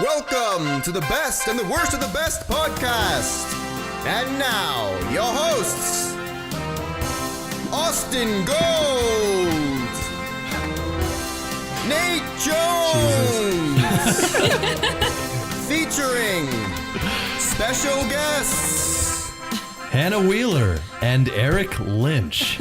Welcome to the best and the worst of the best podcast. And now, your hosts, Austin Gold, Nate Jones, featuring special guests, Hannah Wheeler and Eric Lynch.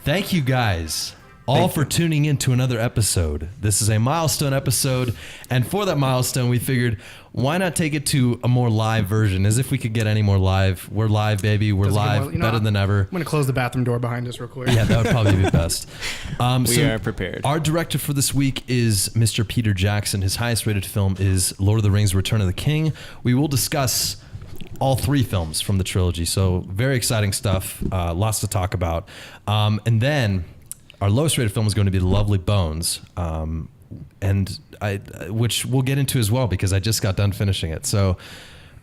Thank you guys all for tuning in to another episode. This is a milestone episode, and for that milestone, we figured, why not take it to a more live version? As if we could get any more live. We're live, baby. We're live, better than ever. I'm going to close the bathroom door behind us real quick. Yeah, that would probably be best. We are prepared. Our director for this week is Mr. Peter Jackson. His highest rated film is Lord of the Rings: Return of the King. We will discuss all three films from the trilogy, so very exciting stuff. Lots to talk about. And then our lowest rated film is going to be The Lovely Bones, which we'll get into as well because I just got done finishing it. So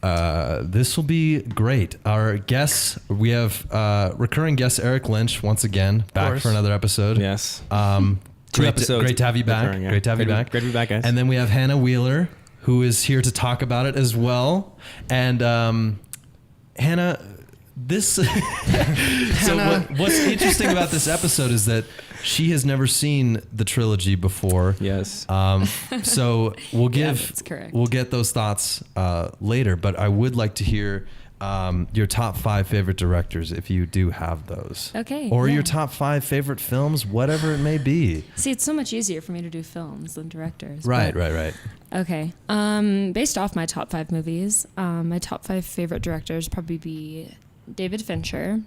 this will be great. Our guests, we have recurring guest Eric Lynch once again back for another episode. Yes. Great to have you back. Yeah. Great to have you back. Great to be back, guys. And then we have Hannah Wheeler, who is here to talk about it as well. And Hannah, what's interesting about this episode is that she has never seen the trilogy before. Yes. So we'll we'll get those thoughts later. But I would like to hear your top 5 favorite directors, if you do have those. Okay. Or your top 5 favorite films, whatever it may be. See, it's so much easier for me to do films than directors. Right. Okay. Based off my top 5 movies, my top 5 favorite directors probably be David Fincher.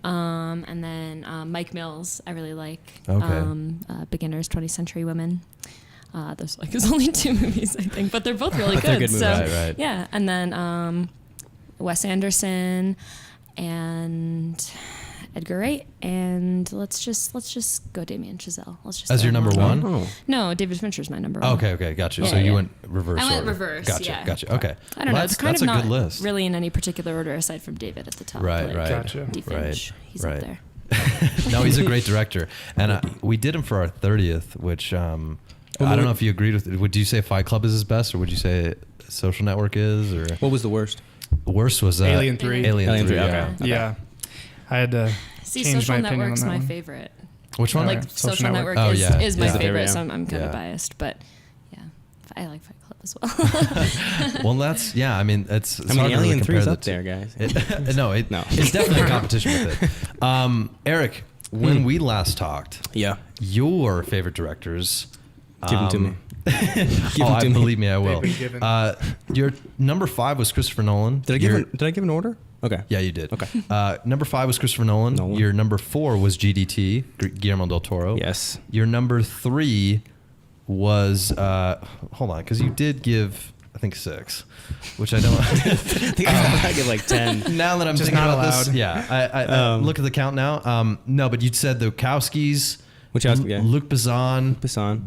And then Mike Mills, I really like. Okay. Beginners, 20th Century Women. Those his only 2 movies, I think, but they're both really good. Good so movies. Right. yeah, and then Wes Anderson and Edgar Wright, and let's just go Damien Chazelle. Let's just As your number one? Oh. No, David Fincher's my number one. Okay, gotcha. Yeah, So you yeah. went reverse. I went order. reverse, Gotcha. yeah. Okay. I don't know. It's kind that's of a not good list. really in any particular order aside from David at the top. Right. Gotcha. D. Finch, he's up there. No, he's a great director, and we did him for our 30th, which I don't know if you agreed with. Would you say Fight Club is his best, or would you say Social Network is? Or What was the worst? worst was Alien 3. Alien 3. Okay. Yeah. I had to See, change Social my opinion Network's on that my one. favorite. Which one? Like Social Network Oh, is yeah. my Yeah. favorite, so Yeah. I'm kind Yeah. of biased, but yeah, I like Fight Club as well. Well, that's I mean, it's hard to really Alien 3 compare is the up two. there, guys. It's definitely a competition with it. Eric, when we last talked, Yeah. your favorite directors. Give them to me. Believe me, I will. They've been given. Your number 5 was Christopher Nolan. Did I give an order? Okay. Yeah, you did. Okay. Number 5 was Christopher Nolan. Your number 4 was GDT, Guillermo del Toro. Yes. Your number 3 was hold on, because you did give, I think, 6, which I don't. I give like 10. Now that I'm Just thinking not about this, allowed. yeah, I look at the count now. No, but you said the Wachowskis, Wachowski, yeah. Luc Besson,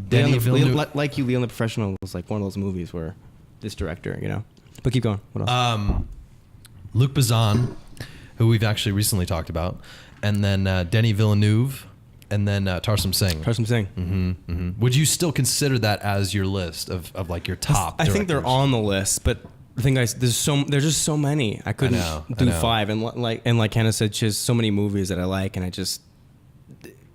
Denis Villeneuve. Like you, Leon the Professional was like one of those movies where this director, But keep going. What else? Luc Besson, who we've actually recently talked about, and then Denis Villeneuve, and then Tarsem Singh. Tarsem Singh. Would you still consider that as your list of like your top? I think they're directors? on the list, but the thing is, there's just so many. I couldn't I do know. 5, and like Hannah said, she has so many movies that I like, and I just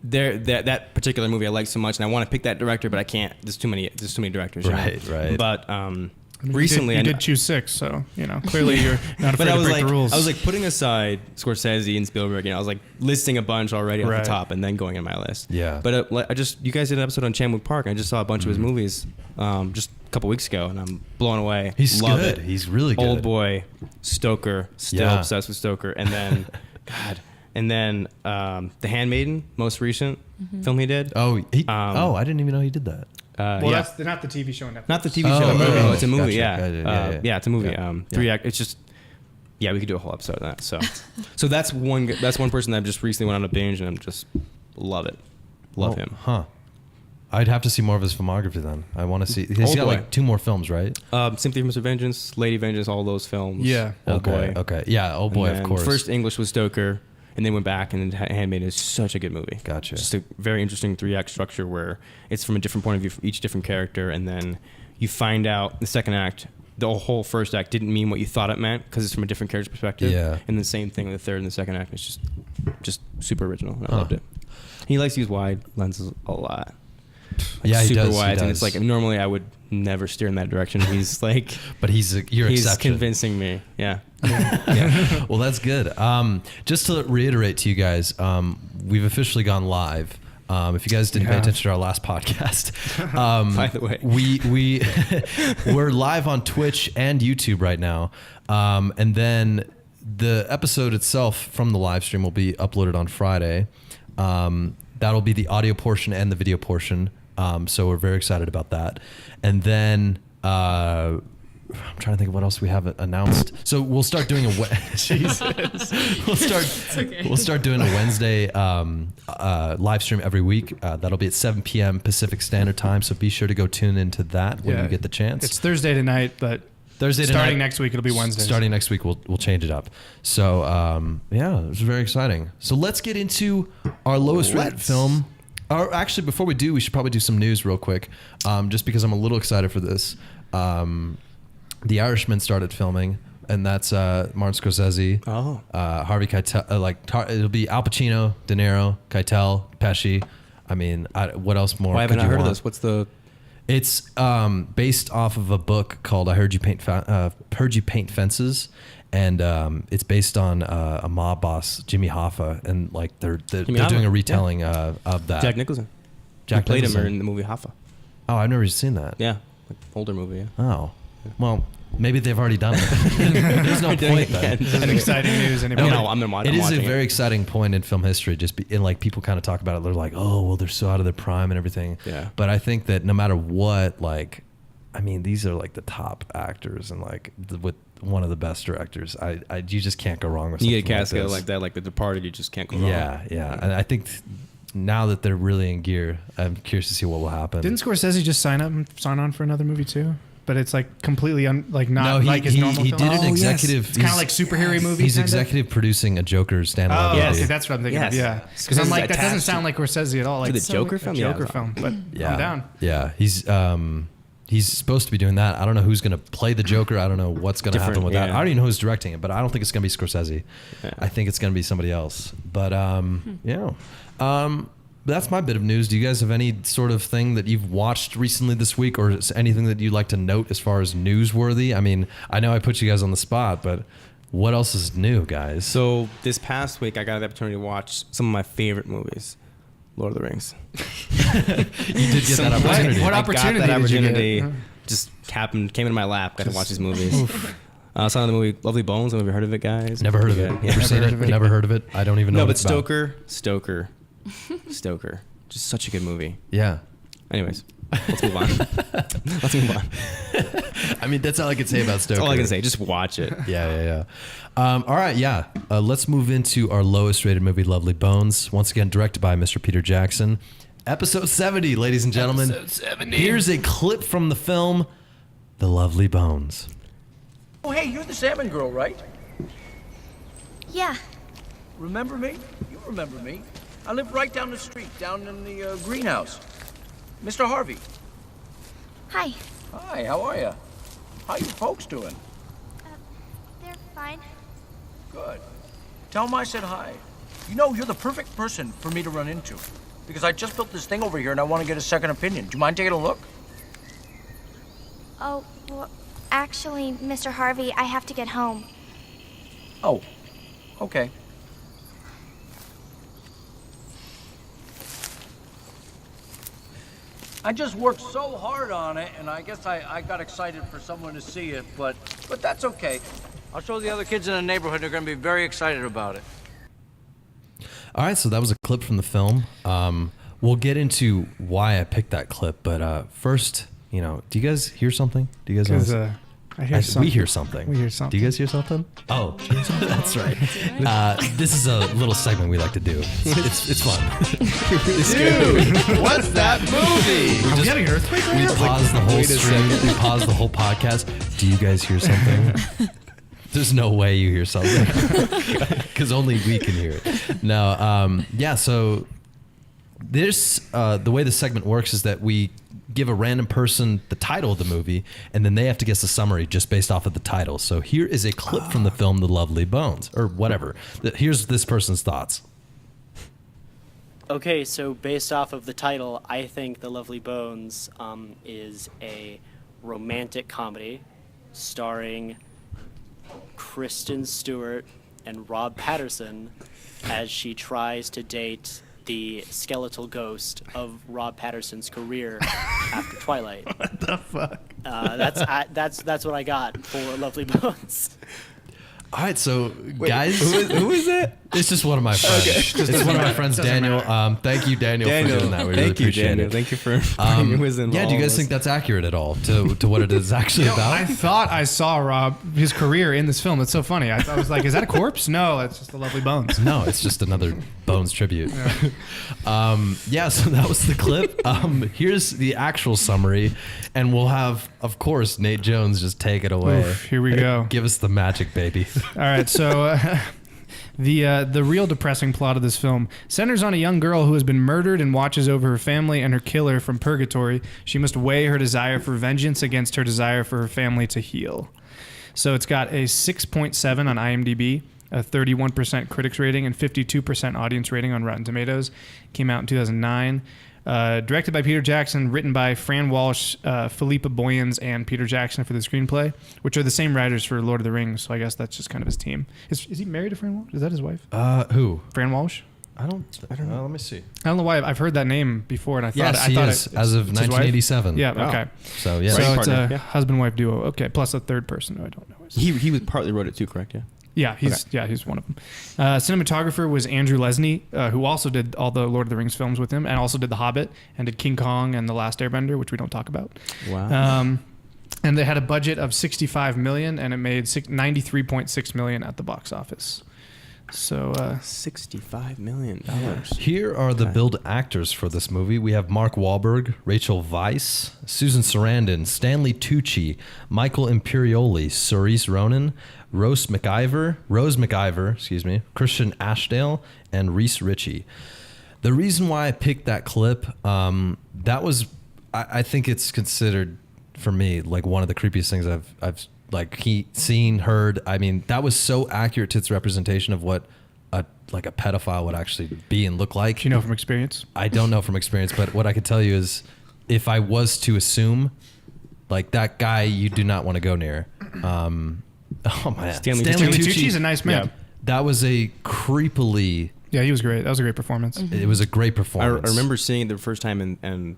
that particular movie I like so much, and I want to pick that director, but I can't. There's too many directors. Right. But recently, you did choose 6, so clearly you're not afraid to break the rules. I was like putting aside Scorsese and Spielberg. I was like listing a bunch already off Right. the top, and then going in my list. Yeah. But you guys did an episode on Chan-wook Park, and I just saw a bunch of his movies just a couple weeks ago, and I'm blown away. He's Love good. it. He's really good. Old Boy, Stoker, still Yeah. obsessed with Stoker, and then The Handmaiden, most recent film he did. Oh, I didn't even know he did that. well, yeah. that's not the TV show. Netflix. Not the TV Oh, show. oh, No, oh, it's a movie. gotcha. Yeah. Yeah. It's a movie. Yeah. 3 act. It's just. Yeah, we could do a whole episode on that. So that's one person that I've just recently went on a binge, and I'm just love it. Love him. Huh. I'd have to see more of his filmography then. I want to see. He's Old got Boy. like 2 more films, right? Sympathy for Mr. Vengeance, Lady Vengeance, all those films. Yeah. Old Boy. Okay. Yeah, Old Boy, And of then course. First English was Stoker, and then went back, and Handmaiden is such a good movie. Gotcha. Just a very interesting 3-act structure where it's from a different point of view for each different character, and then you find out the second act, the whole first act didn't mean what you thought it meant because it's from a different character's perspective. Yeah. And the same thing with the third and the second act. It's just super original. And I loved it. He likes to use wide lenses a lot. Yeah, he super does. wide, He and does. it's like normally I would never steer in that direction. He's like, But you're he's exception. convincing me. Yeah. Well, that's good. Just to reiterate to you guys, we've officially gone live. If you guys didn't pay attention to our last podcast, By the way, we're live on Twitch and YouTube right now, and then the episode itself from the live stream will be uploaded on Friday. That'll be the audio portion and the video portion. So we're very excited about that. And then I'm trying to think of what else we haven't announced. So we'll start doing Jesus. We'll start doing a Wednesday live stream every week. That'll be at 7 p.m. Pacific Standard Time. So be sure to go tune into that when you get the chance. It's Thursday tonight, but Thursday starting tonight, next week it'll be Wednesday. Starting next week we'll change it up. So yeah, it's very exciting. So let's get into our lowest rated film. Or actually, before we do, we should probably do some news real quick, just because I'm a little excited for this. The Irishman started filming, and that's Martin Scorsese, Harvey Keitel, it'll be Al Pacino, De Niro, Keitel, Pesci. I mean, what else more? Why haven't could I you heard of want? this? What's the? It's based off of a book called "I Heard You Paint Fences," and it's based on a mob boss, Jimmy Hoffa, and like they're doing a retelling of that. Jack Nicholson. Jack He played Nicholson. him in the movie Hoffa. Oh, I've never seen that. Yeah, like older movie. Yeah. Oh, well, maybe they've already done it. There's no point then. An exciting news. Anybody? It is a very exciting point in film history. And like people kind of talk about it. They're like, oh, well, they're so out of their prime and everything. Yeah. But I think that no matter what, like, I mean, these are like the top actors and like with one of the best directors. You just can't go wrong with something You get a cast this. like that, like The Departed, you just can't go wrong. Yeah. And I think now that they're really in gear, I'm curious to see what will happen. Didn't Scorsese just sign on for another movie too? But it's like completely not No, like his normal he film. did an executive. It's kind of like superhero movie. He's kinda? executive producing a Joker standalone Oh, movie. see, that's what I'm thinking. Yes. Of. Yeah, because I'm like that doesn't attached sound like Scorsese at all. Like the Joker a film? Joker Yeah, film. But Yeah. I'm down. Yeah, he's supposed to be doing that. I don't know who's going to play the Joker. I don't know what's going to happen with that. I don't even know who's directing it, but I don't think it's going to be Scorsese. Yeah. I think it's going to be somebody else. But that's my bit of news. Do you guys have any sort of thing that you've watched recently this week, or is anything that you'd like to note as far as newsworthy? I mean, I know I put you guys on the spot, but what else is new, guys? So this past week, I got the opportunity to watch some of my favorite movies. Lord of the Rings. You did get that opportunity. What I opportunity got that did you get? opportunity. Just came into my lap. Got to watch these movies. I saw the movie Lovely Bones. Have you heard of it, guys? Never heard of it. Yeah. Never seen it. Never heard of it. I don't even know. No, what but it's about. Stoker. Just such a good movie. Yeah. Anyways, let's move on. I mean, that's all I can say about Stoker. That's all I can say. Just watch it. Yeah. All right, yeah. Let's move into our lowest rated movie, Lovely Bones. Once again, directed by Mr. Peter Jackson. Episode 70, ladies and gentlemen. Episode 70. Here's a clip from the film, The Lovely Bones. Oh, hey, you're the salmon girl, right? Yeah. Remember me? You remember me. I live right down the street, down in the greenhouse. Mr. Harvey. Hi. Hi, how are you? How you folks doing? They're fine. Good. Tell them I said hi. You know, you're the perfect person for me to run into. Because I just built this thing over here and I want to get a second opinion. Do you mind taking a look? Oh, well, actually, Mr. Harvey, I have to get home. Oh, okay. I just worked so hard on it, and I guess I got excited for someone to see it, but that's okay. I'll show the other kids in the neighborhood. They're going to be very excited about it. All right, so that was a clip from the film. We'll get into why I picked that clip, but first, do you guys hear something? Do you guys know? I hear something. We hear something. We hear something. Do you guys hear something? Oh, that's right. This is a little segment we like to do. It's fun. Dude, what's that movie? Are we having an earthquake right We now? pause the whole stream. We pause the whole podcast. Do you guys hear something? There's no way you hear something because only we can hear it. No, yeah. So this, the way the segment works is that we give a random person the title of the movie, and then they have to guess the summary just based off of the title. So here is a clip from the film The Lovely Bones, or whatever. Here's this person's thoughts. Okay, so based off of the title, I think The Lovely Bones is a romantic comedy starring Kristen Stewart and Rob Patterson as she tries to date the skeletal ghost of Rob Patterson's career after Twilight. What the fuck? That's what I got for Lovely Bones. All right, so guys, Who is that? it's just one of my friends. It's one of my friends, Daniel. Thank you, Daniel, for doing that. We really appreciate it. Thank you for bringing wisdom. Yeah, do you guys think that's accurate at all to what it is actually about? I thought I saw his career in this film. It's so funny. I was like, is that a corpse? No, it's just The Lovely Bones. No, it's just another Bones tribute. Yeah, so that was the clip. Here's the actual summary, and we'll have, of course, Nate Jones just take it away. Oof, here we go. Give us the magic, baby. All right, so the real depressing plot of this film centers on a young girl who has been murdered and watches over her family and her killer from purgatory. She must weigh her desire for vengeance against her desire for her family to heal. So it's got a 6.7 on IMDb, a 31% critics rating, and 52% audience rating on Rotten Tomatoes. Came out in 2009. Directed by Peter Jackson, written by Fran Walsh, Philippa Boyens, and Peter Jackson for the screenplay, which are the same writers for Lord of the Rings. So I guess that's just kind of his team. Is he married to Fran Walsh? Is that his wife? Who? Fran Walsh? I don't know. Let me see. I don't know why I've heard that name before, and I thought Yes, he is, as of it's his wife? 1987. Yeah. Oh. Okay. So yeah. So Right. it's Partner, a yeah. husband-wife duo. Okay. Plus a third person who I don't know. He was partly wrote it too, correct? Yeah. Yeah, he's one of them. Cinematographer was Andrew Lesnie, who also did all the Lord of the Rings films with him, and also did The Hobbit, and did King Kong and The Last Airbender, which we don't talk about. Wow. And they had a budget of $65 million, and it made $93.6 million at the box office. So $65 million. Here are the billed actors for this movie. We have Mark Wahlberg, Rachel Weisz, Susan Sarandon, Stanley Tucci, Michael Imperioli, Cerise Ronan, Rose McIver, Christian Ashdale, and Reese Ritchie. The reason why I picked that clip, that was, I think it's considered for me like one of the creepiest things I've seen, heard. I mean, that was so accurate to its representation of what a pedophile would actually be and look like. do you know from experience? I don't know from experience, but what I could tell you is, if I was to assume, that guy you do not want to go near. Oh man, Stanley Tucci's a nice man. Yeah. that was a creepily. Yeah, he was great. That was a great performance. It was a great I performance. remember seeing it the first time, and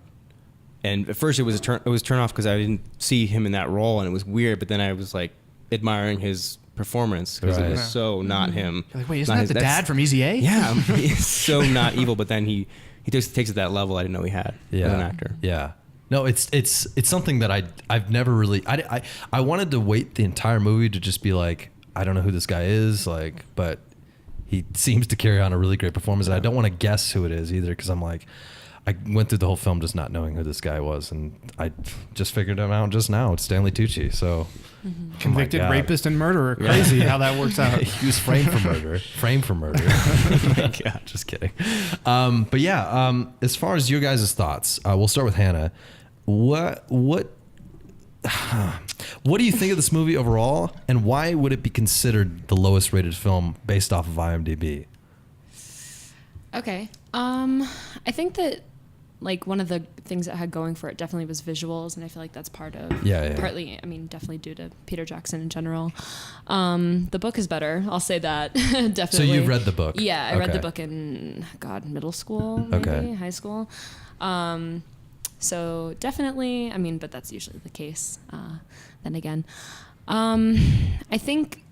at first it was turn off because I didn't see him in that role, and it was weird. But then I was like admiring his performance because it was Right. so not him. You're like, wait, isn't Not that the dad from Easy A? Yeah, he's so not evil. But then he just takes it to that level I didn't know he had as an actor. Yeah. No, it's something that I've never really. I wanted to wait the entire movie to just be like, I don't know who this guy is, but he seems to carry on a really great performance, and I don't want to guess who it is either, because I'm like, I went through the whole film just not knowing who this guy was, and I just figured him out just now. It's Stanley Tucci. So Convicted oh my God. rapist and murderer. Crazy how that works out. He was framed for murder. Oh my God, just kidding. But yeah, as far as your guys' thoughts, we'll start with Hannah. What do you think of this movie overall, and why would it be considered the lowest rated film based off of IMDb? Okay. I think that one of the things that had going for it definitely was visuals, and I feel like that's partly, I mean, definitely due to Peter Jackson in general. The book is better. I'll say that. Definitely. So you've read the book? Yeah, I read the book in middle school, maybe high school. So definitely, I mean, but that's usually the case. Then again, I think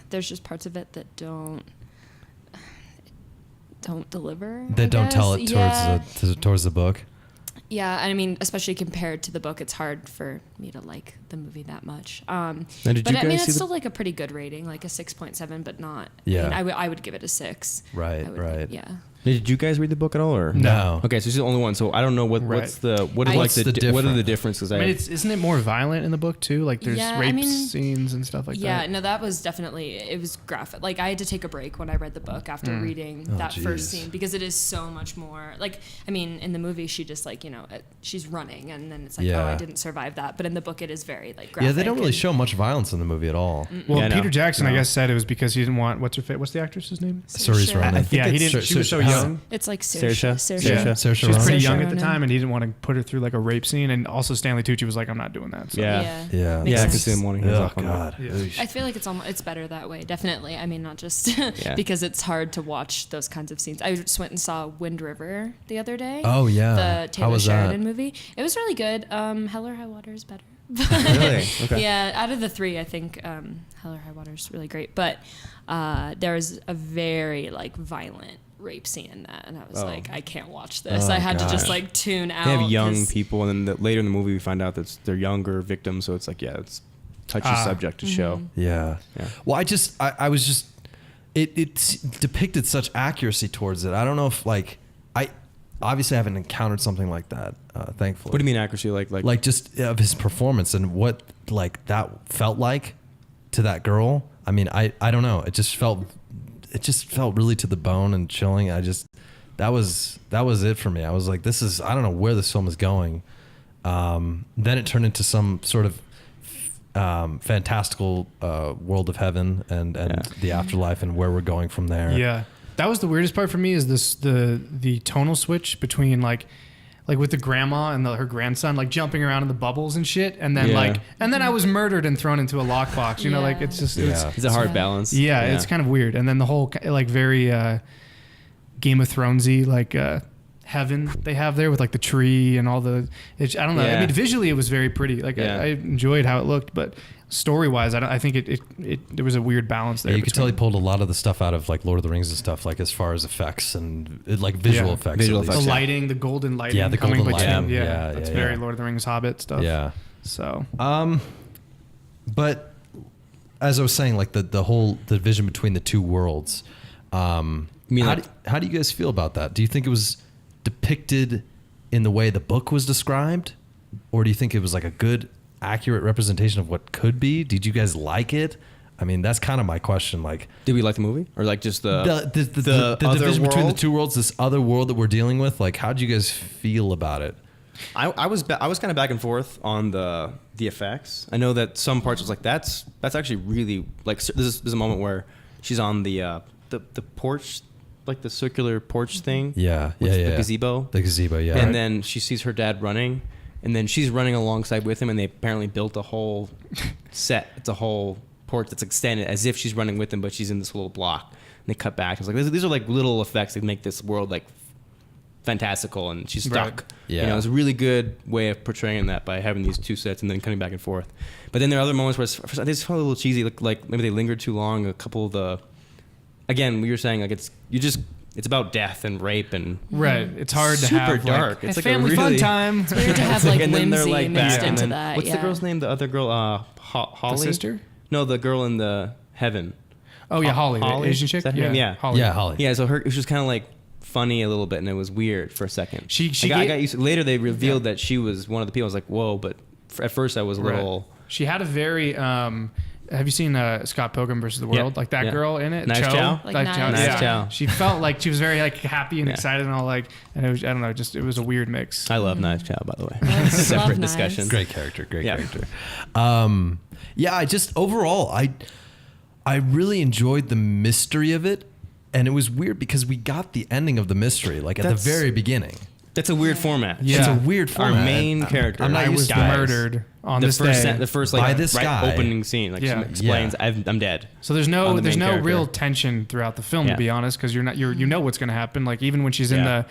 there's just parts of it that don't deliver. They don't tell it towards the book. Yeah, I mean, especially compared to the book, it's hard for me to like the movie that much. Did but you I mean, guys it's see still like a pretty good rating, like a 6.7, but not. Yeah. I mean, I would give it a 6. Right. Yeah. Did you guys read the book at all, or No. Okay, so she's the only one. So I don't know what's the what are What's like the what are the difference? differences? I mean, isn't it more violent in the book too? Like there's Yeah, I rape mean, scenes and stuff like Yeah, that. no, that was definitely, it was graphic. Like I had to take a break when I read the book after reading that first geez. scene, because it is so much more like, I mean, in the movie she just like, she's running and then it's like, oh, Yeah. I didn't survive that. But in the book it is very like graphic. Yeah, they don't really and- show much violence in the movie at all. Well, Yeah, no. Peter Jackson, I No. guess, said it was because he didn't want what's the actress's name? Saoirse Sure. Ronan. Yeah, he it's didn't. She was so Saoirse- young. It's like Saoirse? Saoirse. Yeah, Saoirse she was pretty Ronan. young at Saoirse the Ronan. time, and he didn't want to put her through like a rape scene. And also Stanley Tucci was like, "I'm not doing that." So. Yeah. Yeah. Makes Yeah, I can sense. see him wanting his Oh off on that. God. Yeah. Oosh. I feel like it's better that way, definitely. I mean, not just because it's hard to watch those kinds of scenes. I just went and saw Wind River the other day. Oh yeah. The How Taylor was Sheridan that? movie. It was really good. Hell or High Water is better. Really? Okay. Yeah, out of the three, I think Hell or High Water is really great. But there was a very like violent rape scene in that, and I was like, I can't watch this. Oh, I had to just gosh. like tune out. They have young 'cause- people, and then later in the movie we find out that they're younger victims. So it's like, yeah, it's touchy subject to show. Yeah. Yeah. Well, I was just, it depicted such accuracy towards it. I don't know if like, I obviously haven't encountered something like that, thankfully. What do you mean accuracy? Like Just of his performance and what like that felt like to that girl. I mean, I don't know. It just felt really to the bone and chilling. That was it for me. I was like, I don't know where this film is going. Then it turned into some sort of fantastical world of heaven and the afterlife and where we're going from there. Yeah, that was the weirdest part for me. Is the tonal switch between like with the grandma and her grandson like jumping around in the bubbles and shit, and then Yeah. and then I was murdered and thrown into a lockbox. You know, like it's just Yeah. it's a hard Yeah. balance. yeah, it's kind of weird. And then the whole like very Game of Thronesy like heaven they have there with like the tree and all the. I don't know. I Yeah. mean, visually it was very pretty. Like Yeah. I enjoyed how it looked, but story wise, I think it there was a weird balance there. Yeah, you could tell he between- pulled a lot of the stuff out of like Lord of the Rings and stuff, like as far as effects and like visual Yeah. effects. Visual at the least. effects. lighting, the golden lighting. Yeah, the coming golden between- lighting. Yeah, Yeah, that's yeah, very yeah. Lord of the Rings Hobbit stuff. Yeah. So But as I was saying, like the whole division between the two worlds. You mean how, like- how do you guys feel about that? Do you think it was depicted in the way the book was described, or do you think it was like a good, accurate representation of what could be? Did you guys like it? I mean, that's kind of my question. Like Did we like the movie, or like just the the other division between the world? two worlds, this other world that we're dealing with. Like, how did you guys feel about it? I was kind of back and forth on the effects. I know that some parts was like that's actually really like there's a moment where she's on the porch, like the circular porch thing. Yeah, with yeah, the yeah. gazebo. The gazebo, yeah. And then she sees her dad running, and then she's running alongside with him, and they apparently built a whole set. It's a whole porch that's extended as if she's running with him, but she's in this little block. And they cut back. I was like, these are like little effects that make this world like fantastical, and she's stuck. Right. Yeah. You know, it's a really good way of portraying that by having these two sets and then cutting back and forth. But then there are other moments where it's felt a little cheesy, like maybe they lingered too long. A couple of the, again, we were saying like it's about death and rape and right, it's hard to super have dark. Like, it's a like family a really fun time. It's weird to have like and then they're whimsy like mixed that. And into then that. what's the yeah. girl's name? The other girl, Holly. The sister? No, the girl in the heaven. Oh yeah, Holly, the Holly? Asian Is chick. that her name? Yeah. Holly. Yeah, Holly. Yeah, so it was just kind of like funny a little bit, and it was weird for a second. She I gave- got used to, later they revealed that she was one of the people. I was like, whoa, but at first I was a little. Right. She had a very. Have you seen Scott Pilgrim versus the World? Yeah, Like that yeah. girl in it, Knives Chow? Like Knives. Chow. Knives Yeah. Chow. She felt like she was very like happy and Yeah. excited and all like, and it was, I don't know, just it was a weird mix. I love Knives Chow, by the way. Love Separate Knives. discussion. Great character, great Yeah. character. Yeah, I just overall I really enjoyed the mystery of it, and it was weird because we got the ending of the mystery like at That's- the very beginning. That's a weird format. Yeah. It's a weird Our format. main character. I'm not I used was to guys. murdered on the this first day. the first like By this guy. opening scene, like Yeah. she explains, Yeah. I'm dead. So there's on no the there's main no character. real tension throughout the film, Yeah. to be honest, because you know what's gonna happen. Like even when she's in Yeah.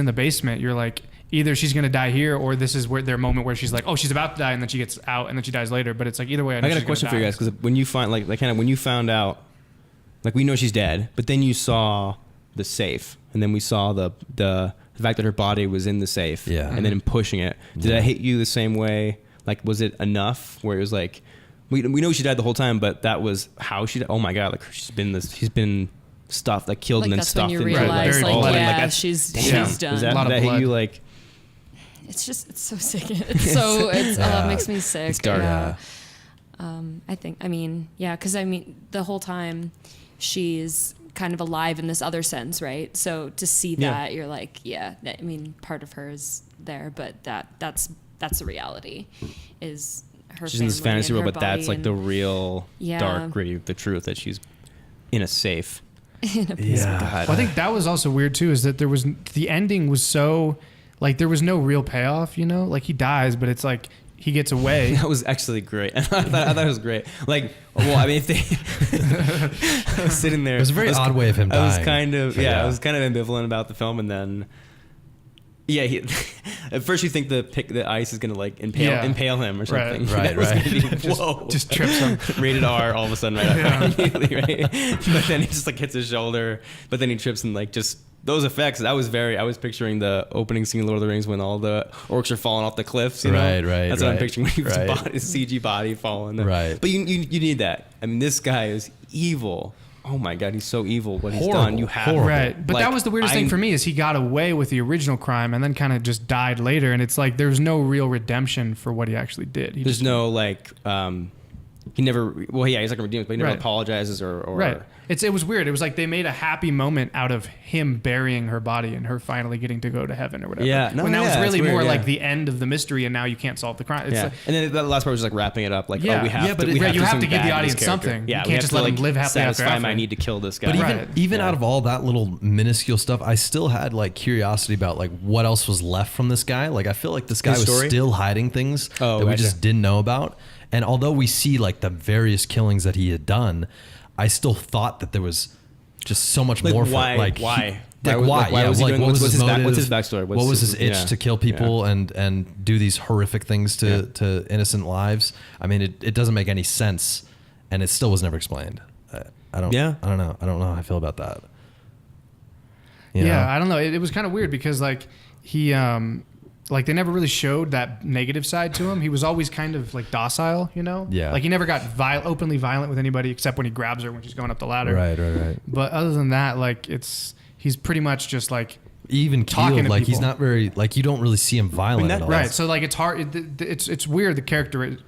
the basement, you're like either she's gonna die here or this is where their moment where she's like, oh, she's about to die, and then she gets out and then she dies later. But it's like either way, I know I got a she's question gonna for you die. guys, because when you find when you found out, like we know she's dead, but then you saw the safe, and then we saw the fact that her body was in the safe, Yeah. and then in pushing it. Did that hit you the same way? Like, was it enough where it was like, we know she died the whole time, but that was how she died? Oh my god, like she's been stuffed, like killed and then that's when stuffed you into realize, like, like, blood. yeah, Like, she's damn, done. is that, A lot of that hit blood. you like? It's so sick. It makes me sick. It's dark. Yeah. Because the whole time she's kind of alive in this other sense, right? So to see that, you're like, part of her is there, but that's the reality, is her. She's in this fantasy world, but that's like the real Yeah. dark, gritty, the truth that she's in a safe. Yeah. God. Well, I think that was also weird too, is that the ending was so, like, there was no real payoff, you know? Like, he dies, but it's like he gets away. That was actually great. I thought it was great. Like, well, I mean, if they I was sitting there. It was a very odd way of him dying. I was kind of, Yeah. I was kind of ambivalent about the film, and then, at first you think the ice is gonna like impale him or something. Right, That was right. gonna be, whoa, Just trips him. rated R all of a sudden, right? Immediately, right? But then he just like hits his shoulder, but then he trips and like just. Those effects, I was picturing the opening scene of Lord of the Rings when all the orcs are falling off the cliffs, you know? Right, That's what I'm right, picturing when his right. his CG body falling. Right. But you need that. I mean, this guy is evil. Oh my God, he's so evil. What he's Horrible, done, you have horrible. Right. But Like, that was the weirdest thing for me, is he got away with the original crime and then kind of just died later. And it's like, there's no real redemption for what he actually did. He There's just, no like, he never. Well, yeah, he's not gonna redeem it, but he never Right. apologizes or. Right. It was weird. It was like they made a happy moment out of him burying her body and her finally getting to go to heaven or whatever. Yeah. No, when that yeah, was really it's weird, more yeah. like the end of the mystery, and now you can't solve the crime. It's Yeah, like, and then the last part was just like wrapping it up, like, Yeah. oh, we have Yeah, to. but we you have do to give the bad this audience character. something. Yeah, You we can't have just to, let like, them live happily ever satisfy my after. need to kill this guy. But Right. even Yeah. out of all that little minuscule stuff, I still had like curiosity about like what else was left from this guy. Like I feel like this guy His was story? still hiding things Oh, that we gotcha. just didn't know about. And although we see like the various killings that he had done, I still thought that there was just so much Like, more. why? Like Why? Like Why why? was he Like doing- what was what's his his motive? what's his backstory? What was his itch yeah. to kill people and do these horrific things to innocent lives? I mean, it doesn't make any sense, and it still was never explained. I don't. Yeah. I don't know. I don't know how I feel about that. You Yeah, know? I don't know. It was kind of weird because like he like they never really showed that negative side to him. He was always kind of like docile, you know? Yeah. Like he never got openly violent with anybody except when he grabs her when she's going up the ladder. Right. But other than that, like he's pretty much just like Even Talking keeled, to like he's people. not very like you don't really see him violent that- at all. right. So like it's hard. It's weird the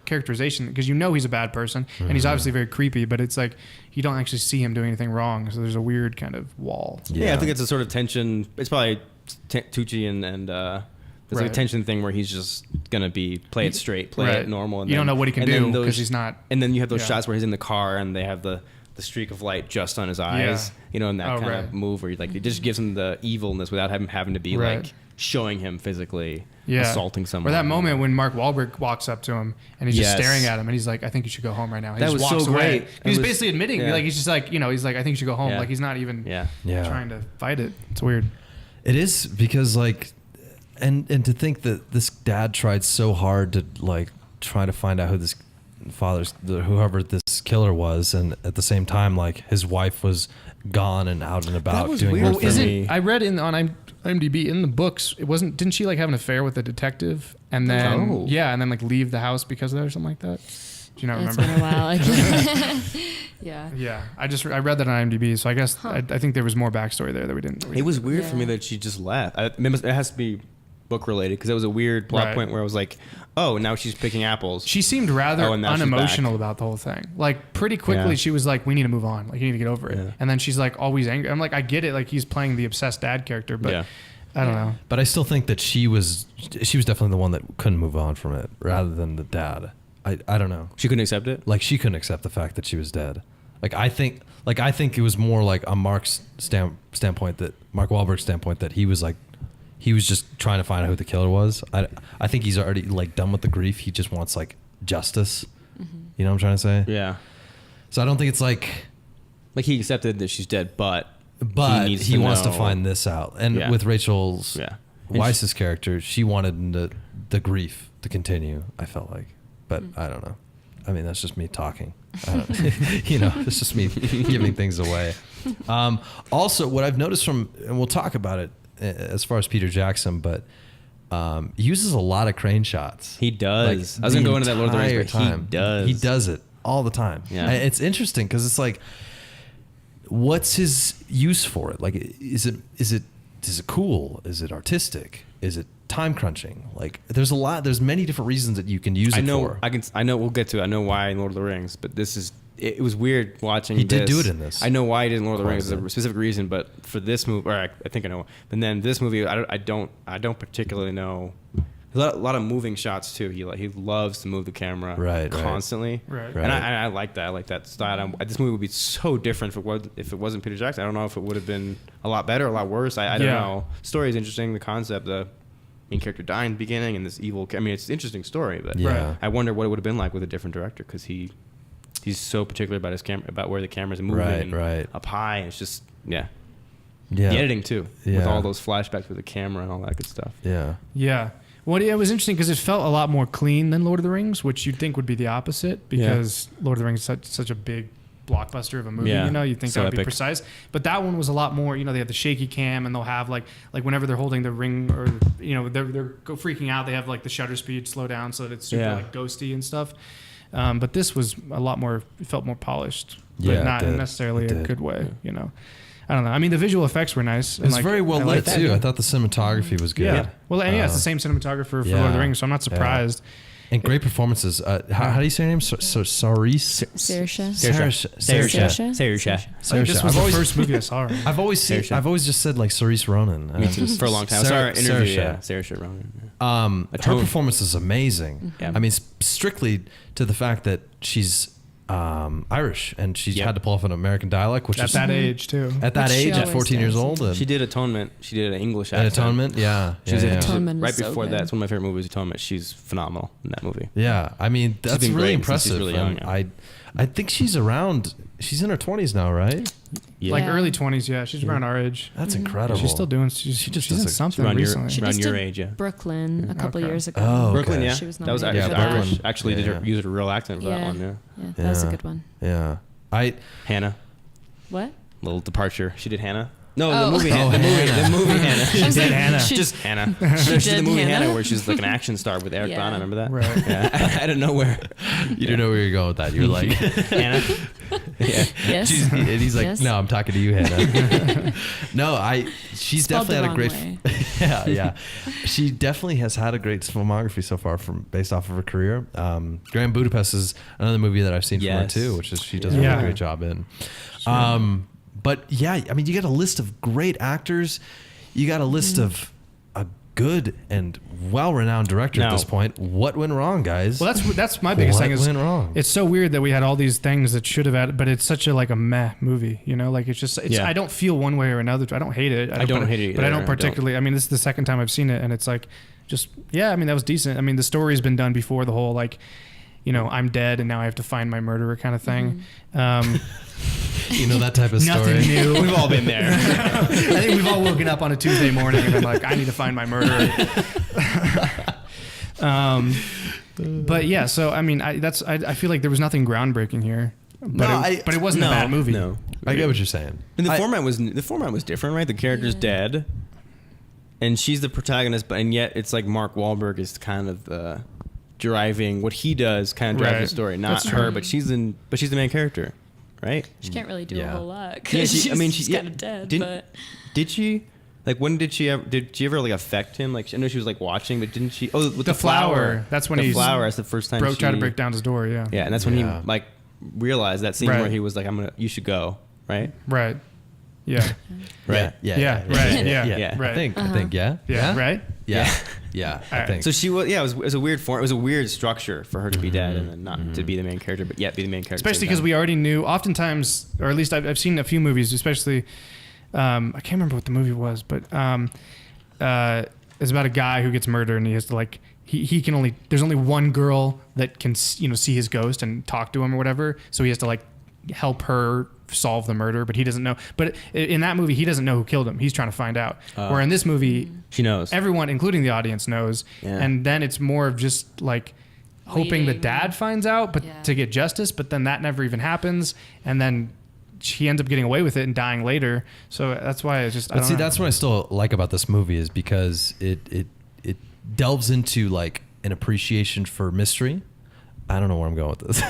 characterization because you know he's a bad person and he's obviously very creepy, but it's like you don't actually see him doing anything wrong. So there's a weird kind of wall. Yeah, I think it's a sort of tension. It's probably Tucci and there's like a Right. tension thing where he's just gonna play it straight, play Right. it normal. And You then, don't know what he can and then do those- 'cause he's not- And then you have those yeah. shots where he's in the car and they have the streak of light just on his eyes. Yeah. You know, and that Oh, kind right. of move where you like it just gives him the evilness without him having to be Right. like showing him physically Yeah. assaulting someone. Or that moment when Mark Wahlberg walks up to him and he's just Yes. staring at him and he's like, I think you should go home right now. He That just was walks so away. great. He's It was- basically admitting, yeah. like, he's just like, he's like, I think you should go home. Yeah. Like, he's not even Yeah. Yeah. trying to fight it. It's weird. It is because like, and to think that this dad tried so hard to like try to find out who this whoever this killer was, and at the same time like his wife was gone and out and about was doing weird her for thing. me. I read on IMDb in the books, didn't she like have an affair with a detective and then Oh. and then like leave the house because of that or something like that? Do you not It's remember? been a while. Yeah. Yeah, I read that on IMDb, so I guess I think there was more backstory there that we didn't. It was weird for me Yeah. that she just left. It has to be book related because it was a weird plot Right. point where I was like, oh, now she's picking apples. She seemed rather Oh, and now she's unemotional back. about the whole thing. Like pretty quickly, Yeah. she was like, "We need to move on. Like you need to get over it." Yeah. And then she's like always angry. I'm like, I get it. Like he's playing the obsessed dad character, but Yeah. I don't know. But I still think that she was definitely the one that couldn't move on from it rather than the dad. I don't know. She couldn't accept it. Like she couldn't accept the fact that she was dead. Like I think it was more like a Mark's standpoint, that Mark Wahlberg's standpoint, that he was just trying to find out who the killer was. I think he's already like done with the grief. He just wants like justice. You know what I'm trying to say? Yeah. So I don't think it's like Like he accepted that she's dead, but he wants to know- find this out. And Yeah. with Rachel's Yeah. Weiss's character, she wanted the grief to continue, I felt like. But I don't know. I mean, that's just me talking. I don't, it's just me giving things away. Also, what I've noticed and we'll talk about it as far as Peter Jackson, but he uses a lot of crane shots. He does. Like, I was gonna the go into that Lord of the Rings, entire but he does. He does it all the time. Yeah. It's interesting because it's like what's his use for it? Like, is it cool? Is it artistic? Is it time crunching? Like, there's many different reasons that you can use it for. I know we'll get to it. I know why in Lord of the Rings, but it was weird watching He this. did do it in this. I know why he did in Lord of the Rings. There's a specific reason, but for this movie, or I think I know. But then this movie, I don't particularly know. A lot of moving shots too. He loves to move the camera constantly. Right. And I like that. I like that style. This movie would be so different if it wasn't Peter Jackson. I don't know if it would have been a lot better, a lot worse. I don't know. Story is interesting. The concept, the main character dying in the beginning, and this evil. I mean, it's an interesting story, but I wonder what it would have been like with a different director, because he's so particular about his camera, about where the camera's moving, and up high. And it's just the editing too, with all those flashbacks with the camera and all that good stuff. Yeah. Well, it was interesting because it felt a lot more clean than Lord of the Rings, which you'd think would be the opposite, because Lord of the Rings is such a big blockbuster of a movie. You'd think that would be precise. But that one was a lot more. They have the shaky cam, and they'll have like whenever they're holding the ring, or they're freaking out, they have like the shutter speed slow down so that it's super like ghosty and stuff. But this was a lot more. It felt more polished, but not necessarily a good way. I don't know. I mean, the visual effects were nice. It was very well lit too. I thought the cinematography was good. Yeah. Well, and it's the same cinematographer for Lord of the Rings, so I'm not surprised. And great performances. How do you say her name? Saoirse? Saoirse. This was the first movie I saw her. I've always just said like Saoirse Ronan. Me too, for a long time. I saw her interview. Saoirse Ronan. Her performance is amazing. I mean, strictly to the fact that she's Irish, and she's had to pull off an American dialect, which at that age too. At that age, at 14 years old, she did Atonement. She did an English accent. Atonement, Atonement right is before so that. good. It's one of my favorite movies. Atonement. She's phenomenal in that movie. Yeah, I mean that's really impressive. She's really young. I think she's around. She's in her 20s now, right? Like early 20s. Yeah, she's around our age. That's incredible. She's still doing. She's in something around recently. She around just your did age, Brooklyn a couple years ago. Oh, okay. Brooklyn, yeah. She was that was nominated actually for that. Irish. Actually, did use a real accent for that one. Yeah, that was a good one. Yeah, Hannah. What? Little departure. She did Hannah. No, Oh. the movie Hannah. She did Hannah. Just Hannah. She did the movie Hannah? Hannah, where she's like an action star with Eric Yeah. Bana. Remember that? Right. Yeah. Out of nowhere. You didn't know where you're going with that. You're like, Hannah. Yeah. Yes. and he's like, Yes. no, I'm talking to you, Hannah. No, she's Spelled definitely the had a wrong great. way. Yeah. She definitely has had a great filmography so far, based off of her career. Grand Budapest is another movie that I've seen from her too, which is she does a really great job in. But yeah, I mean, you got a list of great actors. You got a list of a good and well-renowned director at this point. What went wrong, guys? Well, that's my biggest thing. What went wrong? It's so weird that we had all these things that should have added, but it's such a meh movie. Like it's I don't feel one way or another. I don't hate it. I don't hate it but I either. don't particularly. I mean, this is the second time I've seen it, and it's like, I mean, that was decent. I mean, the story's been done before. The whole I'm dead and now I have to find my murderer kind of thing. That type of story. Nothing new. We've all been there. I think we've all woken up on a Tuesday morning and I'm like, I need to find my murderer. But yeah, so I mean, I feel like there was nothing groundbreaking here. But it wasn't a bad movie. No, I get what you're saying. And the format was different, right? The character's dead, and she's the protagonist, and yet it's like Mark Wahlberg is kind of driving what he does, kind of drives the story, not her, but she's the main character, right? She can't really do a whole lot. Yeah, she's she's kind of dead. Did she? Like, when did she ever like affect him? Like, I know she was like watching, but didn't she? Oh, with the flower. That's when the flower. That's the first time tried to break down his door. Yeah. Yeah, and that's when he like realized that scene where he was like, you should go, right? Right. Yeah. Right. Yeah. Right. Yeah. I think. Yeah. Right. Yeah. I think. So she was. Yeah. It was a weird form. It was a weird structure for her to be dead and then not to be the main character, but yet be the main character. Especially because we already knew. Oftentimes, or at least I've seen a few movies, especially. I can't remember what the movie was, but it's about a guy who gets murdered and he has to like he can only there's only one girl that can see his ghost and talk to him or whatever, so he has to like help her solve the murder, but he doesn't know. But in that movie, he doesn't know who killed him. He's trying to find out. Where in this movie, she knows. Everyone, including the audience, knows. Yeah. And then it's more of just like hoping the dad finds out, but to get justice. But then that never even happens, and then she ends up getting away with it and dying later. So that's why it's just. But see, that's what I still like about this movie is because it delves into like an appreciation for mystery, I don't know where I'm going with this.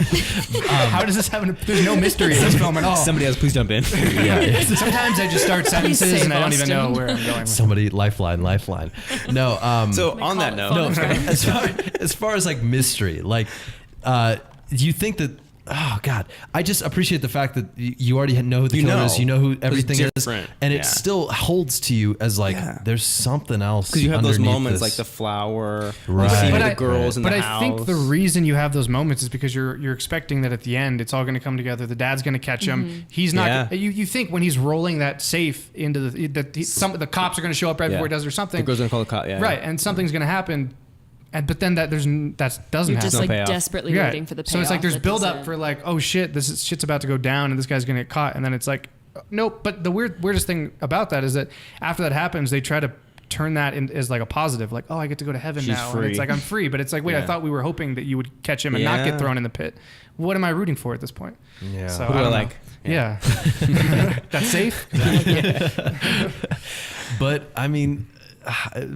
How does this happen? There's no mystery in this film at all. Somebody else, please jump in. Sometimes I just start sentences save and I don't even know Austin. where I'm going. With Somebody lifeline. No. So on that note, No, as far as like mystery, like, do you think that? Oh God, I just appreciate the fact that you already know who the killer is. You know who everything is, different. and Yeah. it still holds to you as like there's something else. because you have those underneath moments this. like the flower, Right. you see But the girls in the But house. I think the reason you have those moments is because you're expecting that at the end it's all going to come together. The dad's going to catch him. He's not. Yeah. You think when he's rolling that safe into some the cops are going to show up right before he does or the something. girls gonna call the cop. Yeah, Right, and something's going to happen. But then that doesn't You're happen. just like payoff. desperately waiting for the payoff. So it's like there's that build up doesn't- for like, oh shit, shit's about to go down and this guy's gonna get caught, and then it's like, nope. But the weirdest thing about that is that after that happens, they try to turn that in as like a positive, like, oh, I get to go to heaven She's now, and free. it's like I'm free. But it's like, wait, I Yeah. thought we were hoping that you would catch him and not Yeah. get thrown in the pit. What am I rooting for at this point? Yeah. So Who do I don't know. like? Yeah, that's safe. But I mean,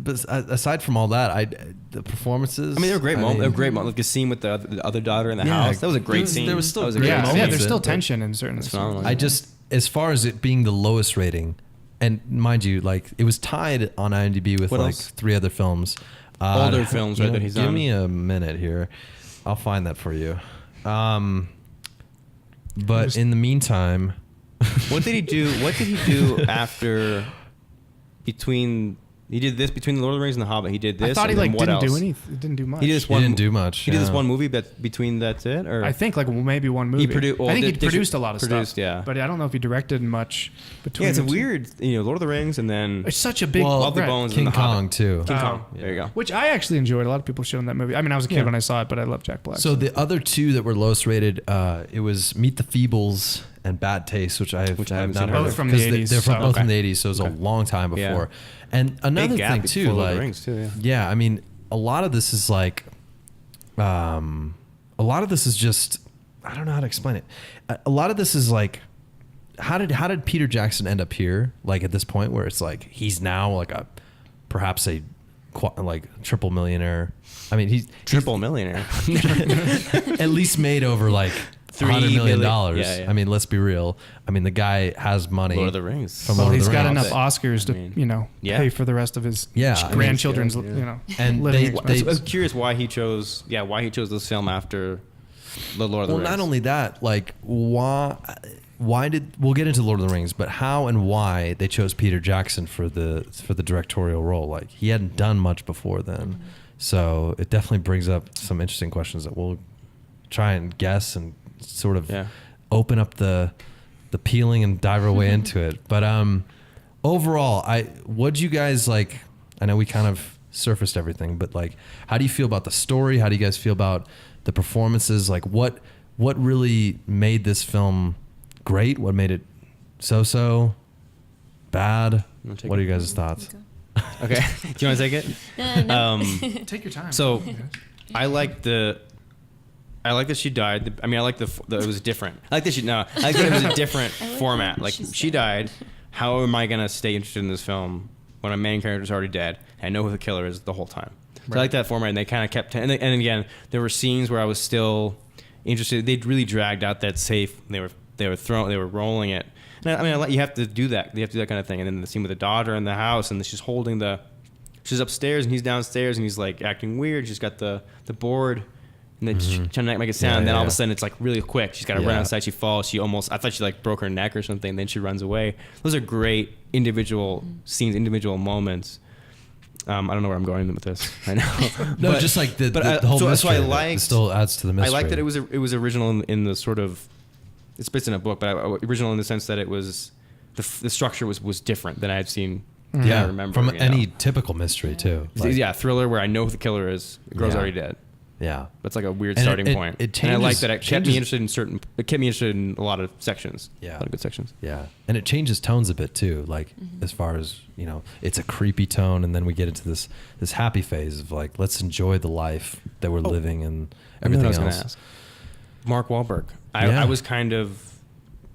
but aside from all that, the performances. I mean, they were great moments. They mean, were great moments. Like the scene with the other daughter in the Yeah, house. That was a great scene. there was still that was a great great Yeah, moments yeah. scene. There's in still it, tension in certain. It's phenomenal. I just, as far as it being the lowest rating, and mind you, like it was tied on IMDb with What like else? 3 other films. Older films, right, that he's Give on. me a minute here. I'll find that for you. But in the meantime, What did he do? What did he do after between? He did this between the Lord of the Rings and the Hobbit. He did this. I thought he and then like what didn't do else? anything. He didn't do much. He did this he one. didn't do much. He did this yeah. one movie, but between that's it, or I think like maybe one movie. well, I think he did- produced a lot of produced, stuff. yeah. But I don't know if he directed much between. yeah, it's a the two. weird. Lord of the Rings, and then It's such a big. Well, Lovely right. Bones, King and the Hobbit. Kong too. King Oh. Kong. There you go. Which I actually enjoyed. A lot of people showed that movie. I mean, I was a kid Yeah. when I saw it, but I love Jack Black. So the other 2 that were lowest rated, it was Meet the Feebles and Bad Taste, which I have haven't not seen heard Both of, from the 'cause 80s, They're from so- both from Okay. the 80s, so it was a long time Yeah. before. And another Big gap thing before too, Lord of the like Rings, too, yeah. I mean, a lot of this is like, a lot of this is just, I don't know how to explain it. A lot of this is like, how did Peter Jackson end up here? Like at this point where it's like he's now like perhaps a triple millionaire. I mean, he's Triple millionaire. at least made over like $3 $100 million. million. Yeah, yeah. I mean, let's be real. I mean, the guy has money. Lord of the Rings. From well, Lord of he's the got Rings. enough Oscars to I mean, yeah. pay for the rest of his Yeah, I mean, grandchildren's yeah. And living they- expenses. I was curious why he chose this film after the Lord of the Well, Rings. not only that, like why did we'll get into Lord of the Rings, but how and why they chose Peter Jackson for the directorial role? Like he hadn't done much before then, so it definitely brings up some interesting questions that we'll try and guess and sort of open up the peeling and dive our way into it. But overall, what'd you guys like? I know we kind of surfaced everything, but like, how do you feel about the story? How do you guys feel about the performances? Like, what really made this film great? What made it so bad? What are you guys' thoughts? Okay. Do you want to take it? No. Take your time. So, I like that she died. I mean, I like that it was different. I like that it was a different format. Like she died. How am I gonna stay interested in this film when my main character's already dead? I know who the killer is the whole time. So I like that format, and they kind of kept. And again, there were scenes where I was still interested. They really dragged out that safe. They were rolling it. And I mean, you have to do that. You have to do that kind of thing. And then the scene with the daughter in the house, and she's holding she's upstairs, and he's downstairs, and he's like acting weird. She's got the board. And then she's trying to make it sound. Yeah, and then all of yeah. a sudden, it's like really quick. She's got to run Yeah. outside. She falls. I thought she like broke her neck or something. And then she runs away. Those are great individual scenes, individual moments. I don't know where I'm going with this. I know. No, just like the whole so mystery. I of it. liked. It still adds to the mystery. I like that it was original in the sort of. It's based in a book, but original in the sense that it was the structure was different than I had seen. Yeah, I remember from you any know. typical mystery too. Like, Yeah, thriller where I know who the killer is. The girl's Yeah. already dead. yeah. That's like a weird And starting it- point. it and I like changes- that it kept changes- me interested in certain. It kept me interested in a lot of sections. Yeah. A lot of good sections. Yeah, and it changes tones a bit too. Like as far as it's a creepy tone, and then we get into this happy phase of like, let's enjoy the life that we're living and everything I was gonna else. ask. Mark Wahlberg. Yeah. I was kind of.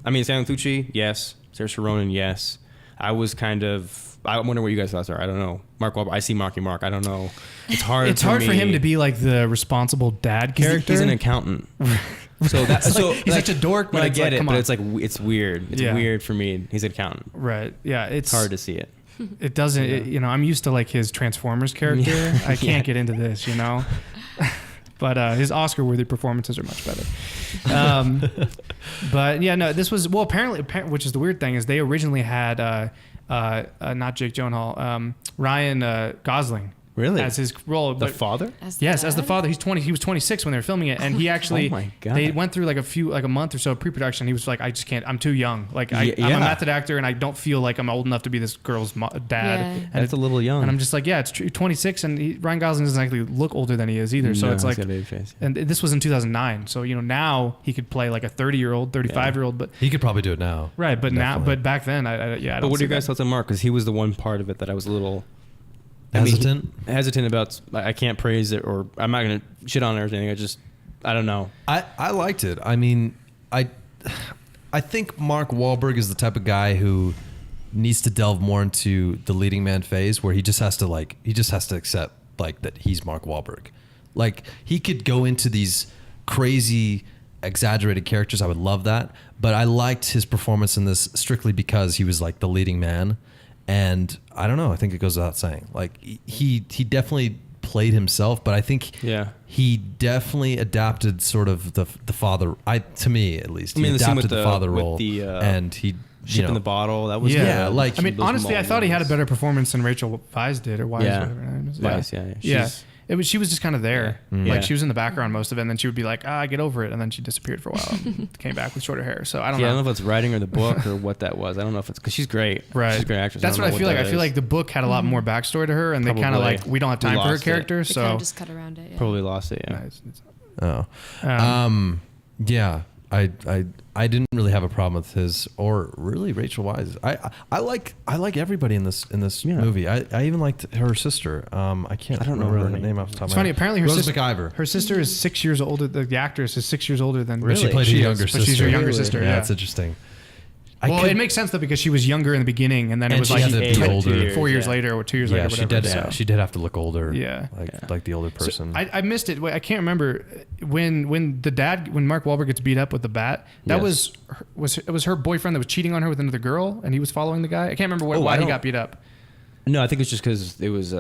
I mean, Stanley Tucci, yes. Saoirse Ronan, yes. I was kind of I wonder what you guys thoughts are. I don't know. Mark Wahlberg. I see Marky Mark. I don't know. It's hard. It's hard for him to be like the responsible dad character. He's an accountant. So that's so he's such a dork. But I it's get like, it, come but on. it's like it's weird. It's weird for me. He's an accountant. Right. Yeah. It's hard to see it. It doesn't. I'm used to like his Transformers character. I can't get into this. But his Oscar-worthy performances are much better. But yeah, no, this was apparently, which is the weird thing is they originally had not Jake Gyllenhaal, Ryan Gosling. Really? As his role. The father? As the father. He's 20. He was 26 when they were filming it, and he actually. Oh my God. They went through like a month or so of pre-production. He was like, I just can't. I'm too young. Like I'm Yeah. a method actor, and I don't feel like I'm old enough to be this girl's dad. Yeah. And That's a little young. And I'm just like, yeah, it's 26, and Ryan Gosling doesn't actually look older than he is either. So No, it's he's like, got a baby face. and this was in 2009. So now he could play like a 30-year-old, 35-year-old, but He could probably do it now. right. But Definitely. back then, I don't. But what are see you guys that. thoughts on Mark? Because he was the one part of it that I was a little Hesitant. about. I can't praise it, or I'm not gonna shit on it or anything. I don't know. I liked it. I mean, I think Mark Wahlberg is the type of guy who needs to delve more into the leading man phase, where he just has to accept like that he's Mark Wahlberg. Like he could go into these crazy exaggerated characters. I would love that, but I liked his performance in this strictly because he was like the leading man. And I don't know. I think it goes without saying. Like he definitely played himself, but I think he definitely adapted sort of the father. To me at least, he adapted the father role, and he shipping the bottle. That was like I mean, honestly, I thought he had a better performance than Rachel Weisz did, or Weisz, whatever her name is. Weisz, She was just kind of there. Yeah. Like she was in the background most of it, and then she would be like, get over it, and then she disappeared for a while and came back with shorter hair. So I don't know. I don't know if it's writing or the book or what that was. I don't know if it's because she's great. Right. She's a great actress. That's what I feel like. I feel like the book had a lot more backstory to her, and they kind of like, we don't have time for her character. They So kind of just cut around it. Yeah. probably lost it. Yeah. Yeah. I didn't really have a problem with his or really Rachel Weisz. I like everybody in this movie. I even liked her sister. I don't remember her name off the top of my head. It's funny. Apparently, her Rose sister, McIver. her sister is 6 years older. The actress is 6 years older than She played her younger sister. But she's her younger sister. Yeah, that's interesting. Well, it makes sense though because she was younger in the beginning, and then it was she like had to be older. 4 years later or 2 years later. She Whatever, did. so. She did have to look older. Yeah. like the older person. So I missed it. I can't remember when Mark Wahlberg gets beat up with the bat. That was her boyfriend that was cheating on her with another girl, and he was following the guy. I can't remember why he got beat up. No, I think it's just because it was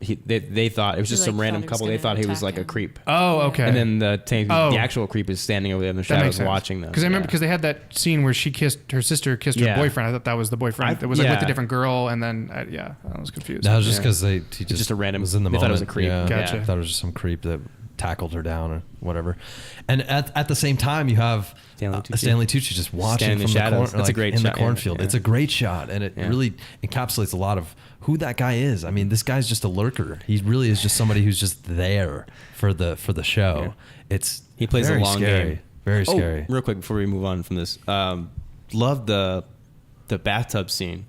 they thought it was just He, some random couple. They thought he was like a creep. Oh, okay. And then the actual creep is standing over there in the shadows watching them. Because I remember because they had that scene where her sister kissed her boyfriend. I thought that was the boyfriend. It was like with a different girl, and then I was confused. That was just because he just a random. was in the they moment. thought it was a creep. Yeah. Gotcha. I thought it was just some creep that tackled her down or whatever. And at the same time, you have Stanley Tucci just watching Standing in from the the shadows. corner, That's a great in shot, the cornfield. yeah. It's a great shot, and it really encapsulates a lot of who that guy is. I mean, this guy's just a lurker. He really is just somebody who's just there for the show. Yeah. He plays very a long scary. game. Very scary. Real quick before we move on from this, love the bathtub scene.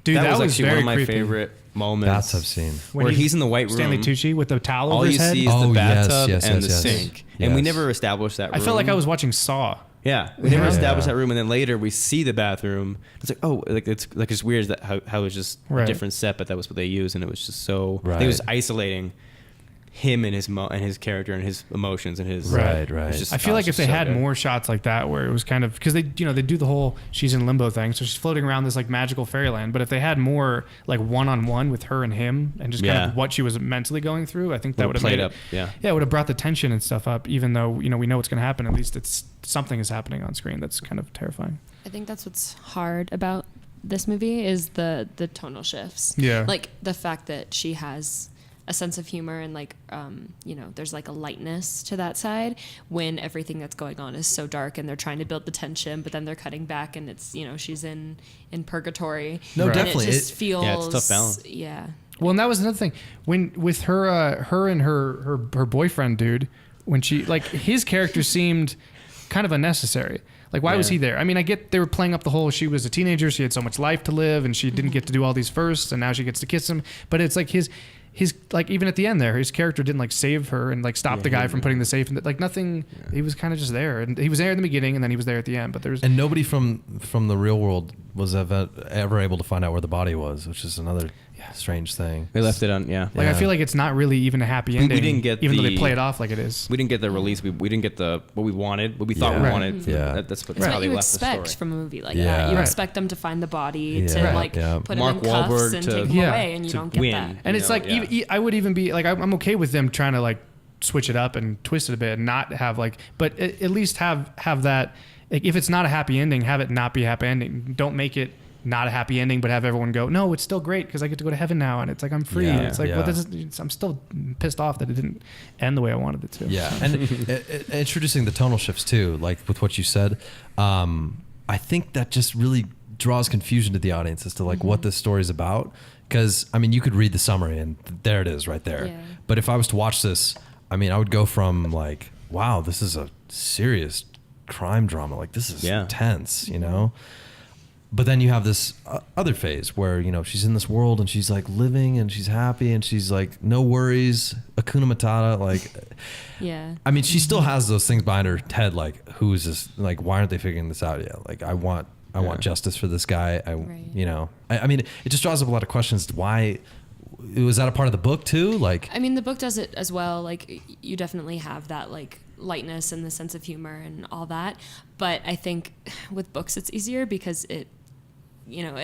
Dude, that was actually very one of my creepy. favorite moments. Bathtub scene. Where he's in the white room. Stanley Tucci with the towel All over his you head. see is the bathtub yes, and the yes. sink. And we Yes. never established that room. I felt like I was watching Saw. Yeah, we never Yeah. established that room, and then later we see the bathroom. It's like, oh, like it's weird that how it was just a Right. different set, but that was what they used, and it was just so. Right. It was isolating him and his character and his emotions and his. Right. it was just- I feel like if just they so had good. more shots like that, where it was kind of because they do the whole she's in limbo thing, so she's floating around this like magical fairyland. But if they had more like one-on-one with her and him, and just kind of what she was mentally going through, I think that would have played made up. it would have brought the tension and stuff up. Even though we know what's going to happen, at least it's something is happening on screen that's kind of terrifying. I think that's what's hard about this movie is the tonal shifts. Yeah. Like the fact that she has a sense of humor and like there's like a lightness to that side when everything that's going on is so dark and they're trying to build the tension, but then they're cutting back and it's she's in purgatory. No, and definitely. It just feels it's a tough balance. Yeah. Well, and that was another thing when with her and her boyfriend dude, when she like his character seemed kind of unnecessary. Like, why was he there? I mean, I get they were playing up the whole she was a teenager, she had so much life to live, and she didn't get to do all these firsts, and now she gets to kiss him. But it's like his like even at the end there, his character didn't like save her and like stop the guy from putting the safe in like nothing. He was kind of just there, and he was there in the beginning, and then he was there at the end. But there's And nobody from the real world was ever able to find out where the body was, which is another strange thing. They left it on, like I feel like it's not really even a happy ending. We didn't get even though they play it off like it is. We didn't get the release. We didn't get what we wanted, what we thought we Yeah. wanted. Yeah. That's It's how what they you left the expect story. from a movie like Yeah. that. You Right. expect them to find the body, Yeah. to Right. like Yeah. put Mark him in cuffs Wahlberg and to- take him Yeah. away, and you to don't get win. that. And it's like I would even be like I'm okay with them trying to like switch it up and twist it a bit and not have like, but at least have that. Like, if it's not a happy ending, have it not be a happy ending. Don't make it not a happy ending, but have everyone go, no, it's still great because I get to go to heaven now, and it's like I'm free. Yeah. It's like, Yeah. well, I'm still pissed off that it didn't end the way I wanted it to. Yeah, and introducing the tonal shifts too, like with what you said, I think that just really draws confusion to the audience as to like what this story is about. Because I mean, you could read the summary and there it is right there. Yeah. But if I was to watch this, I mean, I would go from like, wow, this is a serious crime drama. Like this is intense, you know. But then you have this other phase where, you know, she's in this world and she's like living and she's happy and she's like, no worries, Hakuna Matata. Like, Yeah. I mean, she still has those things behind her head. Like, who is this? Like, why aren't they figuring this out yet? Like, I want justice for this guy. You know, I mean, it just draws up a lot of questions. Why was that a part of the book too? Like, I mean, the book does it as well. Like, you definitely have that like lightness and the sense of humor and all that. But I think with books, it's easier because it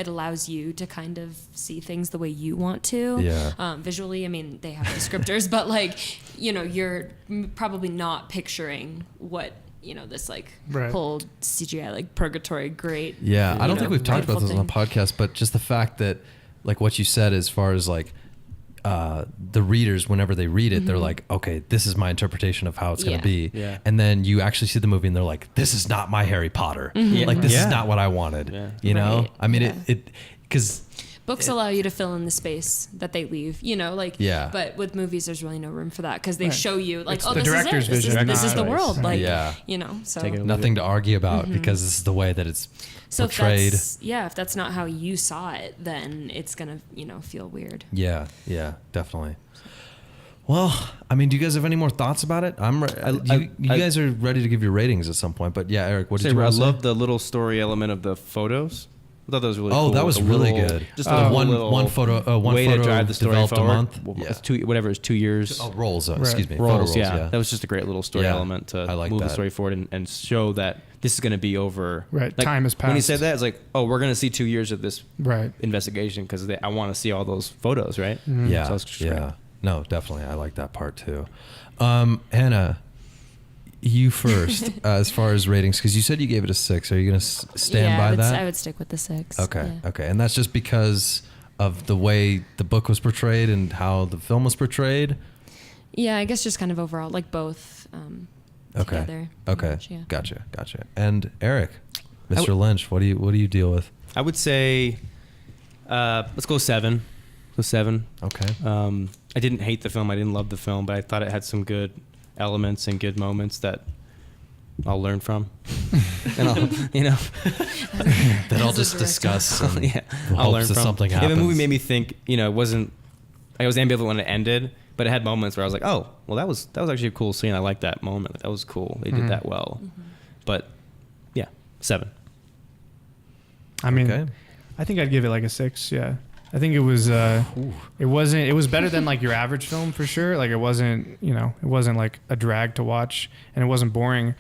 allows you to kind of see things the way you want to. Yeah. Visually, I mean, they have descriptors, but like, you're probably not picturing what, this like whole CGI, like purgatory, great. yeah, I don't think we've talked about this on the thing. podcast, but just the fact that, like, what you said as far as like, the readers, whenever they read it, they're like, okay, this is my interpretation of how it's going to be. Yeah. And then you actually see the movie and they're like, this is not my Harry Potter. Like, this is not what I wanted. You know? Right. I mean, Yeah. because Books allow you to fill in the space that they leave, like, Yeah. but with movies, there's really no room for that because they show you like, It's oh, the this director's is it. This vision, is the not- world. Like, Yeah. so. Take it. nothing to argue about because this is the way that it's So portrayed. if that's not how you saw it, then it's gonna, feel weird. Yeah, definitely. Well, I mean, do you guys have any more thoughts about it? You guys are ready to give your ratings at some point, but yeah, Eric, what did you I want to say? love the little story element of the photos. I thought that was really cool. Oh, that was The really little- good. Just The a one little way way to to drive the story developed a forward. month. Well, Yeah. it's 2 years. Oh, rolls. Excuse me. rolls, photo yeah. That was just a great little story Yeah, element to I like move that. the story forward and show that this is going to be over. Right, Like, time has When he passed. said that, it's like, oh, we're going to see 2 years of this Right. investigation because I want to see all those photos, right? Yeah, So it's just yeah. great. No, definitely. I like that part too. Hannah, you first as far as ratings, because you said you gave it a 6. Are you going to stand by that? I would stick with the 6. Okay. Yeah. Okay. And that's just because of the way the book was portrayed and how the film was portrayed? Yeah, I guess just kind of overall, like both Okay. together. Okay. Much, yeah. Gotcha. And Eric, Mr. Lynch, what do you deal with? I would say, let's go 7. Go 7. Okay. I didn't hate the film. I didn't love the film, but I thought it had some good elements and good moments that I'll learn from. And I'll, That I'll As a just director. discuss. And yeah, we'll I'll hope learn that from. something Yeah, happens. the movie made me think. It wasn't. I was ambivalent when it ended, but it had moments where I was like, oh, well, that was actually a cool scene. I liked that moment. That was cool. They did that well. But yeah, 7. I mean, Okay. I think I'd give it like a 6. Yeah. I think it was, it was better than like your average film for sure. Like it wasn't like a drag to watch and it wasn't boring,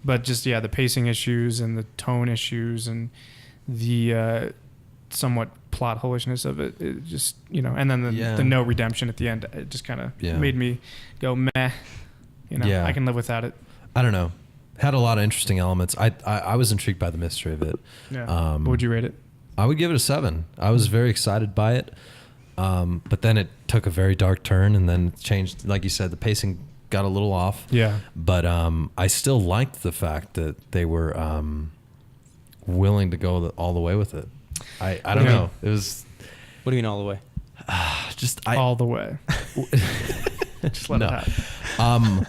but just, the pacing issues and the tone issues and the, somewhat plot holishness of it. It just, and then the no redemption at the end, it just kind of made me go, meh, Yeah. I can live without it. I don't know. Had a lot of interesting elements. I was intrigued by the mystery of it. Yeah. What would you rate it? I would give it a 7. I was very excited by it. But then it took a very dark turn and then changed. Like you said, the pacing got a little off. Yeah. But I still liked the fact that they were willing to go all the way with it. I don't Yeah. know. It was What do you mean all the way? just All the way. Just let it happen.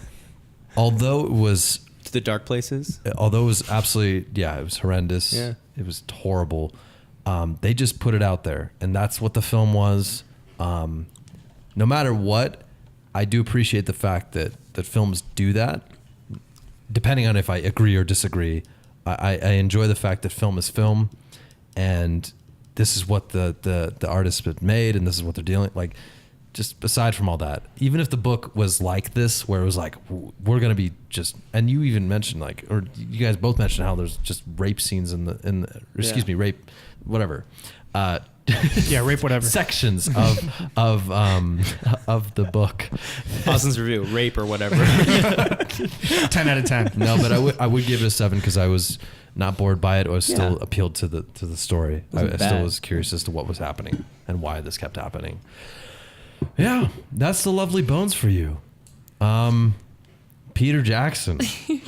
although it was To the dark places? absolutely, it was horrendous. Yeah. It was horrible. They just put it out there, and that's what the film was. no matter what, I do appreciate the fact that films do that. Depending on if I agree or disagree, I enjoy the fact that film is film, and this is what the artists have made, and this is what they're dealing. Like, just aside from all that, even if the book was like this, where it was like, we're gonna be just, and you even mentioned like, or you guys both mentioned how there's just rape scenes rape, whatever. Yeah, rape whatever. Sections of the book. Austin's review, rape or whatever. 10 out of 10. No, but I would give it a 7 because I was not bored by it. I was still appealed to the story. I still was curious as to what was happening and why this kept happening. Yeah, that's the Lovely Bones for you. Peter Jackson.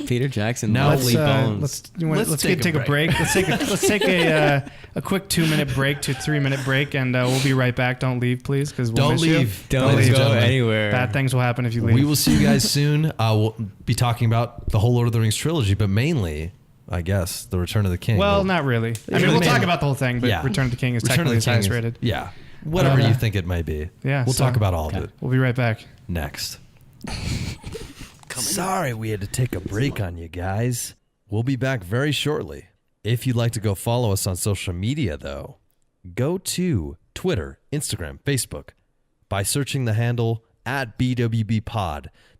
Peter Jackson, Now Lovely Bones. Let's take a break. Let's take a quick 2-minute break to 3-minute break, and we'll be right back. Don't leave, please, because we'll Don't miss you. leave. Don't Ladies and go gentlemen. anywhere. Bad things will happen if you leave. We will see you guys soon. We'll be talking about the whole Lord of the Rings trilogy, but mainly, I guess, the Return of the King. Well, not really. I mean, we'll talk about the whole thing, but Yeah. Return of the King is Return of technically the his King highest is- rated. Yeah, whatever Uh, you think it might be. Yeah, we'll so- talk about all of it We'll be right back. next. Sorry we had to take a break on you guys. We'll be back very shortly. If you'd like to go follow us on social media, though, go to Twitter, Instagram, Facebook by searching the handle @BWB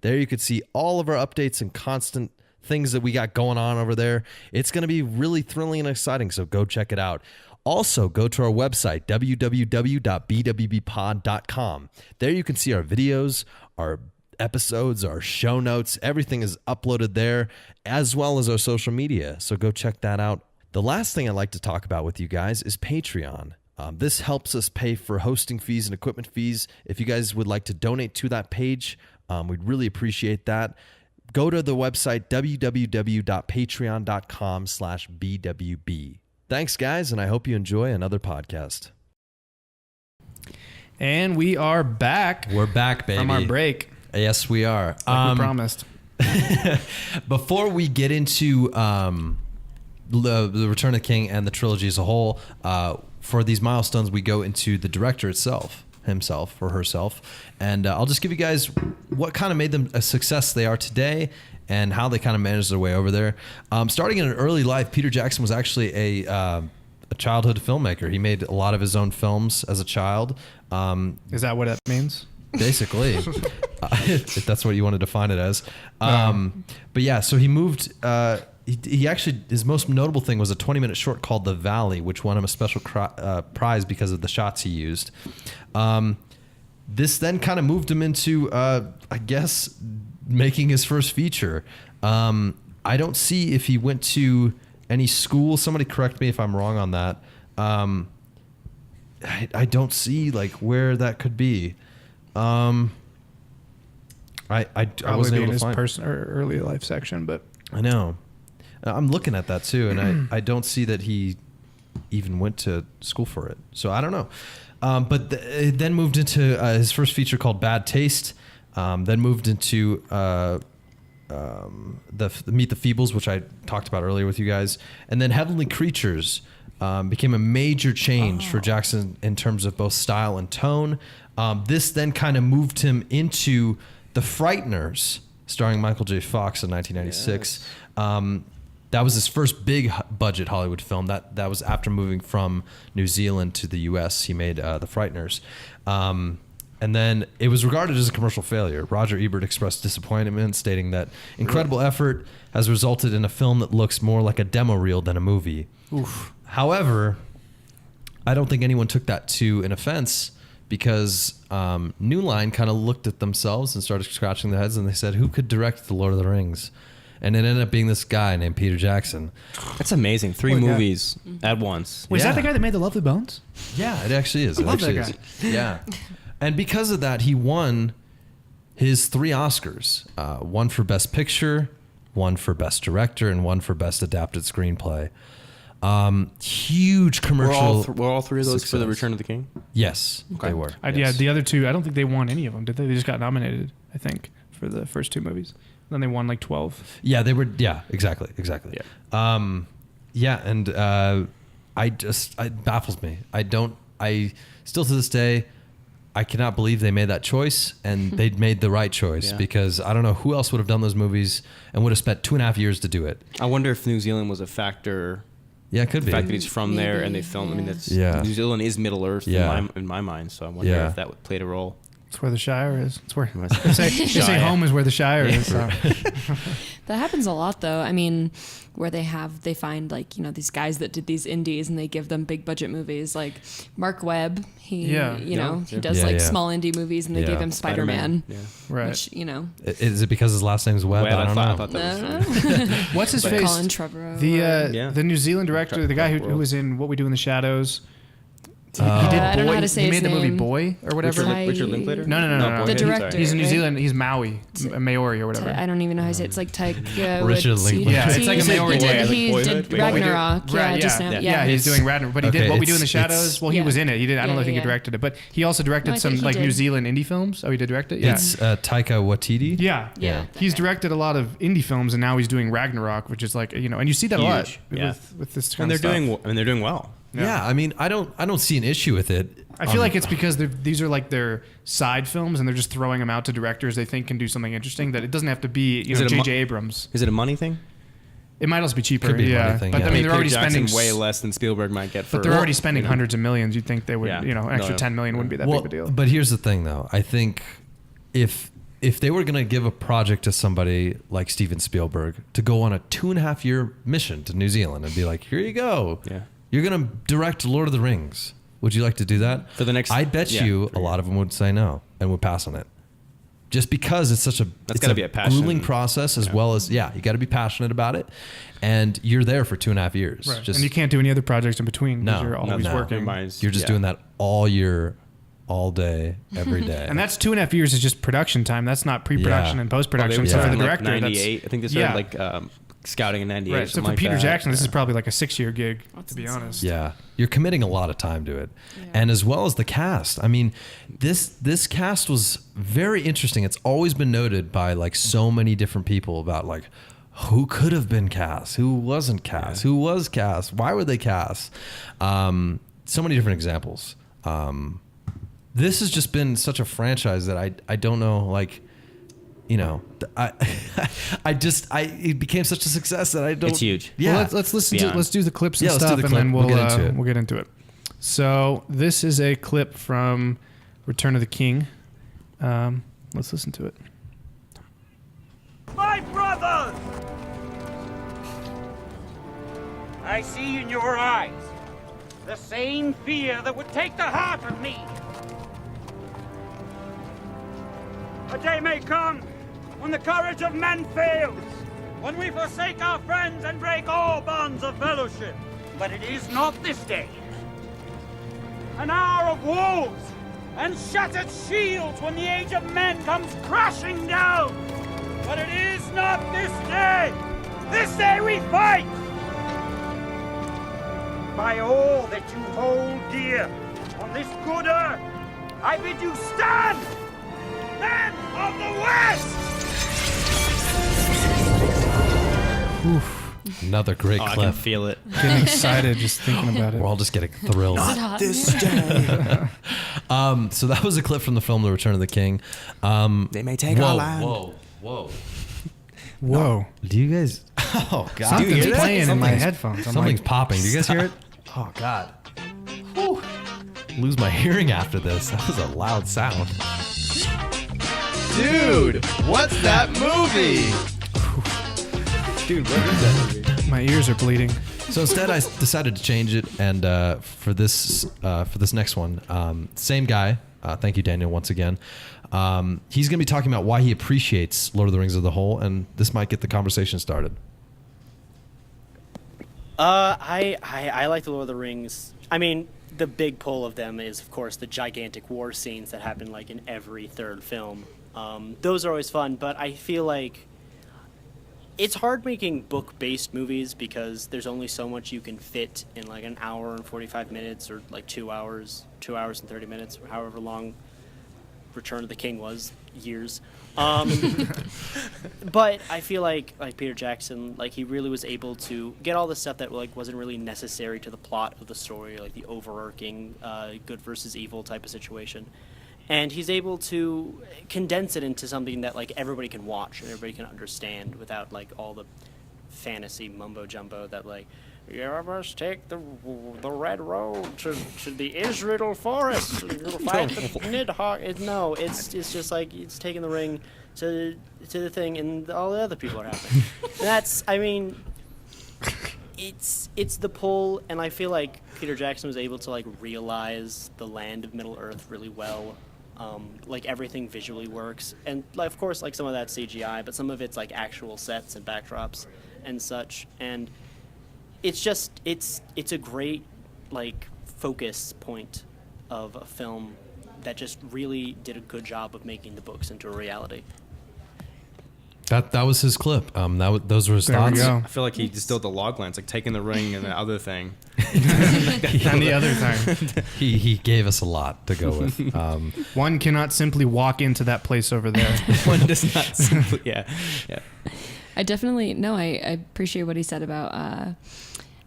There you can see all of our updates and constant things that we got going on over there. It's going to be really thrilling and exciting, so go check it out. Also, go to our website, www.bwbpod.com. There you can see our videos, our episodes, our show notes. Everything is uploaded there, as well as our social media. So go check that out. The last thing I'd like to talk about with you guys is Patreon. This helps us pay for hosting fees and equipment fees. If you guys would like to donate to that page, we'd really appreciate that. Go to the website, www.patreon.com/BWB. Thanks, guys, and I hope you enjoy another podcast. And we are back We're back, baby. from our break, Yes, we are. like we promised. Before we get into the Return of the King and the trilogy as a whole, for these milestones, we go into the director himself or herself, and I'll just give you guys what kind of made them a success they are today and how they kind of managed their way over there. Starting in an early life, Peter Jackson was actually a childhood filmmaker. He made a lot of his own films as a child. Is that what it means? Basically, if that's what you want to define it as. But yeah, so he moved. He actually, his most notable thing was a 20-minute short called The Valley, which won him a special prize because of the shots he used. This then kind of moved him into, I guess, making his first feature. I don't see if he went to any school. Somebody correct me if I'm wrong on that. I don't see like where that could be. I wasn't able to his find. early life section, but I know. I'm looking at that too, and I don't see that he even went to school for it. So I don't know. But it then moved into his first feature called Bad Taste. Then moved into the Meet the Feebles, which I talked about earlier with you guys. And then Heavenly Creatures became a major change for Jackson in terms of both style and tone. This then kind of moved him into The Frighteners, starring Michael J. Fox in 1996. Yes. That was his first big budget Hollywood film. That was after moving from New Zealand to the U.S. He made The Frighteners. And then it was regarded as a commercial failure. Roger Ebert expressed disappointment, stating that incredible effort has resulted in a film that looks more like a demo reel than a movie. Oof. However, I don't think anyone took that to an offense, because New Line kind of looked at themselves and started scratching their heads, and they said, who could direct The Lord of the Rings? And it ended up being this guy named Peter Jackson. That's amazing. 3 movies at once. Wait, is that the guy that made The Lovely Bones? Yeah, it actually is. I love that guy. Yeah. And because of that, he won his 3 Oscars. One for Best Picture, one for Best Director, and one for Best Adapted Screenplay. Huge commercial. Were all 3 of those success. for The Return of the King? Yes, they were. Yeah, Yes. the other 2, I don't think they won any of them, did they? They just got nominated, I think, for the first 2 movies. Then they won like 12. Yeah, they were. Yeah, exactly. Yeah. Yeah, and it baffles me. I still to this day, I cannot believe they made that choice, and they made the right choice because I don't know who else would have done those movies and would have spent 2.5 years to do it. I wonder if New Zealand was a factor. Yeah, it could The be. fact that he's from there and they Maybe, filmed. I mean, that's Yeah. New Zealand is Middle Earth Yeah. in my mind. So I wonder Yeah. if that played a role. It's where the Shire is. It's where Must- they say Shire. home is where the Shire is. So. That happens a lot, though. I mean, where they find like, you know, these guys that did these indies and they give them big budget movies. Like Mark Webb, he does Yeah, like yeah. small indie movies, and they Yeah. gave him Spider-Man. Yeah. Right. Which, you know, Is it because his last name's Webb? Well, I don't know. I thought that was no. What's his But face? Colin Trevorrow. The the New Zealand director, the guy who was in What We Do in the Shadows. He did I don't know Boy. how to say he his made the movie name. Boy or whatever. Richard Linklater? No. The director. He's in New right? Zealand. He's Maui, Maori or whatever. I don't even know how to say it. It's like Taika Richard Waititi. Linklater. Yeah, it's like a Maori He boy, did, like he Boyhood? did What We Do- Ragnarok. Right, just now. Yeah, he's doing Ragnarok, but he Okay, did What We Do in the it's- Shadows. Well, he Yeah. was in it. He did. I don't know if he Yeah. directed it, but he also directed No, I some think he like New did. Zealand indie films. Oh, he did direct it. Yeah, It's Taika Waititi. yeah, Yeah. He's directed a lot of indie films, and now he's doing Ragnarok, which is like, you know, and you see that a lot Huge, yeah. with this And kind they're of stuff. they're doing well. Yeah, I mean, I don't see an issue with it. I feel like it's because these are like their side films, and they're just throwing them out to directors they think can do something interesting. That it doesn't have to be, you Is know, it a J.J. Abrams. Is it a money thing? It might also be cheaper. Could be a yeah, money thing, but yeah. I mean, they're already Peter Jackson spending way less than Spielberg might get for. But they're already spending hundreds of millions. You'd think they would, Yeah. you know, an extra No. 10 million wouldn't be that big of a deal. But here's the thing, though. I think if they were going to give a project to somebody like Steven Spielberg to go on a 2.5 year mission to New Zealand and be like, here you go. Yeah. You're going to direct Lord of the Rings. Would you like to do that? For the next- I bet yeah, you for a lot of them would say no and would pass on it. Just because it's such a That's it's gotta be a passion. grueling process as well as, you got to be passionate about it. And you're there for 2.5 years. Right. Just, And you can't do any other projects in between because No, you're always no. working. you're just doing that all year, all day, every day. And that's 2.5 years is just production time. That's not pre-production Yeah. and post-production. They So for started the in, director, like 98. that's I think they started like scouting in 98. right. So something for like Peter that. Jackson, this is probably like a 6-year gig, to be honest. Yeah, you're committing a lot of time to it, and as well as the cast. I mean, this cast was very interesting. It's always been noted by like so many different people about like who could have been cast, who wasn't cast, who was cast, why were they cast. So many different examples. This has just been such a franchise that I don't know, like, you know, it became such a success that I don't. It's huge. Yeah. Well, let's listen to, Beyond. let's do the clips and Yeah, let's do stuff, the and clip. then We'll get we'll get into it. So this is a clip from Return of the King. Let's listen to it. My brothers! I see in your eyes the same fear that would take the heart of me. A day may come when the courage of men fails, when we forsake our friends and break all bonds of fellowship. But it is not this day. An hour of woes and shattered shields when the age of men comes crashing down. But it is not this day. This day we fight. By all that you hold dear on this good earth, I bid you stand, men of the West! Another great Oh, I clip. can feel it. Getting excited just thinking about it. We're all just getting thrilled. Is it hot in here? So that was a clip from the film The Return of the King. They may take whoa, our land. Whoa. Whoa. Do you guys? Oh God! Something's playing in my Something's- headphones. I'm Something's like, popping. Do you guys hear it? Oh God! Whew. Lose my hearing after this. That was a loud sound. Dude, what's that movie? Dude, what is that movie? my ears are bleeding. So instead, I decided to change it, and for this next one, same guy. Thank you, Daniel, once again. He's going to be talking about why he appreciates Lord of the Rings as a whole, and this might get the conversation started. I like the Lord of the Rings. I mean, the big pull of them is, of course, the gigantic war scenes that happen like in every third film. Those are always fun, but I feel like it's hard making book-based movies because there's only so much you can fit in like an hour and 45 minutes or like 2 hours and 30 minutes, or however long Return of the King was, years. But I feel like Peter Jackson, like he really was able to get all the stuff that like wasn't really necessary to the plot of the story, like the overarching good versus evil type of situation, And he's able to condense it into something that like everybody can watch and everybody can understand without like all the fantasy mumbo jumbo that like you must take the red road to the Israel forest. You'll fight the Nidhogg. No, it's just like it's taking the ring to the thing, and all the other people are happy. That's, I mean, it's the pull, and I feel like Peter Jackson was able to like realize the land of Middle Earth really well. Like everything visually works, and like, of course, like some of that's CGI, but some of it's like actual sets and backdrops and such, and it's just it's a great like focus point of a film that just really did a good job of making the books into a reality. That was his clip. Those were his There we thoughts. go. I feel like he distilled the log lines, like taking the ring and the other thing. And the other thing, He gave us a lot to go with. one cannot simply walk into that place over there. One does not simply, yeah. I definitely I appreciate what he said about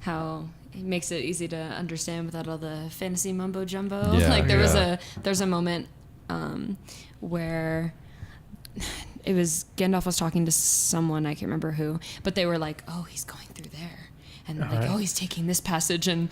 how it makes it easy to understand without all the fantasy mumbo jumbo. Yeah, Like there's a moment where it was Gandalf was talking to someone, I can't remember who, but they were like, "Oh, he's going through there," and like, right. "Oh, he's taking this passage," and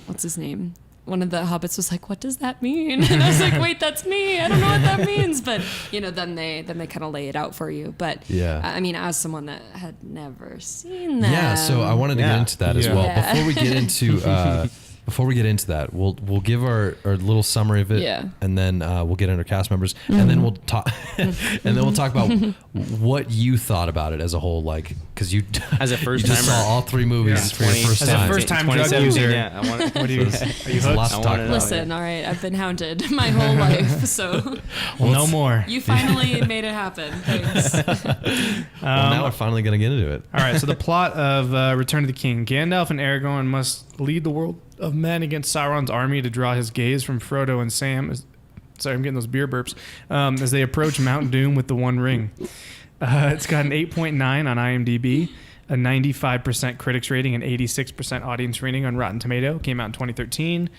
what's his name? One of the hobbits was like, "What does that mean?" And I was like, "Wait, that's me. I don't know what that means." But then they kind of lay it out for you. But Yeah. I mean, as someone that had never seen that, Yeah, so I wanted to get into that as well. Yeah. Before we get into that, we'll give our little summary of it, Yeah. and then we'll get into cast members, and then we'll talk, and then we'll talk about what you thought about it as a whole, like because you As a you first just timer, saw all three movies for your first As a time. first-time drug 2017, user. Yeah, I want. What do you? So Are you there's a lot hooked? to I talk wanna know. about. Listen, all right, I've been hounded my whole life, so Well, no more. you finally made it happen. Thanks. Well, now we're finally gonna get into it. All right, so the plot of Return of the King. Gandalf and Aragorn must lead the world of men against Sauron's army to draw his gaze from Frodo and Sam. Sorry, I'm getting those beer burps. As they approach Mount Doom with the One Ring. It's got an 8.9 on IMDb, a 95% critics rating, and 86% audience rating on Rotten Tomato. Came out in 2013.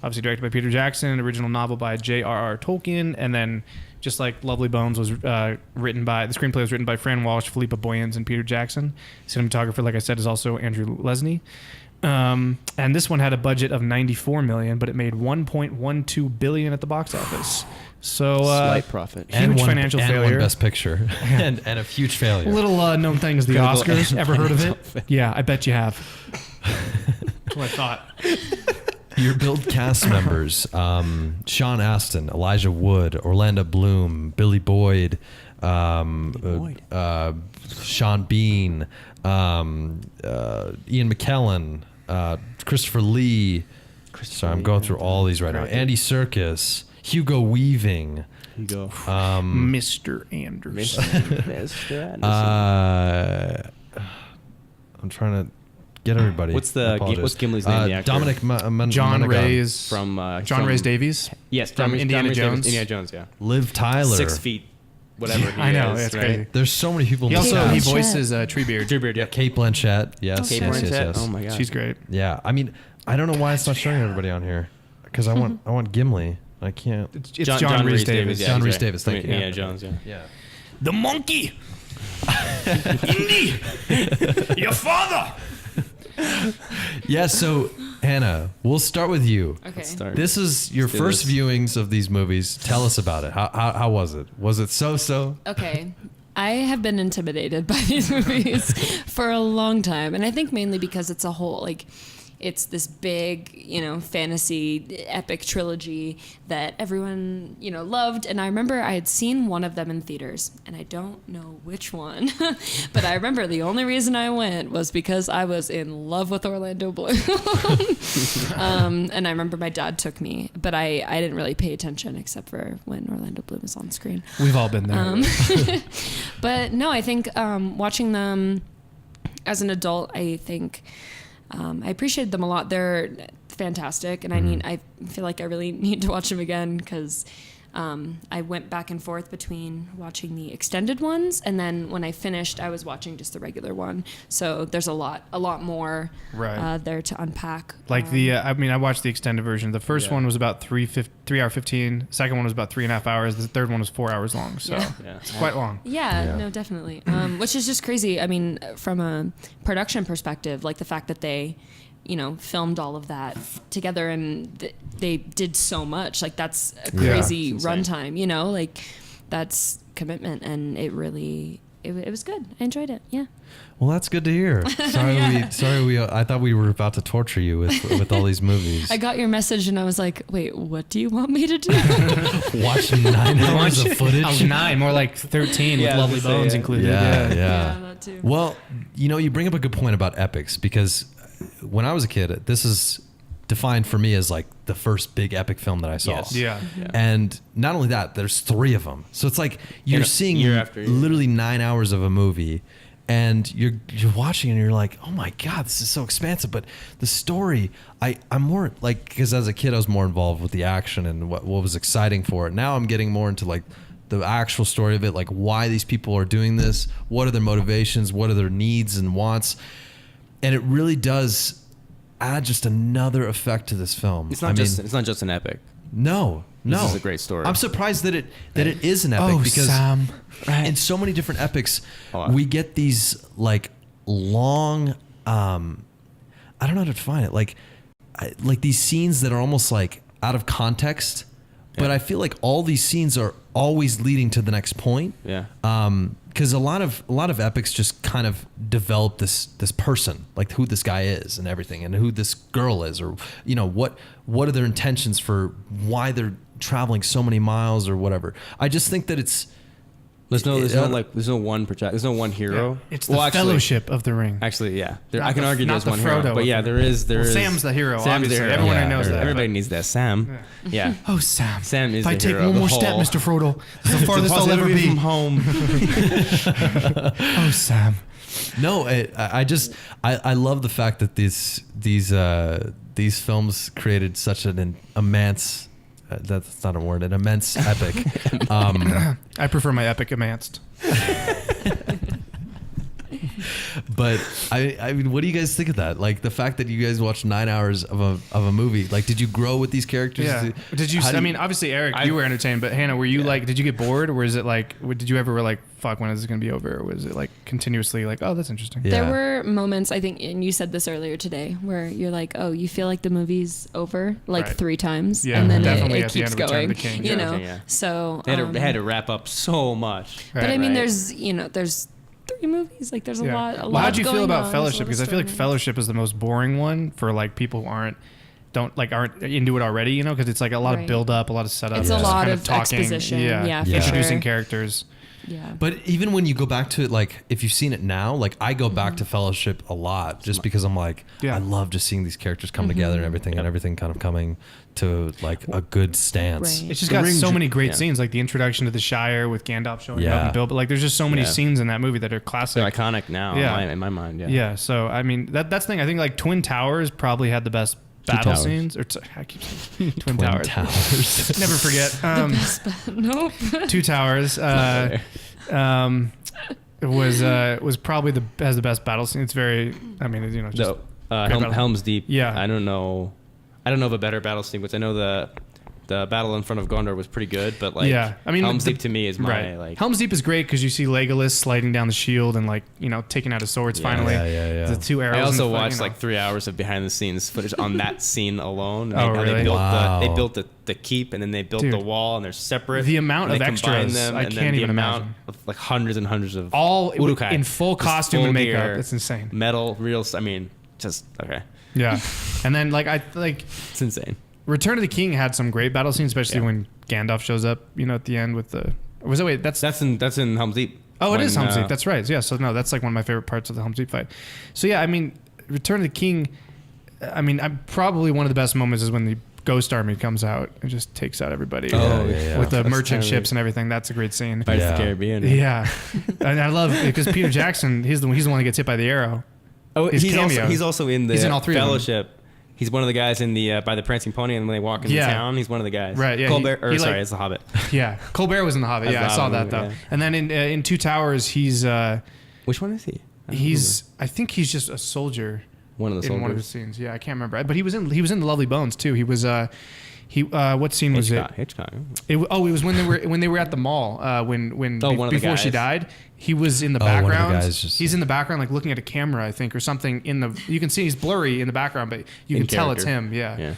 Obviously directed by Peter Jackson, an original novel by J.R.R. Tolkien, and then just like Lovely Bones was the screenplay was written by Fran Walsh, Philippa Boyens, and Peter Jackson. Cinematographer, like I said, is also Andrew Lesney. And this one had a budget of $94 million, but it made $1.12 billion at the box office. So Slight profit. huge financial and failure. one Best Picture, and a huge failure. Little known thing is the Critical Oscars. and Ever heard of financial it? Yeah, I bet you have. That's what I thought. Your build cast members: Sean Astin, Elijah Wood, Orlando Bloom, Billy Boyd, Sean Bean, Ian McKellen, Christopher Lee. Sorry, I'm going through all these right now. Andy Serkis, Hugo Weaving. You go. Mr. Anderson. I'm trying to get everybody. What's I apologize. what's Gimli's name? The actor? Dominic John Monaghan. Reyes. from John Reyes Davies. Yes, from Indiana Jones. Indiana Jones, yeah. Liv Tyler. 6 feet, whatever. He I know, is, that's right? crazy. There's so many people. He in this also cast. voices Treebeard. Treebeard, yeah. Kate Blanchett. Yes. Kate yes, Blanchett? yes, yes. Oh my god. She's great. Yeah. I mean, I don't know why it's not showing everybody on here. Because I want Gimli. I can't. It's John Rhys Davies. yeah, John he's Rhys right. Davies, thank you. Yeah, Jones, yeah. Yeah. The monkey. Indy. Your father. Yeah. So Hannah, we'll start with you. Okay. Start. This is your do first this. viewings of these movies. Tell us about it. How was it? Was it so? Okay. I have been intimidated by these movies for a long time. And I think mainly because it's a whole, like, it's this big, fantasy epic trilogy that everyone, loved. And I remember I had seen one of them in theaters, and I don't know which one. But I remember the only reason I went was because I was in love with Orlando Bloom. And I remember my dad took me, but I didn't really pay attention except for when Orlando Bloom was on screen. We've all been there. But no, I think watching them as an adult, I think I appreciated them a lot. They're fantastic, and I feel like I really need to watch them again because I went back and forth between watching the extended ones, and then when I finished, I was watching just the regular one. So there's a lot more there to unpack. Like I watched the extended version. The first one was about 3 hour 15. The second one was about 3.5 hours. The third one was 4 hours long. So it's quite long. Yeah, no, definitely. Which is just crazy. I mean, from a production perspective, like the fact that they, filmed all of that together and they did so much. Like that's a crazy runtime, like that's commitment, and it really, it was good. I enjoyed it. Yeah. Well, that's good to hear. Sorry, I thought we were about to torture you with all these movies. I got your message and I was like, wait, what do you want me to do? Watch 9 hours of footage? Oh, 9, more like 13 with Lovely Bones included. Yeah, that too. Well, you bring up a good point about epics, because when I was a kid, this is defined for me as like the first big epic film that I saw. Yes. Yeah. And not only that, there's 3 of them. So it's like you're seeing year after year. literally 9 hours of a movie, and you're watching and you're like, oh my God, this is so expansive. But the story, I'm more like, because as a kid I was more involved with the action and what was exciting for it. Now I'm getting more into like the actual story of it, like why these people are doing this, what are their motivations, what are their needs and wants. And it really does add just another effect to this film. It's not just an epic. No. This is a great story. I'm surprised that it is an epic, because Sam. in so many different epics we get these like long I don't know how to define it, like these scenes that are almost like out of context, but I feel like all these scenes are always leading to the next point. Yeah. Because a lot of epics just kind of develop this person, like who this guy is and everything, and who this girl is, or what are their intentions for why they're traveling so many miles or whatever. I just think that there's no one hero. Yeah. It's the Fellowship of the Ring. Actually, yeah. I can argue there's one Frodo hero, but yeah, there is. Sam's the hero. Sam's obviously. the hero. Everyone knows that. Everybody needs that. Sam. Yeah. Oh, Sam. Sam is if I the take hero. one more step, Mr. Frodo, it's the farthest I'll ever be from home. Oh, Sam. No, I love the fact that these films created such an immense. That's not a word. An immense epic. I prefer my epic amanced. But I mean, what do you guys think of that? Like the fact that you guys watched 9 hours of a movie. Like, did you grow with these characters? Yeah. Did you? I mean, obviously, Eric, you were entertained, but Hannah, were you like? Did you get bored, or was it like? Did you ever like, fuck, when is this gonna be over? Or was it like continuously like, oh, that's interesting? Yeah. There were moments, I think, and you said this earlier today, where you're like, oh, you feel like the movie's over like 3 times, Yeah, and then definitely it at the keeps end of Return going. of the King. You know, Yeah. so They had to wrap up so much. but I mean, there's 3 movies. Like, there's a lot. Well, how'd you feel going about on. Fellowship? Because I feel like Fellowship is the most boring one for like people who aren't into it already. Because it's like a lot of build up, a lot of setup. It's a lot kind of talking, exposition. Yeah, for introducing sure. characters. Yeah. But even when you go back to it, like if you've seen it now, like I go back to Fellowship a lot, just because I'm like, I love just seeing these characters come together and everything, and everything kind of coming to like a good stance. Right. It's just got so many great scenes, like the introduction to the Shire with Gandalf showing up and Bill. But like, there's just so many scenes in that movie that are classic. They're iconic now. In my mind. Yeah. Yeah. So I mean, that's the thing. I think like Twin Towers probably had the best battle scenes. Or I keep saying Twin Towers. Never forget. Nope. 2 Towers. It was probably has the best battle scene. It's very. I mean, just Helm's Deep. Yeah. I don't know of a better battle sequence. I know the battle in front of Gondor was pretty good, but like, I mean, Helm's Deep to me is my like. Helm's Deep is great because you see Legolas sliding down the shield and like taking out his swords finally. Yeah. The 2 arrows. I also watched like 3 hours of behind the scenes footage on that scene alone. Really? They built the keep, and then they built the wall, and they're separate. The amount of extras, I can't even imagine. Of like hundreds and hundreds of all Uruk-hai, in full costume full and makeup. gear, It's insane. Metal, real. I mean, just okay. Yeah, and then it's insane. Return of the King had some great battle scenes, especially when Gandalf shows up. At the end with the. That's in Helm's Deep. Oh, it is Helm's Deep. That's right. Yeah. So no, that's like one of my favorite parts of the Helm's Deep fight. So yeah, I mean, Return of the King. I mean, probably one of the best moments is when the Ghost Army comes out and just takes out everybody with the merchant ships and everything. That's a great scene. Pirates of the Caribbean. Yeah, and I love it because Peter Jackson. He's the one that gets hit by the arrow. Oh, he's also in the he's in all 3 Fellowship. He's one of the guys in the by the Prancing Pony, and when they walk into town, he's one of the guys. Right. Yeah. Colbert. It's the Hobbit. Yeah. Colbert was in the Hobbit. That's Yeah, the I saw Hobbit that movie, though. And then in Two Towers, he's which one is he? I think he's just a soldier. One of the soldiers. In one of the scenes. Yeah, I can't remember. But he was in the Lovely Bones too. He was what scene was it? Hitchcock. It was when they were at the mall before she died. He was in the background. One of the guys he's in the background, like looking at a camera, I think, or something. You can see he's blurry in the background, but you can tell it's him. Yeah.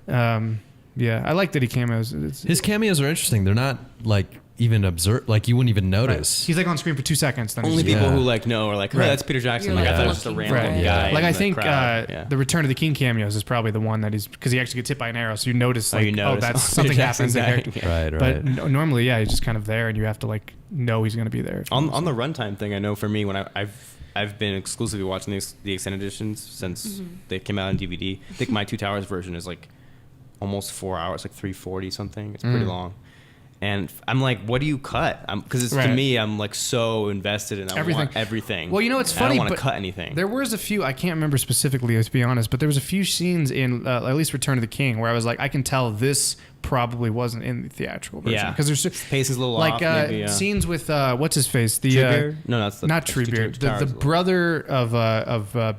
Yeah. I like that he cameos. His cameos are interesting. They're not like even observed, like you wouldn't even notice. Right. He's like on screen for 2 seconds. Then only people who like know are like, oh, that's Peter Jackson. Like I thought it was just a random guy. Like I think the Return of the King cameos is probably the one that because he actually gets hit by an arrow, so you notice like, that's something happens in there. Right. But normally, he's just kind of there, and you have to like know he's going to be there. On the runtime thing, I know for me when I've been exclusively watching the extended editions since they came out on DVD. I think my Two Towers version is like almost 4 hours, like 340 something. It's pretty long. And I'm like, what do you cut? Because to me, I'm like so invested in everything. Well, you know, it's funny. I don't want to cut anything. There was a few, I can't remember specifically, to be honest, but there was a few scenes in at least Return of the King where I was like, I can tell this probably wasn't in the theatrial version. Yeah, because there's pacing's a little like off. Maybe, scenes with what's his face? Treebeard? No, that's not Treebeard. The brother of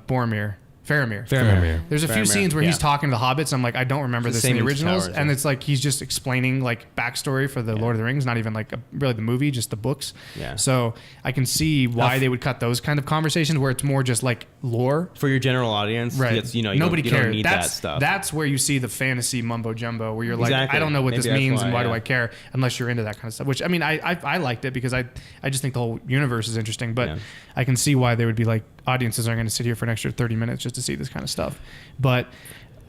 Boromir. Faramir. There's a few scenes where he's talking to the hobbits. I'm like, I don't remember this in the originals, and it's like he's just explaining like backstory for the Lord of the Rings, not even like really the movie, just the books. Yeah. So I can see why they would cut those kind of conversations where it's more just like lore for your general audience. Right. Nobody cares. Don't need that stuff. That's where you see the fantasy mumbo jumbo, where you're like, I don't know what this means and why do I care, unless you're into that kind of stuff. Which I mean, I liked it because I just think the whole universe is interesting, but I can see why they would be like, audiences aren't going to sit here for an extra 30 minutes just to see this kind of stuff. But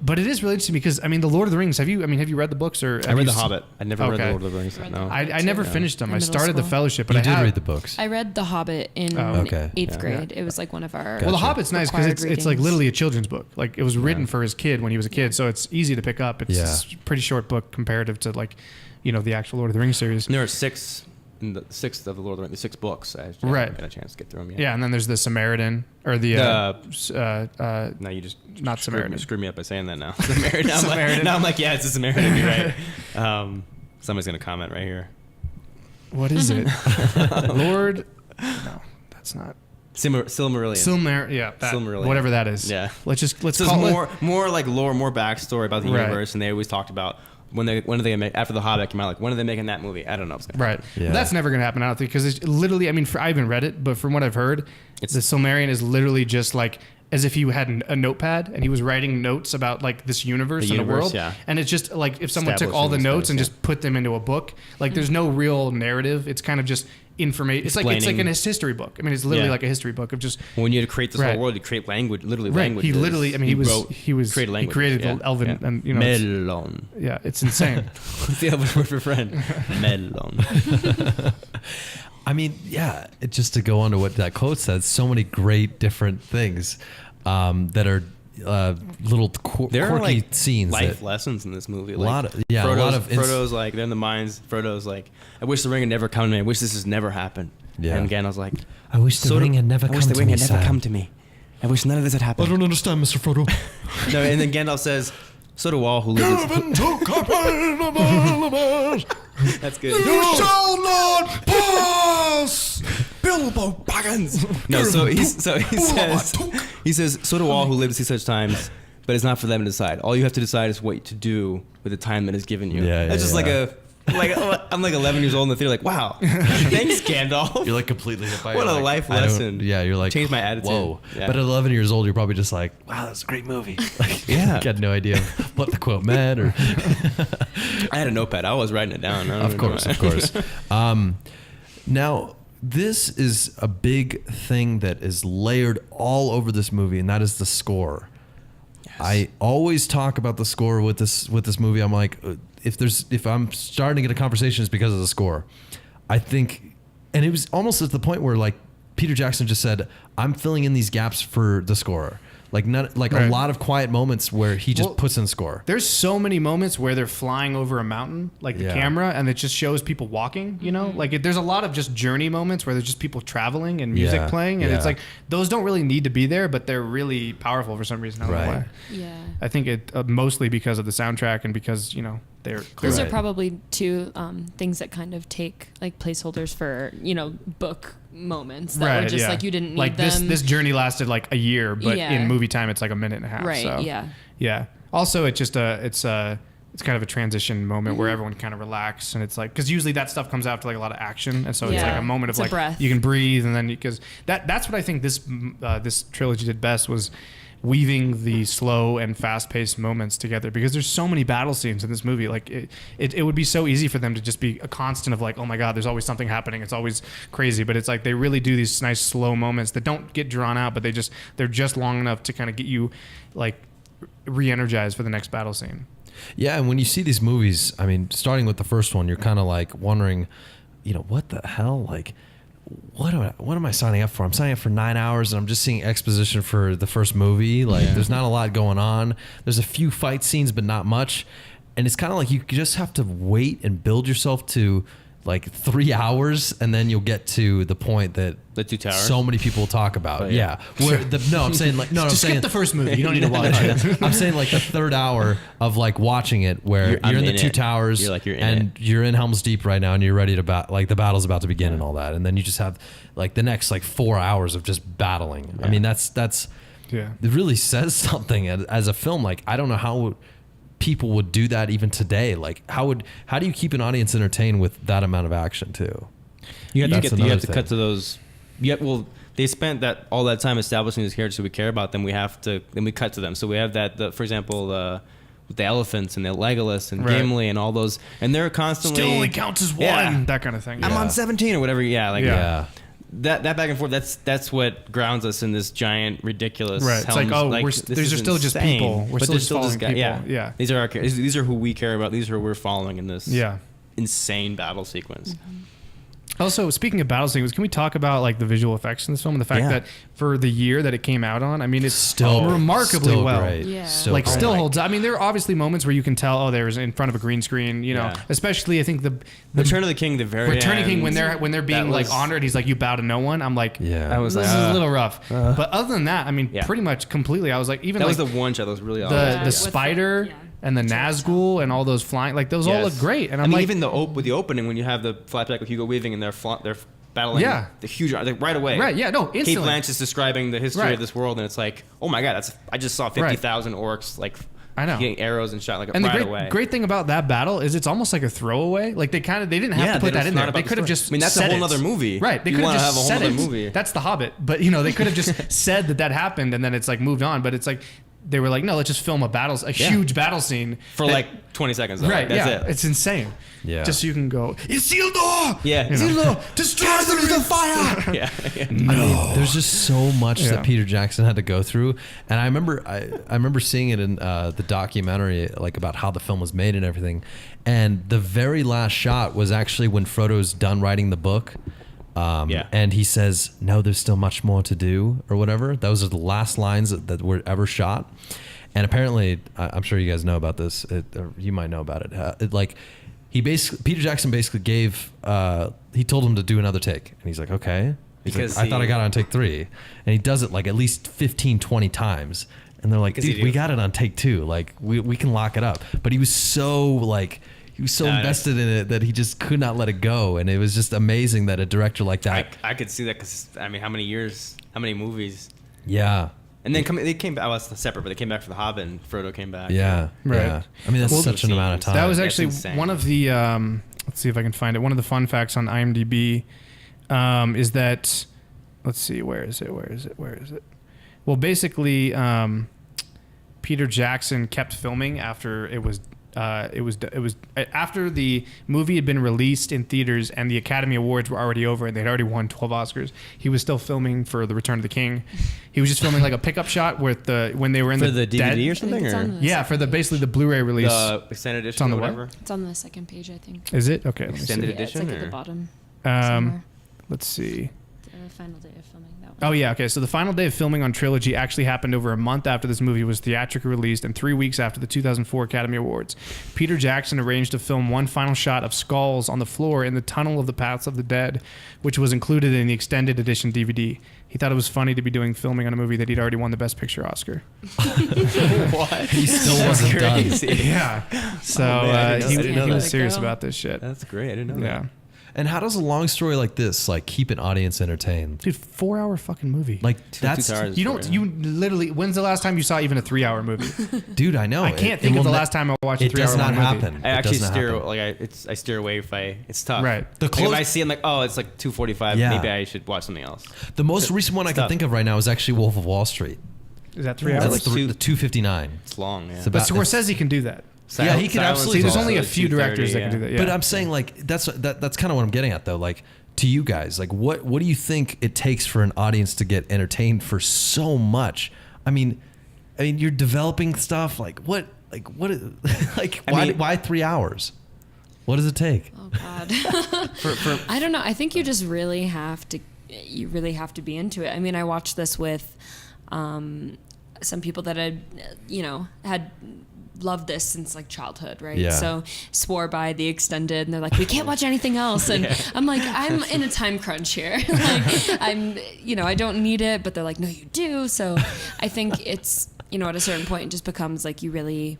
it is really interesting because I mean, the Lord of the Rings. Have you read the books or? I read The Hobbit. I never read the Lord of the Rings. No, I never finished them. I started the Fellowship, but I did read the books. I read The Hobbit in 8th grade. It was like one of our. Well, The Hobbit's nice because it's like literally a children's book. Like it was written for his kid when he was a kid, so it's easy to pick up. It's a pretty short book comparative to like, the actual Lord of the Rings series. And there are 6. The 6th of the Lord of the Rings, the 6 books. I haven't got a chance to get through them yet. Yeah, and then there's the Samaritan or the. No, you just not Samaritan. Screw me up by saying that now. Samaritan. Now I'm like, yeah, it's a Samaritan. You're right. Somebody's gonna comment right here. What is it? Lord? No, that's not. Silmarillion. Yeah, Silmarillion. Whatever that is. Yeah. Let's so call more like lore, more backstory about the universe, and they always talked about. When are they gonna make after the Hobbit came out? Like when are they making that movie? I don't know. Right. Yeah. That's never gonna happen. I don't think because it's literally. I mean, I haven't read it, but from what I've heard, the Silmarillion is literally just like as if he had a notepad and he was writing notes about like this universe and the world. Yeah. And it's just like if someone took all the notes and just put them into a book. Like there's no real narrative. It's kind of just information. It's like a history book. I mean, it's literally like a history book of just. When you had to create this whole world, you create language, language. He literally. I mean, he created the elven and melon. Yeah, it's insane. What's the elven word for friend? Melon. I mean, just to go on to what that quote says, so many great different things that are little quirky scenes. Life lessons in this movie. A lot of Frodo's like, they're in the mines. Frodo's like, I wish the ring had never come to me. I wish this has never happened. Yeah. And Gandalf's like, I wish the ring had never come to me. I wish none of this had happened. I don't understand, Mr. Frodo. No, and then Gandalf says, so do all who live. That's good. You shall not pass, Bilbo Baggins. No, he says, so do all who live to see such times, but it's not for them to decide. All you have to decide is what to do with the time that is given you. That's just I'm like 11 years old in the theater, like, wow, thanks, Gandalf. You're like completely hit by what a life lesson. You're like, changed my attitude. Whoa. Yeah. But at 11 years old, you're probably just like, wow, that's a great movie. Like, got no idea what the quote meant. Or I had a notepad. I was writing it down. Of course. Now, this is a big thing that is layered all over this movie, and that is the score. Yes. I always talk about the score with this movie. I'm like, if I'm starting to get a conversation, it's because of the score. I think, and it was almost at the point where like Peter Jackson just said, I'm filling in these gaps for the score. Like a Right. lot of quiet moments where he just Well, puts in score. There's so many moments where they're flying over a mountain, like the Yeah. camera, and it just shows people walking, you know? Like there's a lot of just journey moments where there's just people traveling and music Yeah, playing, and it's yeah. like those don't really need to be there, but they're really powerful for some reason. I don't know Right. why. Yeah. I think it mostly because of the soundtrack and because, you know, they're Those Right. are probably two things that kind of take like placeholders for, you know, book moments that were just like you didn't need like them. this journey lasted like a year, but Yeah. in movie time it's like a minute and a half. Right, So, yeah. Yeah. Also, it's kind of a transition moment where everyone kind of relax, and it's like because usually that stuff comes after like a lot of action, and so it's Yeah. like a moment of It's a like breath. you can breathe, and then because that's what I think this trilogy did best was weaving the slow and fast-paced moments together, because there's so many battle scenes in this movie. Like it would be so easy for them to just be a constant of like, oh my god, there's always something happening, it's always crazy, but it's like they really do these nice slow moments that don't get drawn out, but they're just long enough to kind of get you like re-energized for the next battle scene. Yeah, and when you see these movies, I mean, starting with the first one, you're kind of like wondering, you know, what the hell? Like, what am I signing up for? I'm signing up for 9 hours and I'm just seeing exposition for the first movie. Like, there's not a lot going on. There's a few fight scenes, but not much. And it's kind of like you just have to wait and build yourself to like 3 hours, and then you'll get to the point that The two towers? so many people talk about. Oh, yeah. yeah. I'm saying like Just skip the first movie. You don't need to watch it. I'm saying like the third hour of like watching it where I'm you're in the in two it. towers You're like, you're in and it. you're in Helm's Deep right now and you're ready to like the battle's about to begin and all that. And then you just have like the next like 4 hours of just battling. I mean, that's Yeah. it really says something as a film. Like, I don't know how people would do that even today. Like how do you keep an audience entertained with that amount of action too? You have That's to another cut thing. to those. Yeah, well, they spent all that time establishing these characters so we care about them. Then we cut to them. So we have for example, with the elephants and the Legolas and Right. Gimli and all those, and they're constantly Still only counts as one. Yeah. That kind of thing. I'm Yeah. on 17 or whatever. Yeah, like Yeah. that back and forth. That's what grounds us in this giant ridiculous. Right. It's like, Helms, oh, this these are is still just insane. people. We're But still they're just still just following guys. people. Yeah. Yeah. These are our characters. These are who we care about. These are who we're following in this. Yeah. Insane battle sequence. Also, speaking of battle sequences, can we talk about like the visual effects in this film and the fact Yeah. that for the year that it came out on, I mean, it's Still remarkably still well. great. Yeah. Like great. still holds. I mean, there are obviously moments where you can tell, oh, there's in front of a green screen. You know, Yeah. especially I think the Return of the King, the very Return of the King when end, they're being that like was- honored. He's like, you bow to no one. I'm like, Yeah. I was this like, is a little rough. But other than that, I mean, Yeah. pretty much completely. I was like, even That like was the one shot that was really awesome. the Yeah. With spider the- yeah. and the Nazgul and all those flying, like those all Yes. look great. And I I'm mean, like, even with the opening when you have the flashback of Hugo Weaving and they're battling Yeah. the huge like right away. Right, yeah, no, Kate instantly. Blanchett is describing the history Right. of this world and it's like, oh my god, I just saw 50,000 orcs like I know. getting arrows and shot like and right the away. great thing about that battle is it's almost like a throwaway. Like they didn't have to put that in there. They could have just. I mean, that's a said whole it. other movie. Right? They You could have wanna just have a whole said other it. movie. That's The Hobbit, but you know they could have just said that happened and then it's like moved on. But it's like they were like, no, let's just film a huge battle scene for that- like 20 seconds. Though. right. That's yeah, it. it's insane. Yeah. Just so you can go, Isildur. Yeah. You know? Isildur, destroy them with the fire. yeah. I mean, there's just so much Yeah. that Peter Jackson had to go through, and I remember seeing it in the documentary, like about how the film was made and everything. And the very last shot was actually when Frodo's done writing the book, Yeah. and he says, "No, there's still much more to do," or whatever. Those are the last lines that were ever shot. And apparently, I'm sure you guys know about this. Or you might know about it. Peter Jackson basically he told him to do another take, and he's like, okay. He's Because like, I thought I got it on take 3, and he does it like at least 15, 20 times, and they're like, Because he dude, we do. got it on take 2. Like we can lock it up. But he was so invested in it that he just could not let it go, and it was just amazing that a director like that. I could see that because I mean, how many movies? Yeah. And then they came back. Well, it's separate, but they came back for The Hobbit, and Frodo came back. Yeah. Right. Yeah. I mean, that's Well, such an amount of time. That was That's actually insane. one of the. Let's see if I can find it. One of the fun facts on IMDb is that. Let's see. Where is it? Well, basically, Peter Jackson kept filming after it was after the movie had been released in theaters and the Academy Awards were already over and they'd already won 12 Oscars. He was still filming for The Return of the King. He was just filming like a pickup shot when they were in For the the DVD dead. or I think something, it's or on the Yeah, for the basically the Blu-ray release. the extended edition on or the what? whatever. It's on the second page, I think. Is it? Okay. Let me see. Extended Yeah, it's edition, like at or? the bottom. Um, somewhere. let's see. final day of filming that one. Oh yeah, okay. So the final day of filming on Trilogy actually happened over a month after this movie was theatrically released and 3 weeks after the 2004 Academy Awards. Peter Jackson arranged to film one final shot of skulls on the floor in the tunnel of the Paths of the Dead, which was included in the extended edition DVD. He thought it was funny to be doing filming on a movie that he'd already won the Best Picture Oscar. What? He still wasn't done. Yeah. So man, I he didn't know was that. serious about this shit. That's great. I didn't know Yeah. that. And how does a long story like this like keep an audience entertained? Dude, 4-hour fucking movie. Like Two that's hours you for don't. it. You literally. When's the last time you saw even a 3-hour movie? dude, I know. I can't think of the last time I watched a It does 3-hour not long movie. happen. I It actually does not steer happen. I steer away if it's tough. Right. The Like, close- if I see, I'm like, oh, it's like 2:45. Yeah. Maybe I should watch something else. The most recent one I can Stop. think of right now is actually Wolf of Wall Street. Is that 3 Yeah, hours? That's like the 259. It's long. Yeah. It's But about- Scorsese can do that. Yeah, he can Silence absolutely See, there's do only a also few directors that can do 2:30, that. Yeah. But I'm saying like that's kind of what I'm getting at though. Like to you guys, like what do you think it takes for an audience to get entertained for so much? I mean you're developing stuff like what is, like why 3 hours? What does it take? Oh God. I don't know. I think you just really have to be into it. I mean, I watched this with some people that had loved this since like childhood, right? Yeah. So swore by the extended, and they're like, we can't watch anything else. And I'm like, I'm in a time crunch here. Like I don't need it, but they're like, no, you do. So I think it's, at a certain point, it just becomes like you really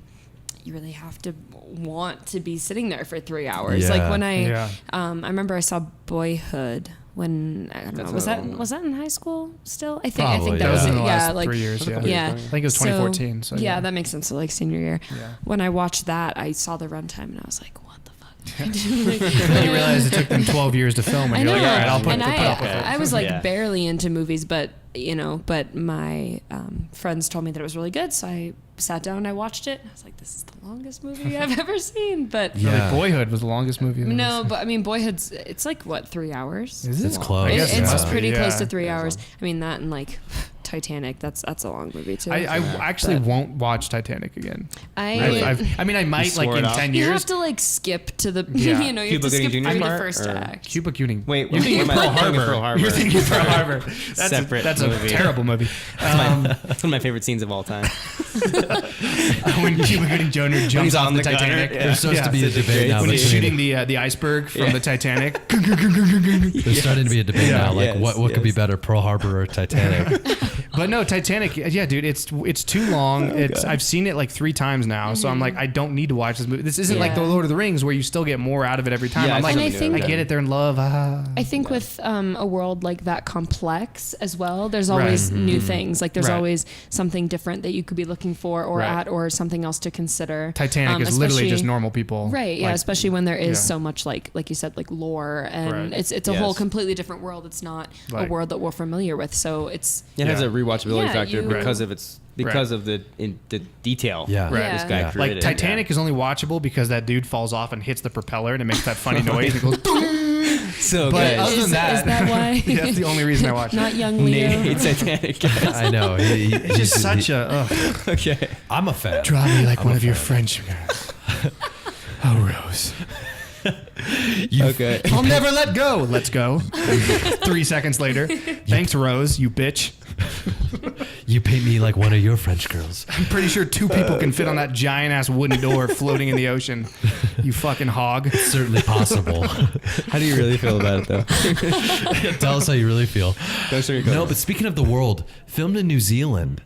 have to want to be sitting there for 3 hours. Yeah. Like when I Yeah. remember I saw Boyhood when I don't know, was that in high school still? I think Probably, that That was was in the it. last Yeah, like 3 years. Yeah. yeah. I think it was 2014. So, yeah, that makes sense. So like senior year. Yeah. When I watched that, I saw the runtime and I was like, what the fuck? And then you realize it took them 12 years to film, and I you're know. like, all right, I'll put and up with it. I was like Yeah. barely into movies, but my friends told me that it was really good, so I sat down and I watched it. I was like, this is the longest movie I've ever seen. But Really, Yeah. Boyhood was the longest movie. I've ever no, seen. but I mean, Boyhood's it's like what 3 hours? Is it? It's close. I guess it It's must be, pretty close yeah. to 3 hours. I mean, that and like Titanic. That's a long movie too. I actually won't watch Titanic again. I I mean, I might like swore in it off? 10 you years. have to like skip to the Yeah. you have Cuba to skip Gooding through Jr. the first or- act. Cuba Gooding. Wait, you're thinking what am I Pearl thinking? Harbor. Pearl Harbor. You're thinking Pearl Harbor. That's Separate That's a movie. terrible movie. That's one of my favorite scenes of all time. When Cuba Gooding Jr. jumps he's off on the the gunner, Titanic. yeah. There's supposed to be a Such a debate great now When he's between shooting the iceberg from the Titanic. there's starting to be a debate Yeah. now like Yes, what could be yes. better, Pearl Harbor or Titanic? But no, Titanic, yeah, dude, it's too long. I've seen it like 3 times now, so I'm like, I don't need to watch this movie. This isn't like Yeah. the Lord of the Rings where you still get more out of it every time. Yeah, I'm like, And I think- I get it, they're in love. I think with a world like that complex as well, there's always new things. Like there's Right. always something different that you could be looking for or Right. at or something else to consider. Titanic is literally especially- just normal people. Right, yeah, Like, especially when there is yeah. so much like you said, like lore and Right. it's a Yes. whole completely different world. It's not Like- a world that we're familiar with. So it's It has Yeah. a rewatchability Yeah, factor you- because of the detail. Yeah. Right. This guy Yeah. created. Like Titanic is only watchable because that dude falls off and hits the propeller and it makes that funny noise. And it goes, Yeah. So but good. other than is that, that why? that's the only reason I watch it. Not young Leo. Nate hates Titanic. I know. It's just such a. Okay. I'm a fan. Draw me like one of your French girls. Oh, Rose. Okay. I'll never let go. Let's go. 3 seconds later. Thanks, Rose, you bitch. You paint me like one of your French girls. I'm pretty sure 2 people can fit on that giant ass wooden door floating in the ocean. You fucking hog. It's certainly possible. How do you really feel about it, though? Tell us how you really feel. Don't show your No, colors. but speaking of the world, filmed in New Zealand,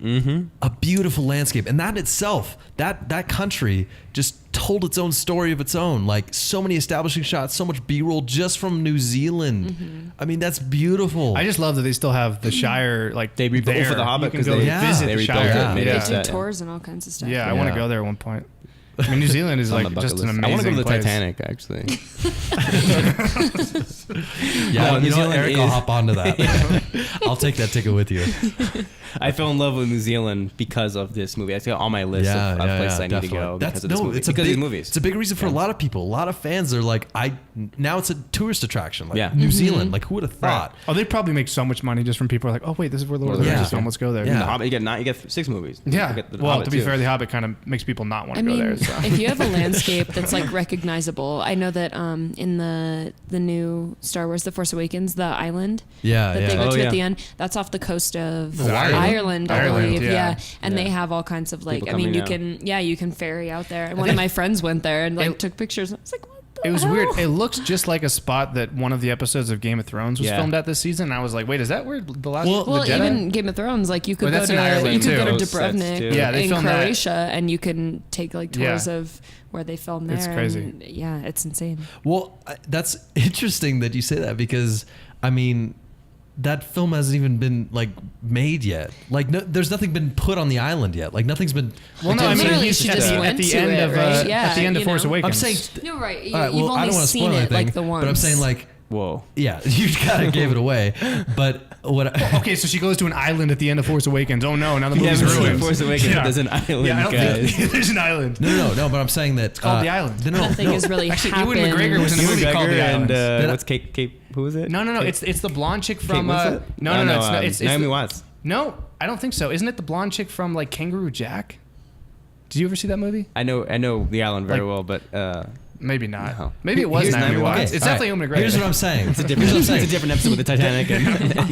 a beautiful landscape, and that itself, that country just told its own story of its own. Like so many establishing shots, so much B-roll just from New Zealand. I mean, that's beautiful. I just love that they still have the Shire like They rebuilt there. for The Hobbit You can 'cause go they- Yeah. visit they the rebuilt Shire. it, Yeah. made They it do set. tours and all kinds of stuff. Yeah, I want to Yeah. go there at one point. I mean, New Zealand is On like my just bucket an list. amazing I want to go to the place. Titanic, actually. yeah, No, you New know, Zealand Eric, I'll is- hop onto that. I'll take that ticket with you. I fell in love with New Zealand because of this movie. I got on my list of places I need to go That's because of this movie. it's a because big, of these movies. It's a big reason for a lot of people. A lot of fans are like, now it's a tourist attraction. Like Yeah. New Zealand. Like who would have thought? Oh, they probably make so much money just from people who are like, oh wait, this is where Lord of the Yeah. Rings is filmed. Let's go there. Yeah. The Hobbit, you get 6 movies. Yeah. You get The Well, Hobbit to be too. fair, The Hobbit kind of makes people not want I to go mean, there. if you have a landscape that's like recognizable, I know that in the new Star Wars The Force Awakens, the island that they go to at the end, that's off the coast of Ireland, I believe. Yeah. And they have all kinds of like, I mean, you can ferry out there. And one of my friends went there and like took pictures. I was like, what? It was weird. It looks just like a spot that one of the episodes of Game of Thrones was filmed at this season. And I was like, wait, is that where the last? Well, the Jedi? Even Game of Thrones, like you could go to Dubrovnik in Croatia, and you can take like tours of where they filmed there. It's crazy. And, yeah, it's insane. Well, that's interesting that you say that because I mean, that film hasn't even been like made yet. Like, no, there's nothing been put on the island yet. Like, nothing's been. Well, no, I mean, he's at the end of Force Awakens. I'm saying. No, right. All right, well, You've I only don't want to seen spoil it anything, like the once. but I'm saying like. Whoa. Yeah, you kind of gave it away. But what? Okay, so she goes to an island at the end of Force Awakens. Oh no, now the movie's ruined. Force Awakens, there's an island, guys. There's an island. No. But I'm saying that it's called the island. Nothing is really actually. happened. Ewan McGregor was in a movie called The Island. And what's Kate? Who is it? No. It's the blonde chick from. No. It's Naomi Watts. No, I don't think so. Isn't it the blonde chick from like Kangaroo Jack? Did you ever see that movie? I know The Island very well, but. Maybe not. No. Maybe it was Naomi Watts. Okay, it's definitely Ewan McGregor. Here's what I'm saying. It's a different episode with the Titanic.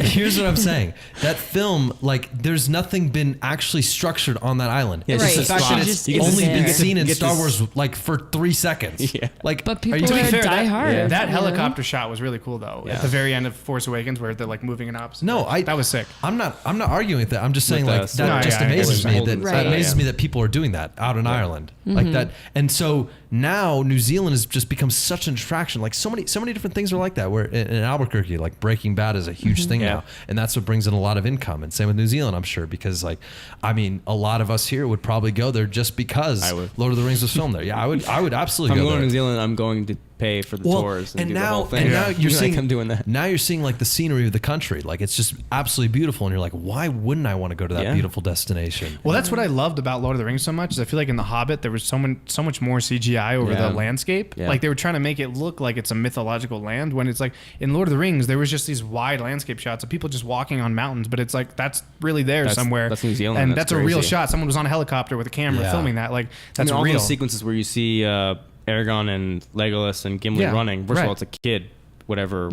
Here's what I'm saying. That film, like, there's nothing been actually structured on that island. Yeah, it's just the fact that it's only been seen in get Star this- Wars like for 3 seconds. Yeah. Like, But people to be fair, die hard. That helicopter shot was really cool though. At the very end of Force Awakens, where they're like moving in opposite. No, that was sick. I'm not arguing with that. I'm just saying With like us. that No, just yeah, amazes me holding- that Right. amazes me that people are doing that out in Ireland like that. And so now New Zealand has just become such an attraction. Like so many different things are like that. Where in Albuquerque, like Breaking Bad is a huge thing now, and that's what brings in a lot of income. And same with New Zealand, I'm sure, because like I mean, a lot of us here would probably go there just because Lord of the Rings was filmed there. Yeah, I would absolutely If I'm go going there. to New Zealand, I'm going to pay for the tours and do the whole thing. And now you're seeing like I'm doing that. Now you're seeing like the scenery of the country. Like it's just absolutely beautiful, and you're like, why wouldn't I want to go to that beautiful destination? Well, that's what I loved about Lord of the Rings so much. Is I feel like in The Hobbit there was so much more CGI over the landscape. Yeah. Like they were trying to make it look like it's a mythological land when it's like in Lord of the Rings there was just these wide landscape shots of people just walking on mountains, but it's like that's really there somewhere. That's New Zealand, and that's a real crazy. shot. Someone was on a helicopter with a camera filming that. Like that's all real. those sequences where you see Aragorn and Legolas and Gimli running. First of all, it's a kid. Whatever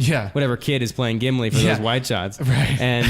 kid is playing Gimli for those wide shots, right? And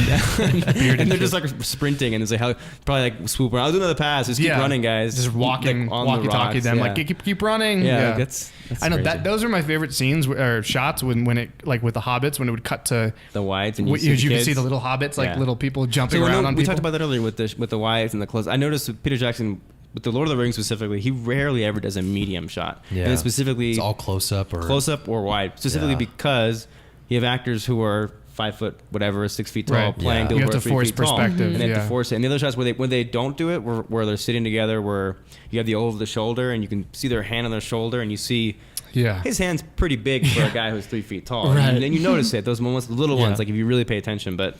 they're just like sprinting, and it's like probably like swoop around. I'll do another pass. Just keep running, guys. Just walking, like, on walkie-talkie them, like keep running. Yeah, that's I know crazy. that those are my favorite scenes or shots when it like with the hobbits when it would cut to the wides and you see could see the little hobbits like little people jumping around on we people. talked about that earlier with the wides and the close. I noticed with Peter Jackson. With the Lord of the Rings specifically, he rarely ever does a medium shot. Yeah, and specifically it's all close up or wide. Specifically because you have actors who are 5 foot, whatever, 6 feet tall, playing. You have to 3 force feet tall, perspective, and they have to force it. And the other shots where they don't do it, where they're sitting together, where you have the over the shoulder, and you can see their hand on their shoulder, and you see. Yeah, his hand's pretty big for a guy who's 3 feet tall. Right. And you notice it, those moments, the little ones, like if you really pay attention. But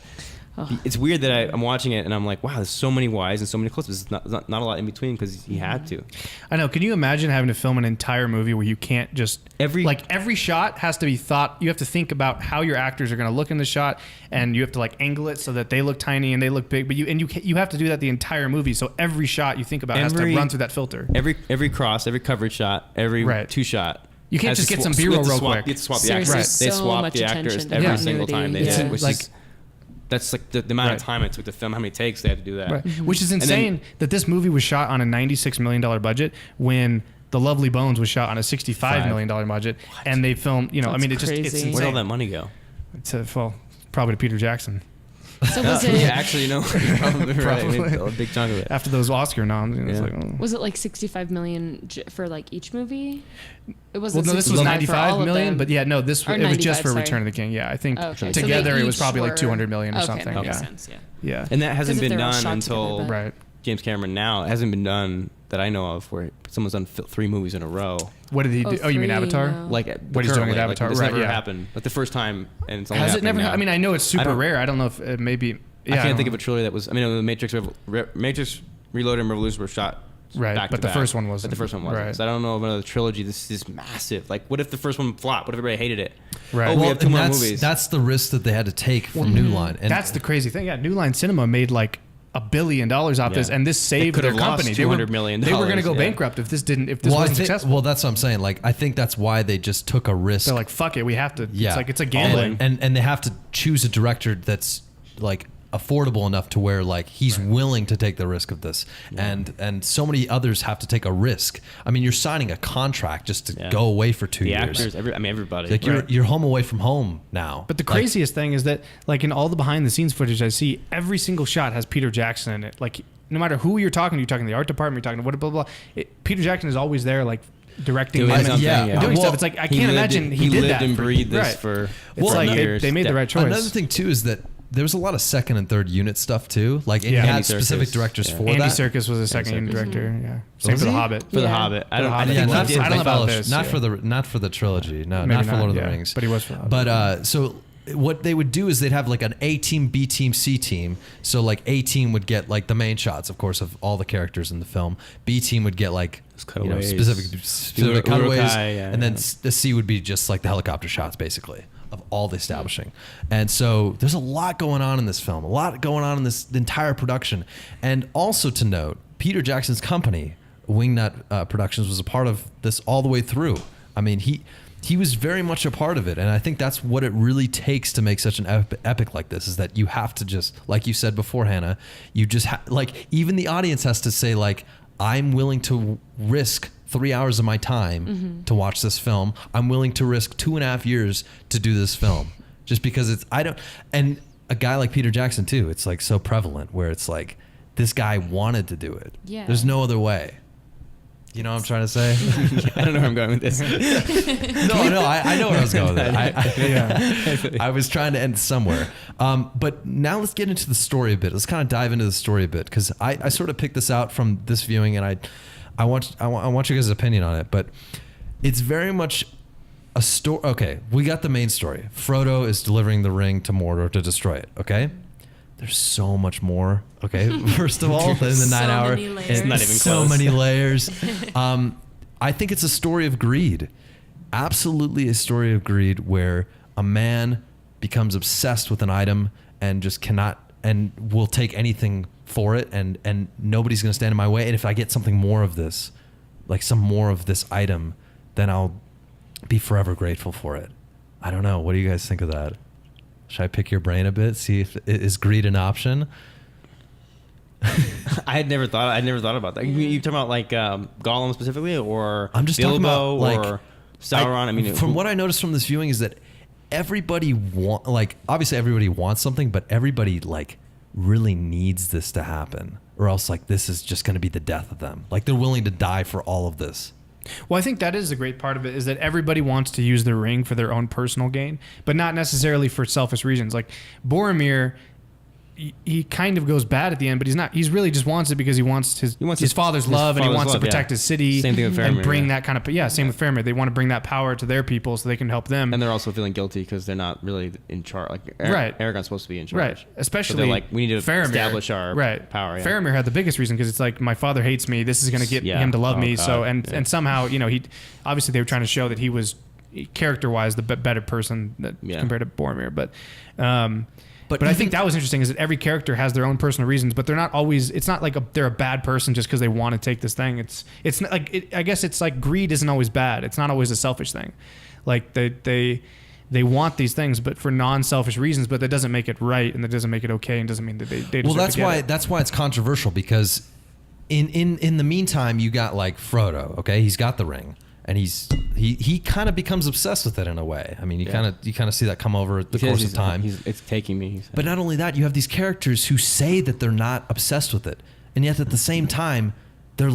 it's weird that I'm watching it and I'm like, wow, there's so many wides and so many close-ups. There's not a lot in between because he had to. I know. Can you imagine having to film an entire movie where you can't just every shot has to be thought. You have to think about how your actors are going to look in the shot, and you have to like angle it so that they look tiny and they look big. But you have to do that the entire movie. So every shot you think about has to run through that filter. Every cross, every coverage shot, every two shot. You can't just get some B-roll real quick. You have to swap the Seriously, actors. They swap the actors every single time. That's like the amount of time it took to film, how many takes they had to do that. Right. Which is insane that this movie was shot on a $96 million budget when The Lovely Bones was shot on a $65 million budget. What? And they filmed, That's I mean, it's insane. Where'd all that money go? Probably to Peter Jackson. So was it? Yeah, actually, probably right. A big chunk of it. After those Oscar noms, Was it like 65 million for like each movie? It was. Well, no, this was 95 million, but it was just for Return of the King. Yeah, I think together it was probably like 200 million or something. Makes sense. Yeah. And that hasn't been done until together, James Cameron. Now it hasn't been done that I know of where someone's done 3 movies in a row. What did he do? Oh, you mean Avatar? No. Like what he's doing with Avatar? Like, this never happened. Like the first time, and it's only has it never? Now. I mean, I know it's super rare. I don't know if it maybe. I can't think of a trilogy that was. I mean, the Matrix Reloaded and Revolution were shot. Right, but the first one wasn't. But the first one wasn't. Right. So I don't know of another trilogy. This is massive. Like, what if the first one flopped? What if everybody hated it? Right. Oh, we have 2 more movies. That's the risk that they had to take from New Line. And that's the crazy thing. Yeah, New Line Cinema made like $1 billion off this, and this saved their company. They $200 million. They were going to go bankrupt if this wasn't successful. Well, that's what I'm saying. Like, I think that's why they just took a risk. They're like, fuck it, we have to. Yeah. It's a gambling. And they have to choose a director that's like affordable enough to where like he's willing to take the risk of this, and so many others have to take a risk. I mean, you're signing a contract just to go away for 2 years. Actors, everybody. Like you're home away from home now. But the craziest thing is that, like, in all the behind the scenes footage I see, every single shot has Peter Jackson in it. Like, no matter who you're talking to the art department, you're talking to blah blah blah. Peter Jackson is always there, like doing something. Doing stuff. It's like I can't imagine he did lived that and breathed this for. It's like years. they made the right choice. Another thing too is that there was a lot of second and third unit stuff too. Like, and you had specific directors for Andy that. Serkis was a second unit director. Yeah, same for The Hobbit. For The Hobbit, I don't not about this. Not for the trilogy. No, Maybe not for Lord of the Rings. But he was for The Hobbit. But so what they would do is they'd have like an A team, B team, C team. So like A team would get like the main shots, of course, of all the characters in the film. B team would get like specific cutaways, and then the C would be just like the helicopter shots, basically, of all the establishing. And so there's a lot going on in this film, a lot going on in this entire production. And also to note, Peter Jackson's company, Wingnut Productions, was a part of this all the way through. I mean, he was very much a part of it, and I think that's what it really takes to make such an epic like this, is that you have to just, like you said before, Hannah, you just like, even the audience has to say like, I'm willing to risk 3 hours of my time to watch this film. I'm willing to risk 2.5 years to do this film, just because and a guy like Peter Jackson too, it's like so prevalent where it's like, this guy wanted to do it. Yeah. There's no other way. You know what I'm trying to say? I don't know where I'm going with this. No, I know where I was going with it. I was trying to end somewhere. But now let's get into the story a bit. Let's kind of dive into the story a bit, because I sort of picked this out from this viewing, and I want you guys' opinion on it. But it's very much a story. Okay, we got the main story. Frodo is delivering the ring to Mordor to destroy it. Okay. There's so much more. Okay, first of all, in the 9 hour, many layers. It's not even so close. many layers. I think it's a story of greed. Absolutely a story of greed, where a man becomes obsessed with an item and just cannot, and will take anything for it, and nobody's going to stand in my way. And if I get something more of this, like some more of this item, then I'll be forever grateful for it. I don't know. What do you guys think of that? Should I pick your brain a bit? See if is greed an option? I had never thought about that. You talking about like Gollum specifically, or I'm just Bilbo, talking about like or Sauron? I mean, from what I noticed from this viewing is that everybody obviously everybody wants something, but everybody like really needs this to happen, or else like this is just going to be the death of them. Like, they're willing to die for all of this. Well, I think that is a great part of it, is that everybody wants to use the ring for their own personal gain, but not necessarily for selfish reasons. Like Boromir, he kind of goes bad at the end, but he's not. He's really just wants it because he wants his father's love, and he wants to protect his city. Same thing with Faramir, and bring that kind of same with Faramir. They want to bring that power to their people so they can help them. And they're also feeling guilty because they're not really in charge. Like Aragorn's supposed to be in charge, right? Especially so they're like, we need to Faramir, establish our power. Yeah. Faramir had the biggest reason, because it's like, my father hates me. This is going to get him to love me. God. So and somehow, he obviously they were trying to show that he was character-wise the better person compared to Boromir, But I think that was interesting, is that every character has their own personal reasons, but they're not always. It's not like they're a bad person just because they want to take this thing. It's not like I guess it's like greed isn't always bad. It's not always a selfish thing. Like they want these things, but for non-selfish reasons. But that doesn't make it right, and that doesn't make it okay, and doesn't mean that they well, that's why it's controversial, because in the meantime, you got like Frodo. Okay, he's got the ring. And he kind of becomes obsessed with it in a way. I mean, you kind of see that come over the course of time. It's taking me. But not only that, you have these characters who say that they're not obsessed with it, and yet at the same time, they're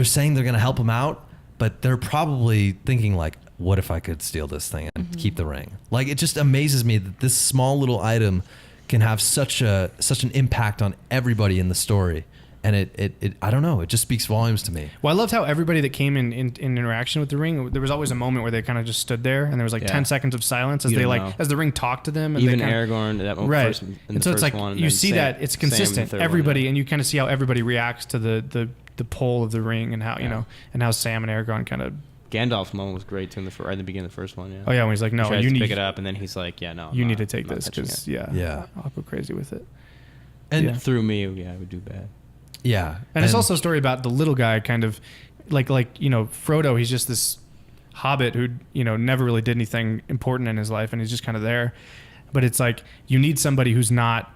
saying they're going to help him out, but they're probably thinking like, what if I could steal this thing and keep the ring? Like, it just amazes me that this small little item can have such an impact on everybody in the story. And it I don't know, it just speaks volumes to me. Well, I loved how everybody that came in interaction with the ring, there was always a moment where they kind of just stood there, and there was like 10 seconds of silence as as the ring talked to them. And even they Aragorn, that moment, right? And so it's like you see that it's consistent. Everybody, and you kind of see how everybody reacts to the pull of the ring, and how and how Sam and Aragorn kind of. Gandalf's moment was great too right in the beginning of the first one. Yeah. Oh yeah, when he's like, no, you need to pick it up, and then he's like, yeah, no, you need to take this, because I'll go crazy with it. And through me, I would do bad. yeah. And it's also a story about the little guy, kind of like Frodo. He's just this hobbit who never really did anything important in his life, and he's just kind of there. But it's like you need somebody who's not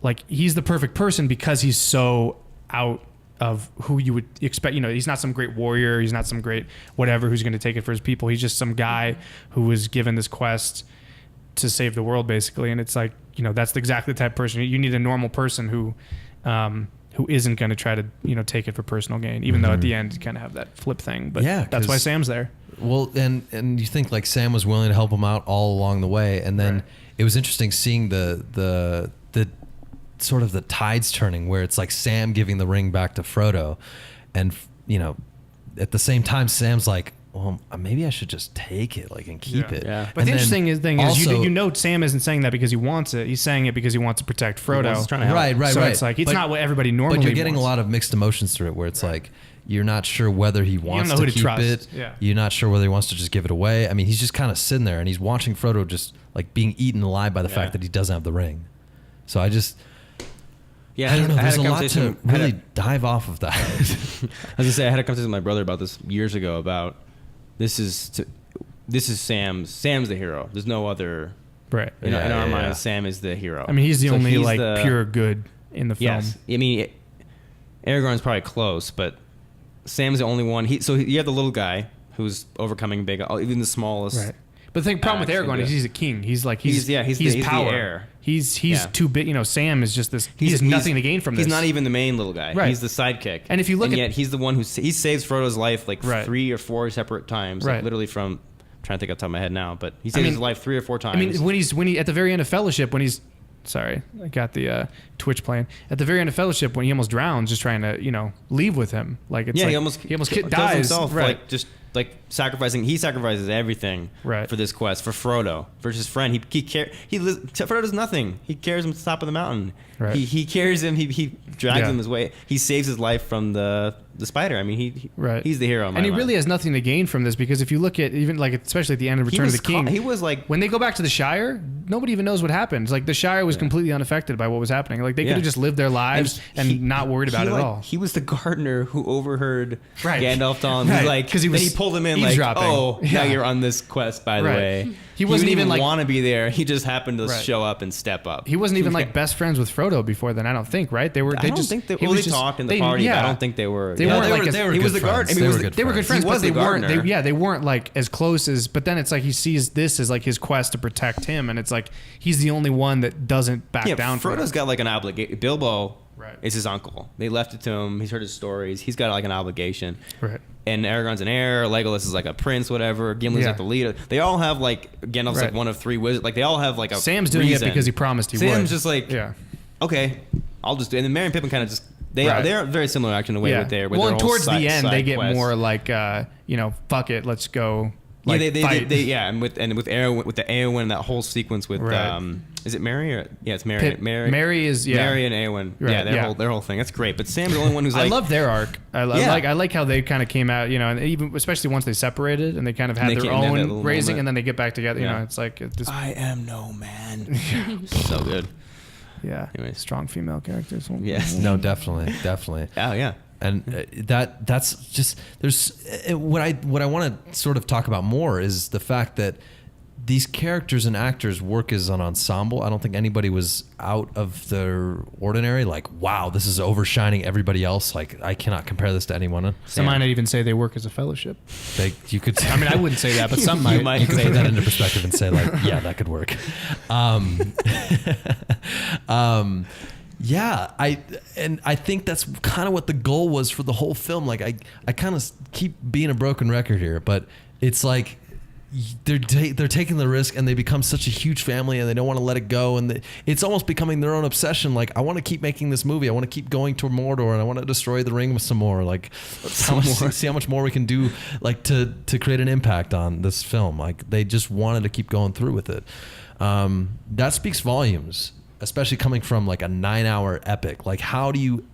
like he's the perfect person because he's so out of who you would expect. He's not some great warrior. He's not some great whatever who's going to take it for his people. He's just some guy who was given this quest to save the world, basically. And it's like that's exactly the type of person you need. A normal person who isn't going to try to take it for personal gain, even though at the end you kind of have that flip thing. But that's why Sam's there. Well, and you think like Sam was willing to help him out all along the way, and then it was interesting seeing the sort of the tides turning, where it's like Sam giving the ring back to Frodo, and at the same time Sam's like, well, maybe I should just take it, like, and keep it. Yeah. But the interesting thing is, Sam isn't saying that because he wants it. He's saying it because he wants to protect Frodo. Right. So it's like it's not what everybody normally. But you're getting wants. a lot of mixed emotions through it, where it's like you're not sure whether he wants to keep it. Yeah. You're not sure whether he wants to just give it away. I mean, he's just kind of sitting there and he's watching Frodo just like being eaten alive by the fact that he doesn't have the ring. So I don't know. There's a lot to really dive off of that. As I say, I had a conversation with my brother about this years ago. About this is Sam's the hero. There's no other. Right. In our minds, Sam is the hero. I mean, he's the only pure good in the film. Yes. I mean, Aragorn's probably close, but Sam's the only one. So you have the little guy who's overcoming big, even the smallest. Right. But the problem with Aragorn is he's a king. He's power. The heir. He's too big. Sam is just this. He has nothing to gain from this. He's not even the main little guy. Right. He's the sidekick. And if you look, yet he's the one he saves Frodo's life like 3 or 4 separate times. Right. Like literally from. I'm trying to think off the top of my head now, but he saves his life 3 or 4 times. I mean, when he at the very end of Fellowship, when he's sorry, I got the Twitch playing. At the very end of Fellowship, when he almost drowns, just trying to leave with him, like it's he almost kills dies himself, right. like just like sacrificing. He sacrifices everything for this quest for Frodo versus his friend. Frodo does nothing. He carries him to the top of the mountain. Right. He carries him. He drags him his way. He saves his life from the spider. I mean, he's the hero. And he really has nothing to gain from this because if you look at even like especially at the end of Return of the King, he was like when they go back to the Shire, nobody even knows what happened. Like the Shire was completely unaffected by what was happening. Like they could have just lived their lives and not worried about it at all. He was the gardener who overheard Gandalf telling him, because he pulled him in like, oh, now you're on this quest, by the way. He wasn't even like want to be there. He just happened to show up and step up. He wasn't even like best friends with Frodo before then. I don't think. Right? They were. They talked in the party. But I don't think they were. They weren't. He was the gardener. They were good friends, but they weren't. They weren't like as close as. But then it's like he sees this as like his quest to protect him, and it's like he's the only one that doesn't back down. Frodo's got like an obligation. Bilbo is his uncle. They left it to him. He's heard his stories. He's got like an obligation. Right. And Aragorn's an heir. Legolas is like a prince, whatever. Gimli's like the leader. They all have like Gandalf's like one of 3 wizards. Like they all have like a. Sam's doing it because he promised he would. Sam's just like okay, I'll just do it. And then Merry and Pippin kind of just they're very similar actually in a way with their and towards the end they get more like fuck it, let's go. Like, and with Eowyn, with the Eowyn, that whole sequence with is it Mary or it's Mary? Mary is Mary and Eowyn. Right, their whole thing. That's great. But Sam's the only one who's like I love their arc. I like how they kind of came out, and even especially once they separated and they kind of had their own raising moment. And then they get back together. It's like I am no man. So good. Yeah. Anyways. Strong female characters. Yes. No, definitely. Oh yeah. And that's just what I want to sort of talk about more is the fact that these characters and actors work as an ensemble. I don't think anybody was out of the ordinary. Like, wow, this is overshining everybody else. Like, I cannot compare this to anyone. Some might even say they work as a fellowship. You could. I mean, I wouldn't say that, but some might. You could put that into perspective and say, like, yeah, that could work. Yeah, I think that's kind of what the goal was for the whole film. Like I kind of keep being a broken record here, but it's like they're taking the risk and they become such a huge family and they don't want to let it go, and it's almost becoming their own obsession. Like, I want to keep making this movie. I want to keep going to Mordor and I want to destroy the ring with some more. Like, see how much more we can do, like to create an impact on this film. Like, they just wanted to keep going through with it. That speaks volumes. Especially coming from like a 9-hour epic. Like, how do you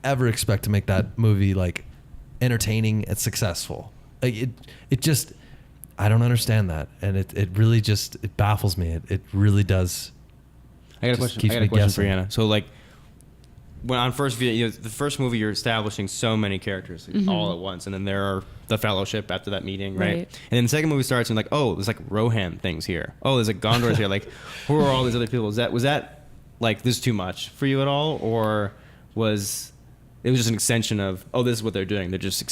ever expect to make that movie like entertaining and successful? Like it just, I don't understand that, and it really just, it baffles me. It really does. I got a question for Anna. So like, when on first view, the first movie, you're establishing so many characters all at once, and then there are the Fellowship after that meeting, right? And then the second movie starts, and like, oh, there's like Rohan things here. Oh, there's like Gondor's here. Like, who are all these other people? Was that like this too much for you at all, or was it was just an extension of, oh, this is what they're doing? They're just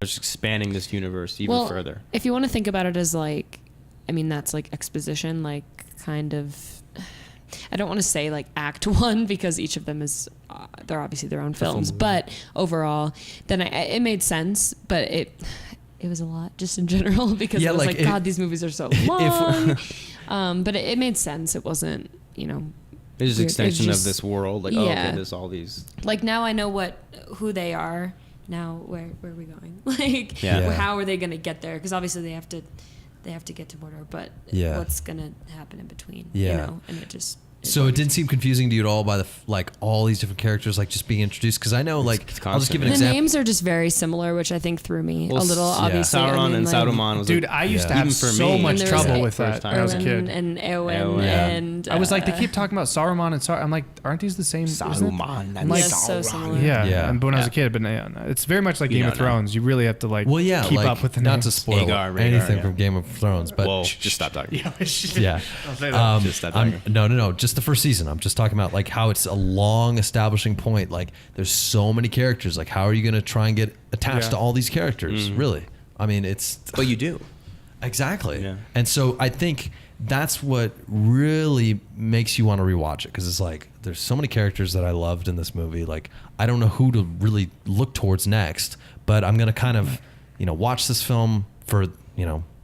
expanding this universe even further. If you want to think about it as like, I mean, that's like exposition, like kind of. I don't want to say like act one because each of them is they're obviously their own films, but overall then it made sense, but it was a lot just in general because I was like God, these movies are so long. But it made sense. It wasn't, you know, it's just extension of this world, like okay, there's all these, like, now I know who they are. Now where are we going? Like how are they going to get there? Because obviously they have to get to Mordor, but what's going to happen in between, you know? And it just... So it didn't seem confusing to you at all by like all these different characters like just being introduced? Because I know I'll just give an example. The names are just very similar, which I think threw me a little. Obviously, Sauron and Saruman was I used to have so much trouble with that when I was a kid. And Eowyn and I was like, they keep talking about Saruman and Sauron. I'm like, aren't these the same? Saruman. I'm like, so similar. Yeah. But when I was a kid, but it's very much like Game of Thrones. You really have to like keep up with the names. Not to spoil anything from Game of Thrones, but just stop talking. Yeah. Just stop talking. No. Just the first season. I'm just talking about like how it's a long establishing point. Like there's so many characters. Like how are you going to try and get attached to all these characters? Really? I mean, but you do. Exactly. Yeah. And so I think that's what really makes you want to rewatch it. Cause it's like, there's so many characters that I loved in this movie. Like, I don't know who to really look towards next, but I'm going to kind of, watch this film for,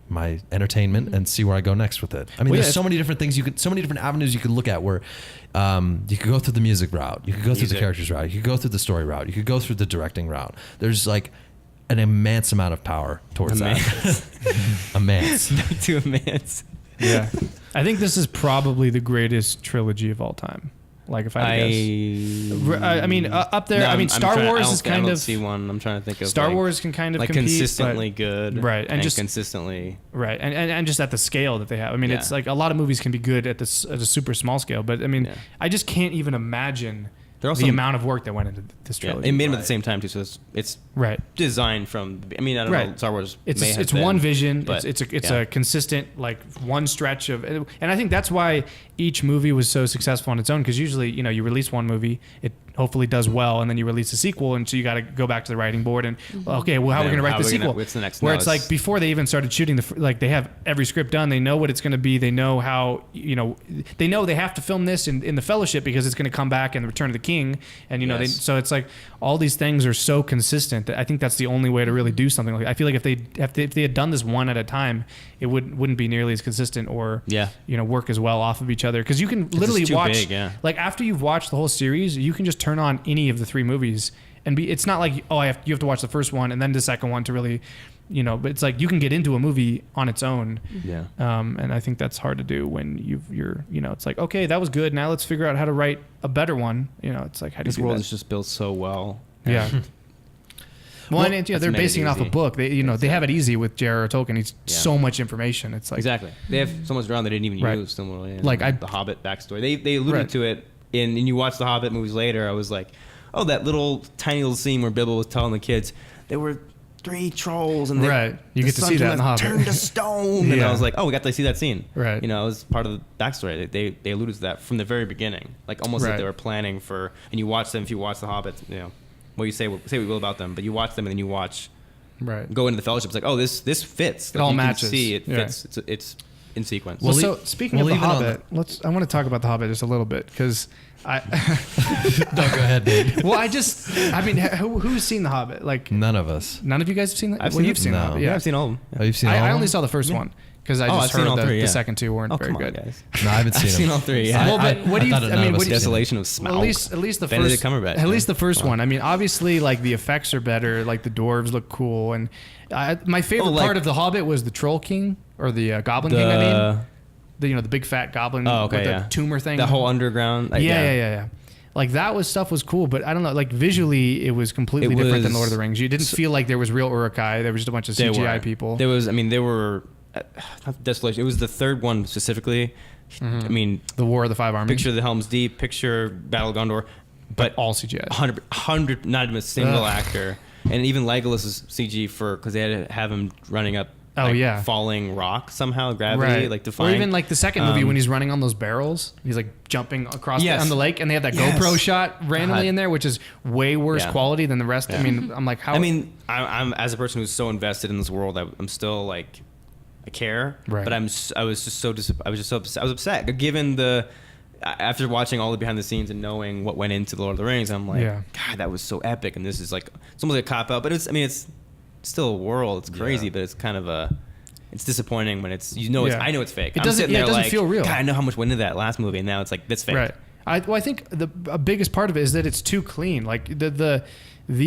my entertainment and see where I go next with it. I mean, there's so many different things so many different avenues you could look at where you could go through the music route, you could go through the characters route, you could go through the story route, you could go through the directing route. There's like an immense amount of power towards that. Immense. To immense. Yeah. I think this is probably the greatest trilogy of all time. Like if I had to guess. I mean, up there. No, I mean, Star Wars is kind of. I don't see one. I'm trying to think of. Star Wars can kind of like compete, consistently good, right? And just consistently, right? And just at the scale that they have. I mean, it's like a lot of movies can be good at a super small scale, but I mean, I just can't even imagine the amount of work that went into this trilogy. It made them at the same time too, so it's designed from. I mean, I don't know. Star Wars. It's one vision. But it's a consistent like one stretch of, and I think that's why each movie was so successful on its own. Because usually, you release one movie, it hopefully does well, and then you release a sequel, and so you got to go back to the writing board and okay, well, how are we going to write the sequel? What's the next? Where it's like before they even started shooting they have every script done. They know what it's going to be. They know how they know they have to film this in the Fellowship because it's going to come back in the Return of the King, and so it's like all these things are so consistent that I think that's the only way to really do something like that. I feel like if they had done this one at a time, it wouldn't be nearly as consistent or work as well off of each other, because you can literally watch like after you've watched the whole series, you can just turn on any of the three movies and it's not like you have to watch the first one and then the second one to really but it's like you can get into a movie on its own. And I think that's hard to do when you're it's like, okay, that was good, now let's figure out how to write a better one. It's like, how do you do that? This world is just built so well. Well, and they're basing it off a book. They they have it easy with J.R.R. Tolkien. He's so much information. It's like exactly they have so much ground they didn't even use. Similarly, like the Hobbit backstory, they alluded to it and you watch the Hobbit movies later. I was like, oh, that tiny little scene where Bilbo was telling the kids there were 3 trolls and you get to see that in the Hobbit. Turned to stone, and I was like, oh, we got to see that scene. It was part of the backstory. They alluded to that from the very beginning, like almost like they were planning for. And you watch them if you watch the Hobbit, well, you say what you will about them, but you watch them and then you watch, go into the Fellowship. It's like, oh, this fits. It all matches. See, it fits. It's in sequence. Well, so speaking of the Hobbit, I want to talk about the Hobbit just a little bit because no, go ahead, dude. Well, I mean, who's seen the Hobbit? Like none of us. None of you guys have seen that. You've seen the Hobbit. Yeah, I've seen all of them. Oh, you've seen all of them? I only saw the first one. Because I just heard that the second 2 weren't very good. Guys. No, I haven't seen them. I've seen all 3. Yeah. Well, but what do you? I mean, what Desolation of Smaug. At least the Benedict first. Cumberbatch. At least the first one. I mean, obviously, like the effects are better. Like the dwarves look cool, and my favorite part of the Hobbit was the Troll King or the Goblin King. I mean, the big fat goblin with the tumor thing. The whole underground. Yeah. Like that stuff was cool, but I don't know. Like visually, it was completely different than Lord of the Rings. You didn't feel like there was real Uruk-hai. There was just a bunch of CGI people. There was. I mean, there were. Desolation. It was the third one specifically. I mean, the War of the Five Armies. Picture the Helm's Deep. Picture Battle of Gondor. but all CGI. 100, not even a single Ugh. actor. And even Legolas is CG because they had to have him running up. Oh, yeah. Falling rock somehow, gravity, like defying. Or even like the second movie when he's running on those barrels, he's like jumping across on the lake, and they have that GoPro shot randomly in there, which is way worse quality than the rest. I mean, I'm like, how? I mean, I'm as a person who's so invested in this world, I'm still like, I care, but I was just so upset given the. After watching all the behind the scenes and knowing what went into the Lord of the Rings, I'm like, God, that was so epic, and this is like it's almost like a cop out, but it's still a world. It's crazy, but it's kind of it's disappointing when it's I know it's fake. It doesn't feel real. God, I know how much went into that last movie, and now it's like that's fake. Right. I think the biggest part of it is that it's too clean. Like the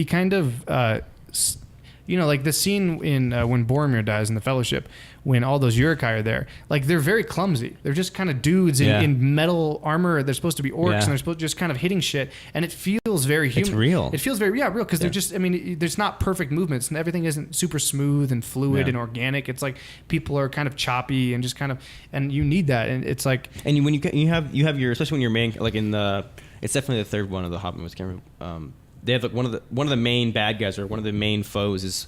kind of like the scene in when Boromir dies in the Fellowship, when all those Uruk-hai are there, like they're very clumsy. They're just kind of dudes in metal armor. They're supposed to be orcs, and they're supposed to just kind of hitting shit, and it feels very human. It's real. It feels very real because they're just. I mean, there's not perfect movements, and everything isn't super smooth and fluid and organic. It's like people are kind of choppy and just kind of, and you need that, and it's like. And when you have your, especially when you're main, like in the, it's definitely the third one of the Hobbit movies. They have like one of the main bad guys or one of the main foes is.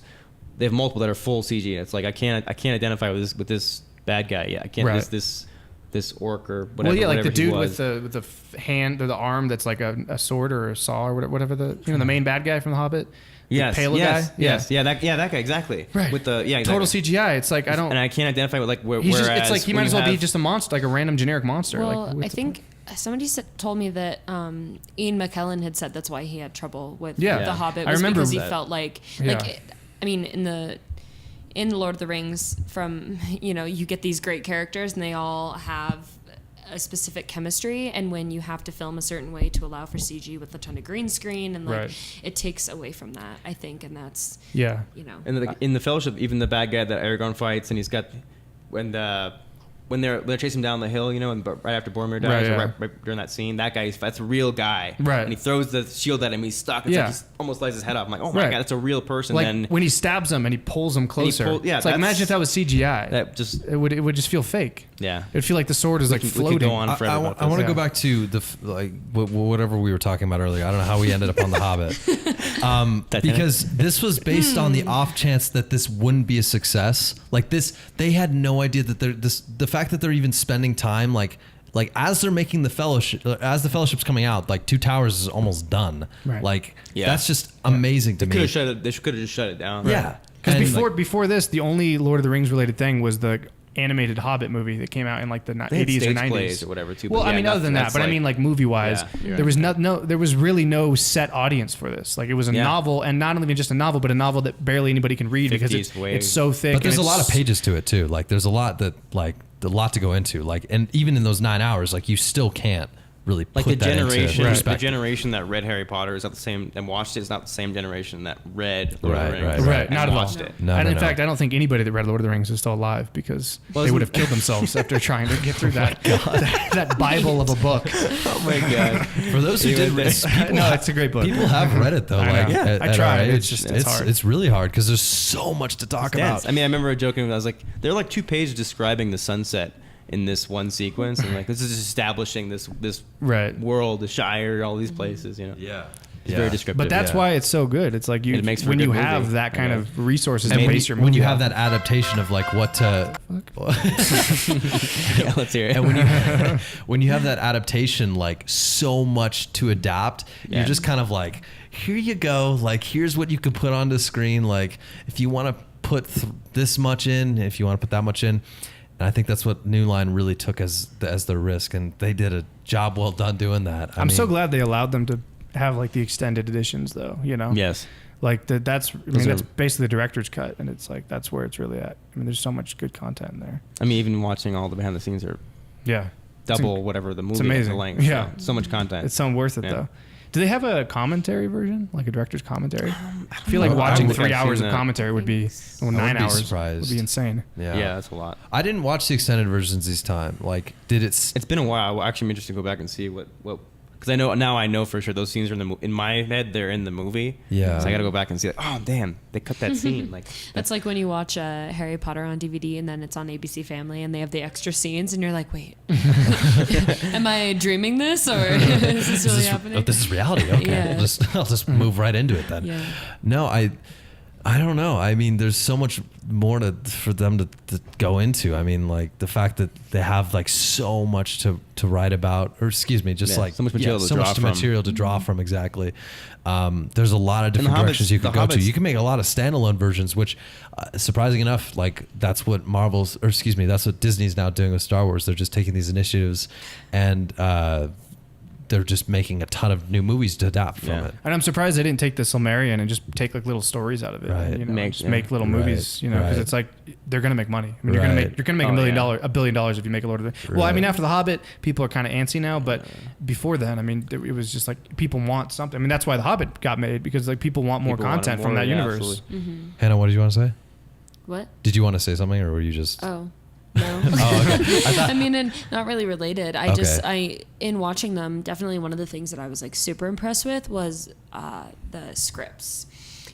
They have multiple that are full CG. It's like I can't identify with this bad guy yet. I can't this orc or whatever. Well, yeah, like the dude with the hand or the arm that's like a sword or a saw or whatever the the main bad guy from the Hobbit. Yes, the pale guy. That guy exactly. Right. With the exactly. Total CGI. It's like I don't. And I can't identify with like where. It's like he might as well be just a monster, like a random generic monster. Well, like, I think somebody told me that Ian McKellen had said that's why he had trouble with the Hobbit. I remember because he that. felt like I mean, in the Lord of the Rings, from you get these great characters and they all have a specific chemistry, and when you have to film a certain way to allow for CG with a ton of green screen and it takes away from that, I think, and that's And in the Fellowship, even the bad guy that Aragorn fights, and he's got when they're chasing him down the hill, and right after Boromir dies, right during that scene, that's a real guy, and he throws the shield at him, he's stuck. It's like he almost slices his head off. I'm like, oh my god, that's a real person. Like then when he stabs him and he pulls him closer, it's like imagine if that was CGI. That just it would just feel fake. Yeah, it would feel like the sword is like floating. We could go on forever. I want to go back to whatever we were talking about earlier. I don't know how we ended up on the Hobbit, because this was based on the off chance that this wouldn't be a success. Like this, they had no idea that the fact that they're even spending time like as they're making the Fellowship, as the Fellowship's coming out, like Two Towers is almost done. Right. like that's just amazing to me. They could have just shut it down. Yeah, because before this, the only Lord of the Rings related thing was the animated Hobbit movie that came out in like the 80s or 90s or whatever too. Well, I mean, other than that, but I mean, like movie wise, there was there was really no set audience for this. Like it was a novel, and not only just a novel, but a novel that barely anybody can read because it's so thick. But there's a lot of pages to it too. Like there's a lot to go into. Like, and even in those 9 hours, like you still can't really put the that generation. into perspective. The generation that read Harry Potter is not the same and watched it. Is not the same generation that read Lord of the Rings. Right. Not at all. It. And in fact, I don't think anybody that read Lord of the Rings is still alive because they would have killed themselves after trying to get through that Bible of a book. Oh my god! For those who did read, it's a great book. People have read it though. I tried. It's hard. It's really hard because there's so much to talk about. I mean, I remember joking. I was like, there are like 2 pages describing the sunset in this one sequence, and like this is establishing this world, the Shire, all these places, It's very descriptive. But that's why it's so good. It's like when you have that kind of resources to base your movie. When you have that adaptation of like what to let's hear it. And when you have that adaptation, like so much to adapt, you're just kind of like, here you go, like here's what you can put on the screen, like if you want to put this much in, if you want to put that much in. And I think that's what New Line really took as their risk, and they did a job well done doing that. I'm so glad they allowed them to have like the extended editions, though. Yes. Like that's basically the director's cut, and it's like that's where it's really at. I mean, there's so much good content in there. I mean, even watching all the behind the scenes are double whatever the movie is. It's amazing. The length. Yeah, so much content. It's so worth it though. Do they have a commentary version, like a director's commentary? I feel like watching 3 hours of commentary would be 9 hours. Surprised. Would be insane. Yeah, that's a lot. I didn't watch the extended versions this time. Like, did it? It's been a while. Actually, I'm interested to go back and see what because I know for sure those scenes are in my head. They're in the movie. Yeah. So I got to go back and see like, oh damn, they cut that scene. Like That's like when you watch Harry Potter on DVD and then it's on ABC Family and they have the extra scenes and you're like, wait, am I dreaming this or is this really happening? Oh, this is reality. Okay, Yeah. I'll just move right into it then. Yeah. No, I don't know. I mean, there's so much more for them to go into. I mean, like the fact that they have like so much to write about, or excuse me, just like so much material to so draw much from. material to draw from. Exactly. There's a lot of different Hobbits- directions you could the go to. Hobbits- You can make a lot of standalone versions, which, surprising enough, like that's what that's what Disney's now doing with Star Wars. They're just taking these initiatives and they're just making a ton of new movies to adapt from it. And I'm surprised they didn't take the Silmarillion and just take like little stories out of it. Right. You know, Make- just yeah. make little movies. You know, because Right. it's like they're gonna make money. I mean, Right. you're gonna make $1 billion if you make a Lord of the Rings. Well, I mean, after the Hobbit, people are kind of antsy now, but before then, I mean, it was just like people want something. I mean, that's why the Hobbit got made, because like people want more People wanted content from more, that yeah, universe. absolutely. Hannah, what did you want to say? What? Did you want to say something, or were you just? Oh. No. I mean, and not really related. In watching them, definitely one of the things that I was like super impressed with was the scripts,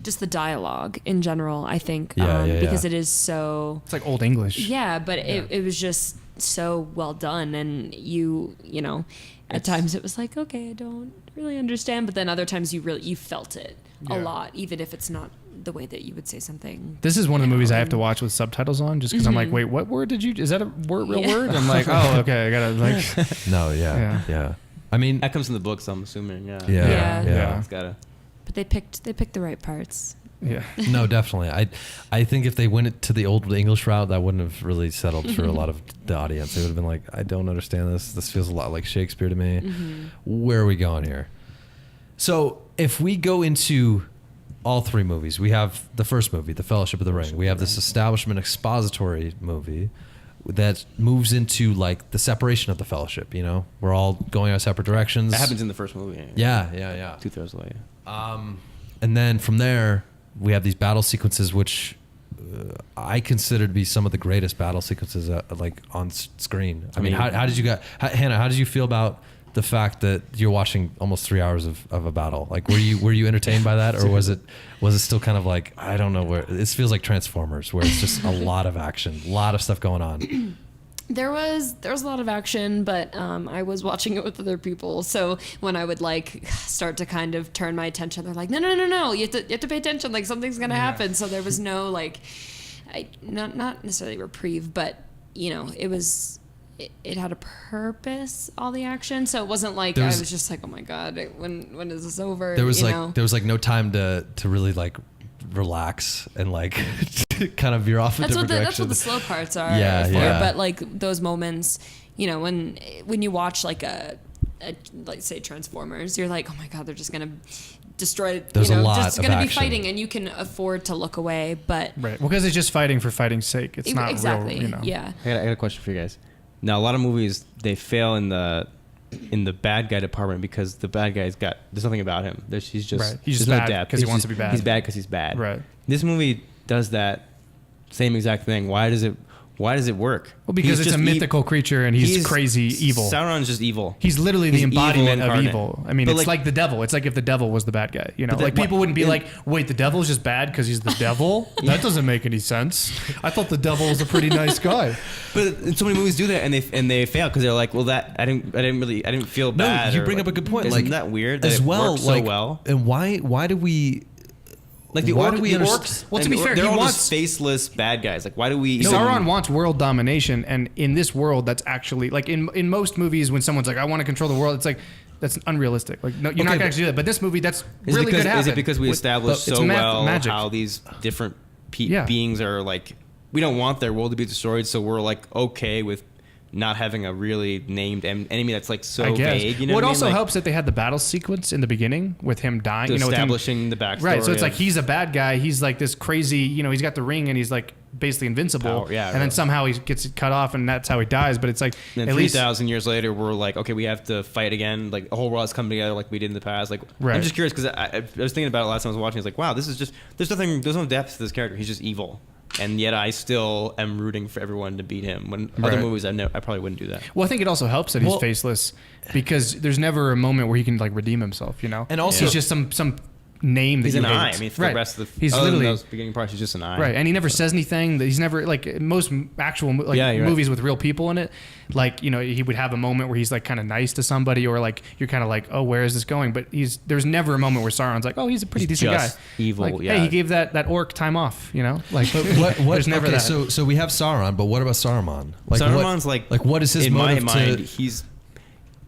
just the dialogue in general. I think because it is so. It's like old English. Yeah, but it was just so well done, and you know, at times it was like, okay, I don't really understand, but then other times you felt it a lot, even if it's not the way that you would say something. This is one of the movies I have to watch with subtitles on, just because I'm like, wait, what word is that a real word? I'm like, oh, okay, I gotta like. No, yeah. I mean, That comes from the books, I'm assuming. Yeah. Yeah. It's gotta. But they picked the right parts. Yeah. No, definitely. I think if they went to the old English route, that wouldn't have really settled for a lot of the audience. They would have been like, I don't understand this. This feels a lot like Shakespeare to me. Where are we going here? So if we go into all three movies, we have the first movie, The Fellowship of the Ring. We have this establishment expository movie that moves into like the separation of the Fellowship. You know, we're all going our separate directions. That happens in the first movie. Yeah. 2/3 away. And then from there, we have these battle sequences, which I consider to be some of the greatest battle sequences like on screen. I mean, how did you guys, Hannah? How did you feel about the fact that you're watching almost 3 hours of a battle? Like, were you entertained by that, or was it still kind of like, I don't know, where this feels like Transformers, where it's just a lot of action, a lot of stuff going on? There was a lot of action, but I was watching it with other people. So when I would like start to kind of turn my attention, they're like, no, you have to pay attention. Like something's gonna happen. So there was no like, not necessarily reprieve, but you know, it had a purpose, all the action. So it wasn't like I was just like, oh my god, when is this over? There was no time to really like relax and like kind of veer off a different direction. That's what the slow parts are. Yeah. But like those moments, you know, when you watch like a like say Transformers, you're like, oh my god, they're just gonna destroy. There's a lot just of gonna be action. fighting, and you can afford to look away. But Right. Well, because it's just fighting for fighting's sake. It's not exactly. real. You know. Yeah. I got a question for you guys. Now, a lot of movies they fail in the bad guy department because the bad guy's there's nothing about him. He's just Right. He's there's just no bad depth. 'cause he He's wants just- to be bad. He's bad because he's bad. Right. This movie does that same exact thing. Why does it work? Well, because He's it's a just mythical creature and he's crazy evil. Sauron's just evil. He's literally the He's embodiment evil of incarnate. evil. I mean, But it's like- like the devil. It's like if the devil was the bad guy. You know, But like that- people wouldn't be in- like, wait, the devil's just bad because he's the devil? That doesn't make any sense. I thought the devil was a pretty nice guy. But so many movies do that and they fail because they're like, well, that I didn't feel No, bad. you or bring like, up a good point. Isn't Like that weird? That as it well, works like so well. and why do we? Like the Why do we understand- orcs. Well, to and be the fair, they're he all wants- just faceless bad guys. Like, why do we? Sauron wants world domination, and in this world, that's actually like in most movies when someone's like, I want to control the world, it's like that's unrealistic. Like, no, you're not Okay, gonna actually do that. But this movie, that's Is really it because, could happen. Is it because we established It's so well magic. how these different Yeah. beings are like? We don't want their world to be destroyed, so we're like okay with not having a really named enemy that's like so I guess. vague. You know well, what it I also mean? Like, helps that they had the battle sequence in the beginning with him dying. You know, with him, establishing the backstory. right. So it's like of- he's a bad guy. He's like this crazy. You know, he's got the ring and he's like basically invincible. Power, yeah, and then really. somehow he gets cut off and that's how he dies. But it's like And at then least 3,000 years later, we're like, okay, we have to fight again. Like the whole world's coming together, like we did in the past. Like Right. I'm just curious because I was thinking about it last time I was watching. It's like, wow, this is just there's no depth to this character. He's just evil. and yet I still am rooting for everyone to beat him. When other movies, I probably wouldn't do that. Well, I think it also helps that he's faceless because there's never a moment where he can like redeem himself, you know. And also, he's just some name that He's you an hate. eye. I mean, for the rest of the he's other than literally those beginning parts, he's just an eye. right, and he never says anything. He's never like most actual movies with real people in it. Like, you know, he would have a moment where he's like kind of nice to somebody, or like you're kind of like, oh, where is this going? But there's never a moment where Sauron's like, oh, he's a pretty decent guy. Evil, like, hey, he gave that orc time off, you know. Like, but what there's never that. So we have Sauron, but what about Saruman? Like, Saruman's what is his in motive my mind? to?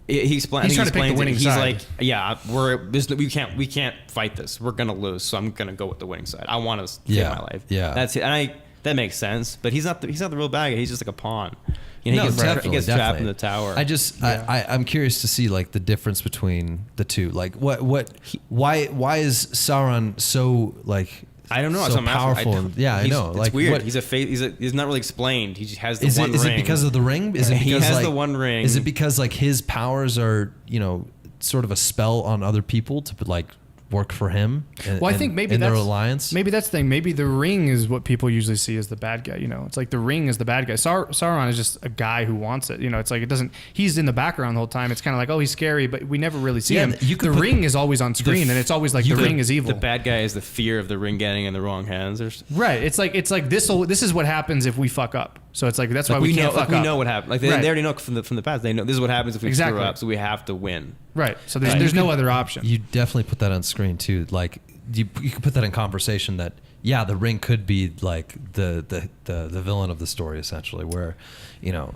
He's trying to pick the winning he's side. like, we can't fight this. We're gonna lose, so I'm gonna go with the winning side. I want to save my life. Yeah. That's it. And that makes sense. But he's not the real bad guy. He's just like a pawn. You know, he gets trapped in the tower. I'm curious to see like the difference between the two. Like why is Sauron so like? I don't know. So powerful. I know. It's like weird. He's not really explained. He just has the one ring. Is it because of the ring? Is it because he has like, the one ring? Is it because like his powers are, you know, sort of a spell on other people to like work for him? Well, I think maybe in that's their alliance. Maybe that's the thing. Maybe the ring is what people usually see as the bad guy. You know, it's like the ring is the bad guy. Sauron is just a guy who wants it. You know, it's like it doesn't. He's in the background the whole time. It's kind of like, oh, he's scary, but we never really see him. The ring is always on screen, and it's always like the ring is evil. The bad guy is the fear of the ring getting in the wrong hands. Right. It's like this is what happens if we fuck up. So it's like that's why we can't fuck up. We know what happened. Like they already know from the past. They know this is what happens if we screw up. So we have to win. Right. So there's no other option. You definitely put that on screen too. Like you could put that in conversation that the ring could be like the villain of the story essentially, where, you know,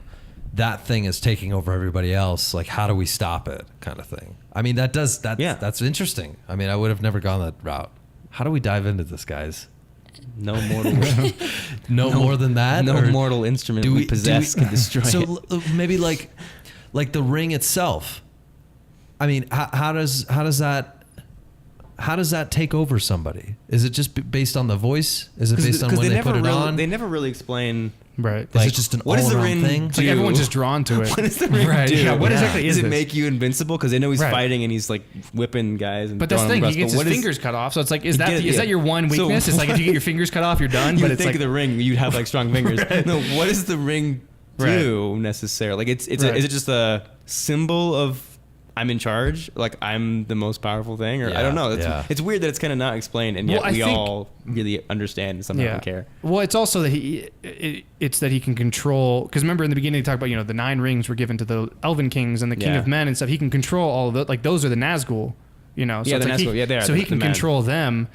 that thing is taking over everybody else. Like, how do we stop it? Kind of thing. I mean, that's interesting. I mean, I would have never gone that route. How do we dive into this, guys? No mortal, no more than that. No mortal instrument we possess can destroy it. So maybe like the ring itself. I mean, how does that take over somebody? Is it just based on the voice? Is it based on when they put it on? They never really explain. Right. Is it just an all-around thing? It's like everyone's just drawn to it. What does the ring do? Yeah, what exactly is it? Does it make you invincible? Because they know he's fighting and he's like whipping guys. But that's the thing. He gets his fingers cut off. So it's like, is that your one weakness? It's like if you get your fingers cut off, you're done. You but would it's think like of the ring, you'd have like strong fingers. No, what does the ring do necessarily? Like is it just a symbol of I'm in charge, like I'm the most powerful thing, or I don't know. It's weird that it's kind of not explained, and yet we all really understand and somehow we care. Well, it's also that it's that he can control. Because remember in the beginning they talked about, you know, the 9 rings were given to the Elven kings and the King of Men and stuff. He can control all of those. Like those are the Nazgul, you know. So the Nazgul. They are. So he can control them.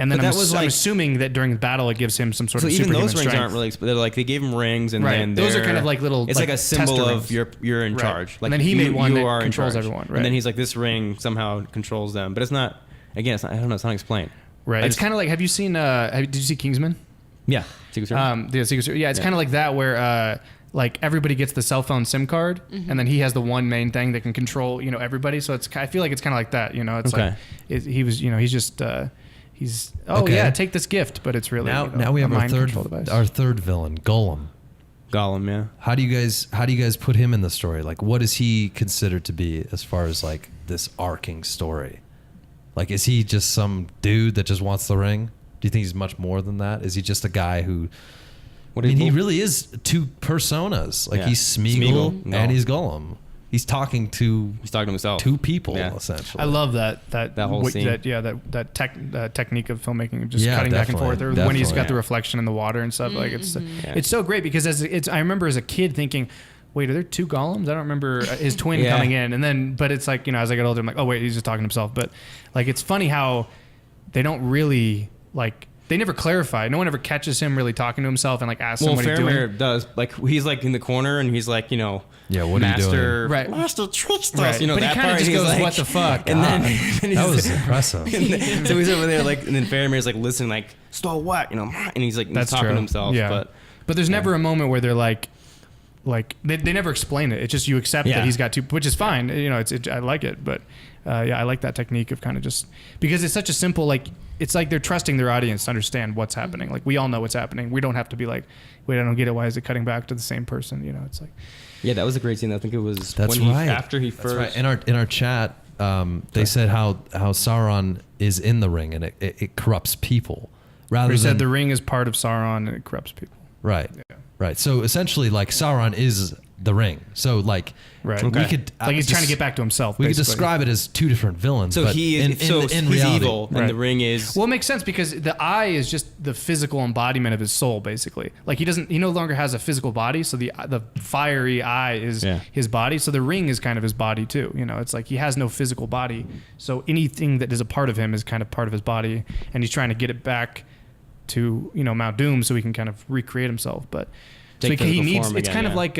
And then I'm assuming that during the battle it gives him some sort of superhuman strength. Even those rings aren't really. They're like they gave him rings, and then those are kind of like little. It's like a symbol of you're in charge. Like and then he made one that controls everyone. Right. And then he's like, this ring somehow controls them, but it's not. Again, it's not, I don't know. It's not explained. Right. It's kind of like. Have you seen? Did you see Kingsman? Yeah. Secret Service. The Secret Service. Yeah, it's kind of like that where. Like everybody gets the cell phone SIM card, and then he has the one main thing that can control, you know, everybody. So I feel like it's kind of like that, you know. It's like he was, you know, he's just take this gift, but it's really now we have our third villain, Gollum. Gollum, yeah. How do you guys put him in the story? Like, what is he considered to be as far as like this arcing story? Like, is he just some dude that just wants the ring? Do you think he's much more than that? Is he just a guy who? He really is 2 personas. Like he's Smeagol and he's Gollum. He's talking to himself. 2 people essentially. I love that whole scene. That technique of filmmaking of just cutting back and forth. Or when he's got the reflection in the water and stuff. Like it's so great because I remember as a kid thinking, wait, are there 2 Gollums? I don't remember his twin coming in, but it's like, you know, as I get older, I'm like, oh wait, he's just talking to himself. But like it's funny how they don't really like. They never clarify. No one ever catches him really talking to himself and like asks him what he's doing. Faramir does. Like he's like in the corner and he's like, you know, what are you doing? Right. Master tricked us. Right. You know, but that he kind of just goes, like, what the fuck? And then that was impressive. So he's over there like, and then Faramir's like listening, like, stole what? You know, and he's like That's talking true. to himself. Yeah. But there's never a moment where they're like they never explain it. It's just you accept that he's got 2, which is fine. You know, I like it, but I like that technique of kind of just because it's such a simple like. It's like they're trusting their audience to understand what's happening. Like we all know what's happening. We don't have to be like, wait, I don't get it. Why is it cutting back to the same person? You know, it's like. Yeah, that was a great scene. I think it was after he first. Right. In our chat, they said how Sauron is in the ring and it corrupts people, rather He than said the ring is part of Sauron and it corrupts people. right, right. So essentially, like Sauron is the ring. So like, Right. we Okay. could Like he's trying to get back to himself. We could basically. describe it as two different villains. So but he is. in he's reality, evil, and Right. the ring is. Well, it makes sense because the eye is just the physical embodiment of his soul, basically. Like he no longer has a physical body, so the fiery eye is his body. So the ring is kind of his body too. You know, it's like he has no physical body, so anything that is a part of him is kind of part of his body, and he's trying to get it back to Mount Doom so he can kind of recreate himself. But so he needs. It's kind of like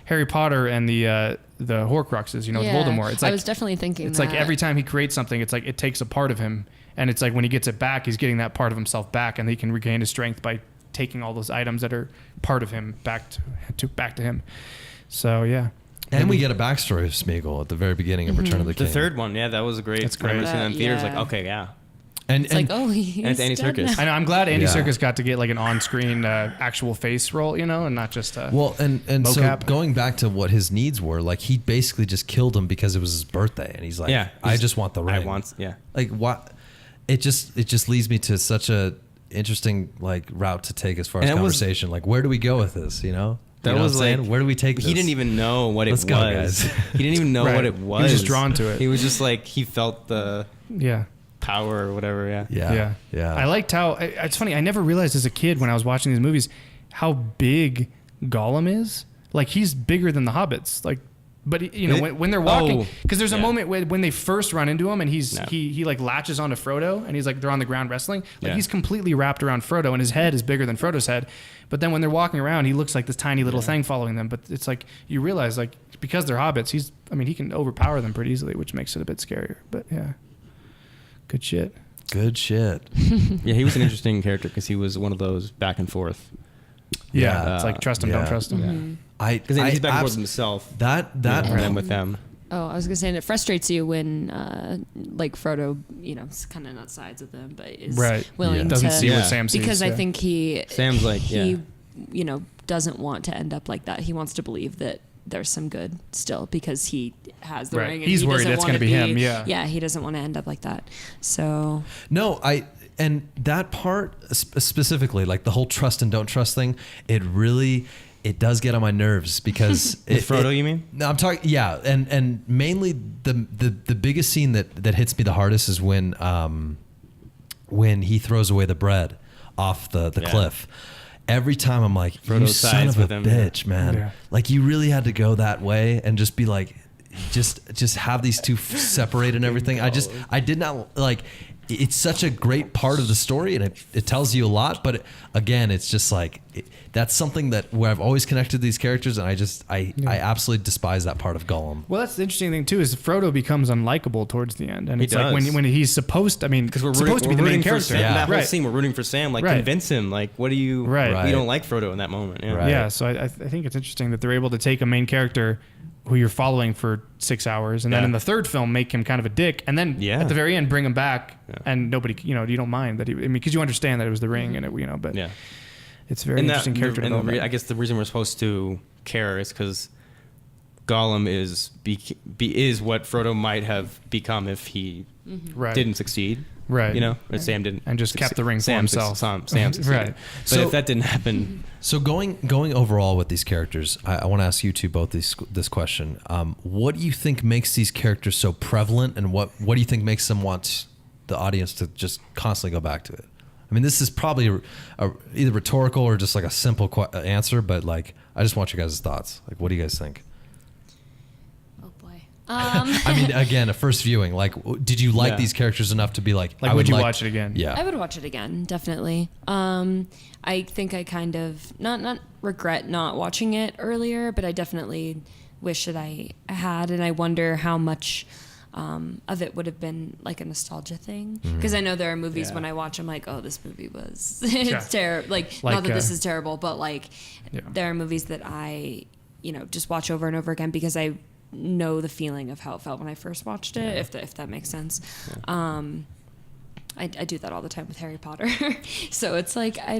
Harry Potter and the Horcruxes, with Voldemort. It's like I was definitely thinking it's like every time he creates something, it's like it takes a part of him, and it's like when he gets it back, he's getting that part of himself back, and he can regain his strength by taking all those items that are part of him back to him. So yeah. And we get a backstory of Smeagol at the very beginning of Return of the King. The third one, that was a great. That's great. I remember seeing that in theaters, Yeah. like, okay, yeah. And It's like, oh, he's and it's Andy dead Serkis. now. I know. I'm glad Andy Yeah. Serkis got to get like an on-screen actual face role, and not just well, and so mocap. going back to what his needs were, like he basically just killed him because it was his birthday, and he's like, Yeah, I just want the ring. Like what? It just leads me to such a interesting like route to take as far as And it was- conversation. Like where do we go with this? That That was was what I'm saying? like- Where do we take this? He didn't even know what Let's it go, was. guys. He didn't even know Right. what it He was. was just drawn to it. He was just like he felt the yeah. power or whatever. Yeah. I liked how it's funny. I never realized as a kid when I was watching these movies how big Gollum is. Like he's bigger than the hobbits. Like, but when they're walking, because there's a moment when they first run into him and he like latches onto Frodo and he's like they're on the ground wrestling. Like he's completely wrapped around Frodo and his head is bigger than Frodo's head. But then when they're walking around, he looks like this tiny little thing following them. But it's like you realize like because they're hobbits, he can overpower them pretty easily, which makes it a bit scarier. But yeah. Good shit. Good shit. Yeah, he was an interesting character because he was one of those back and forth. Yeah, it's like trust him, don't trust him. Mm-hmm. Because he's back and forth with himself. That and then with them. Oh, I was gonna say, and it frustrates you when, like Frodo, is kind of not sides with them, but is willing doesn't to see what Sam sees. because I think Sam's like he doesn't want to end up like that. He wants to believe that there's some good still because he has the ring. And He's he worried doesn't that's wanna going to be him. Yeah. Yeah, he doesn't want to end up like that. So No, and that part specifically, like the whole trust and don't trust thing, it does get on my nerves because Frodo, you mean? No, I'm talking. Yeah, and mainly the biggest scene that hits me the hardest is when he throws away the bread off the cliff. Every time I'm like, Frodo you son sides of a with him, bitch, man. Yeah. Like you really had to go that way and just be like, just have these two separate and everything. I did not like. It's such a great part of the story, and it tells you a lot. But again, it's just like that's something where I've always connected to these characters, and I absolutely despise that part of Gollum. Well, that's the interesting thing too is Frodo becomes unlikable towards the end, and He it's like does. when he's supposed. I mean, Because we're supposed to be the main character. Sam. Yeah. That whole Right. scene, we're rooting for Sam. Like, Right. convince him. Like, what do you? Right. You don't like Frodo in that moment. Yeah. Right. Yeah, so I think it's interesting that they're able to take a main character who you're following for 6 hours, and then Yeah. in the third film make him kind of a dick, and then at the very end bring him back, and nobody, you don't mind that because you understand that it was the ring, and it, but Yeah. it's very interesting character development. I guess the reason we're supposed to care is because Gollum is what Frodo might have become if he Right. didn't succeed. Right. Or Sam didn't. And just kept the ring for Sam himself. Sam succeeded. Right. But So- if that didn't happen, So going overall with these characters, I want to ask you two both this question. What do you think makes these characters so prevalent, and what do you think makes them want the audience to just constantly go back to it? I mean, this is probably either rhetorical or just like a simple answer, but like I just want your guys' thoughts. Like, what do you guys think? oh boy. I mean, again, a first viewing. Like, did you like these characters enough to be like, would you watch it again? Yeah, I would watch it again, definitely. I think I kind of not regret not watching it earlier, but I definitely wish that I had, and I wonder how much of it would have been like a nostalgia thing. Because I know there are movies when I watch, I'm like, oh, this movie was it's terrible. Like, not that this is terrible, but like there are movies that I just watch over and over again because I know the feeling of how it felt when I first watched it. If that makes sense. I do that all the time with Harry Potter. So it's like I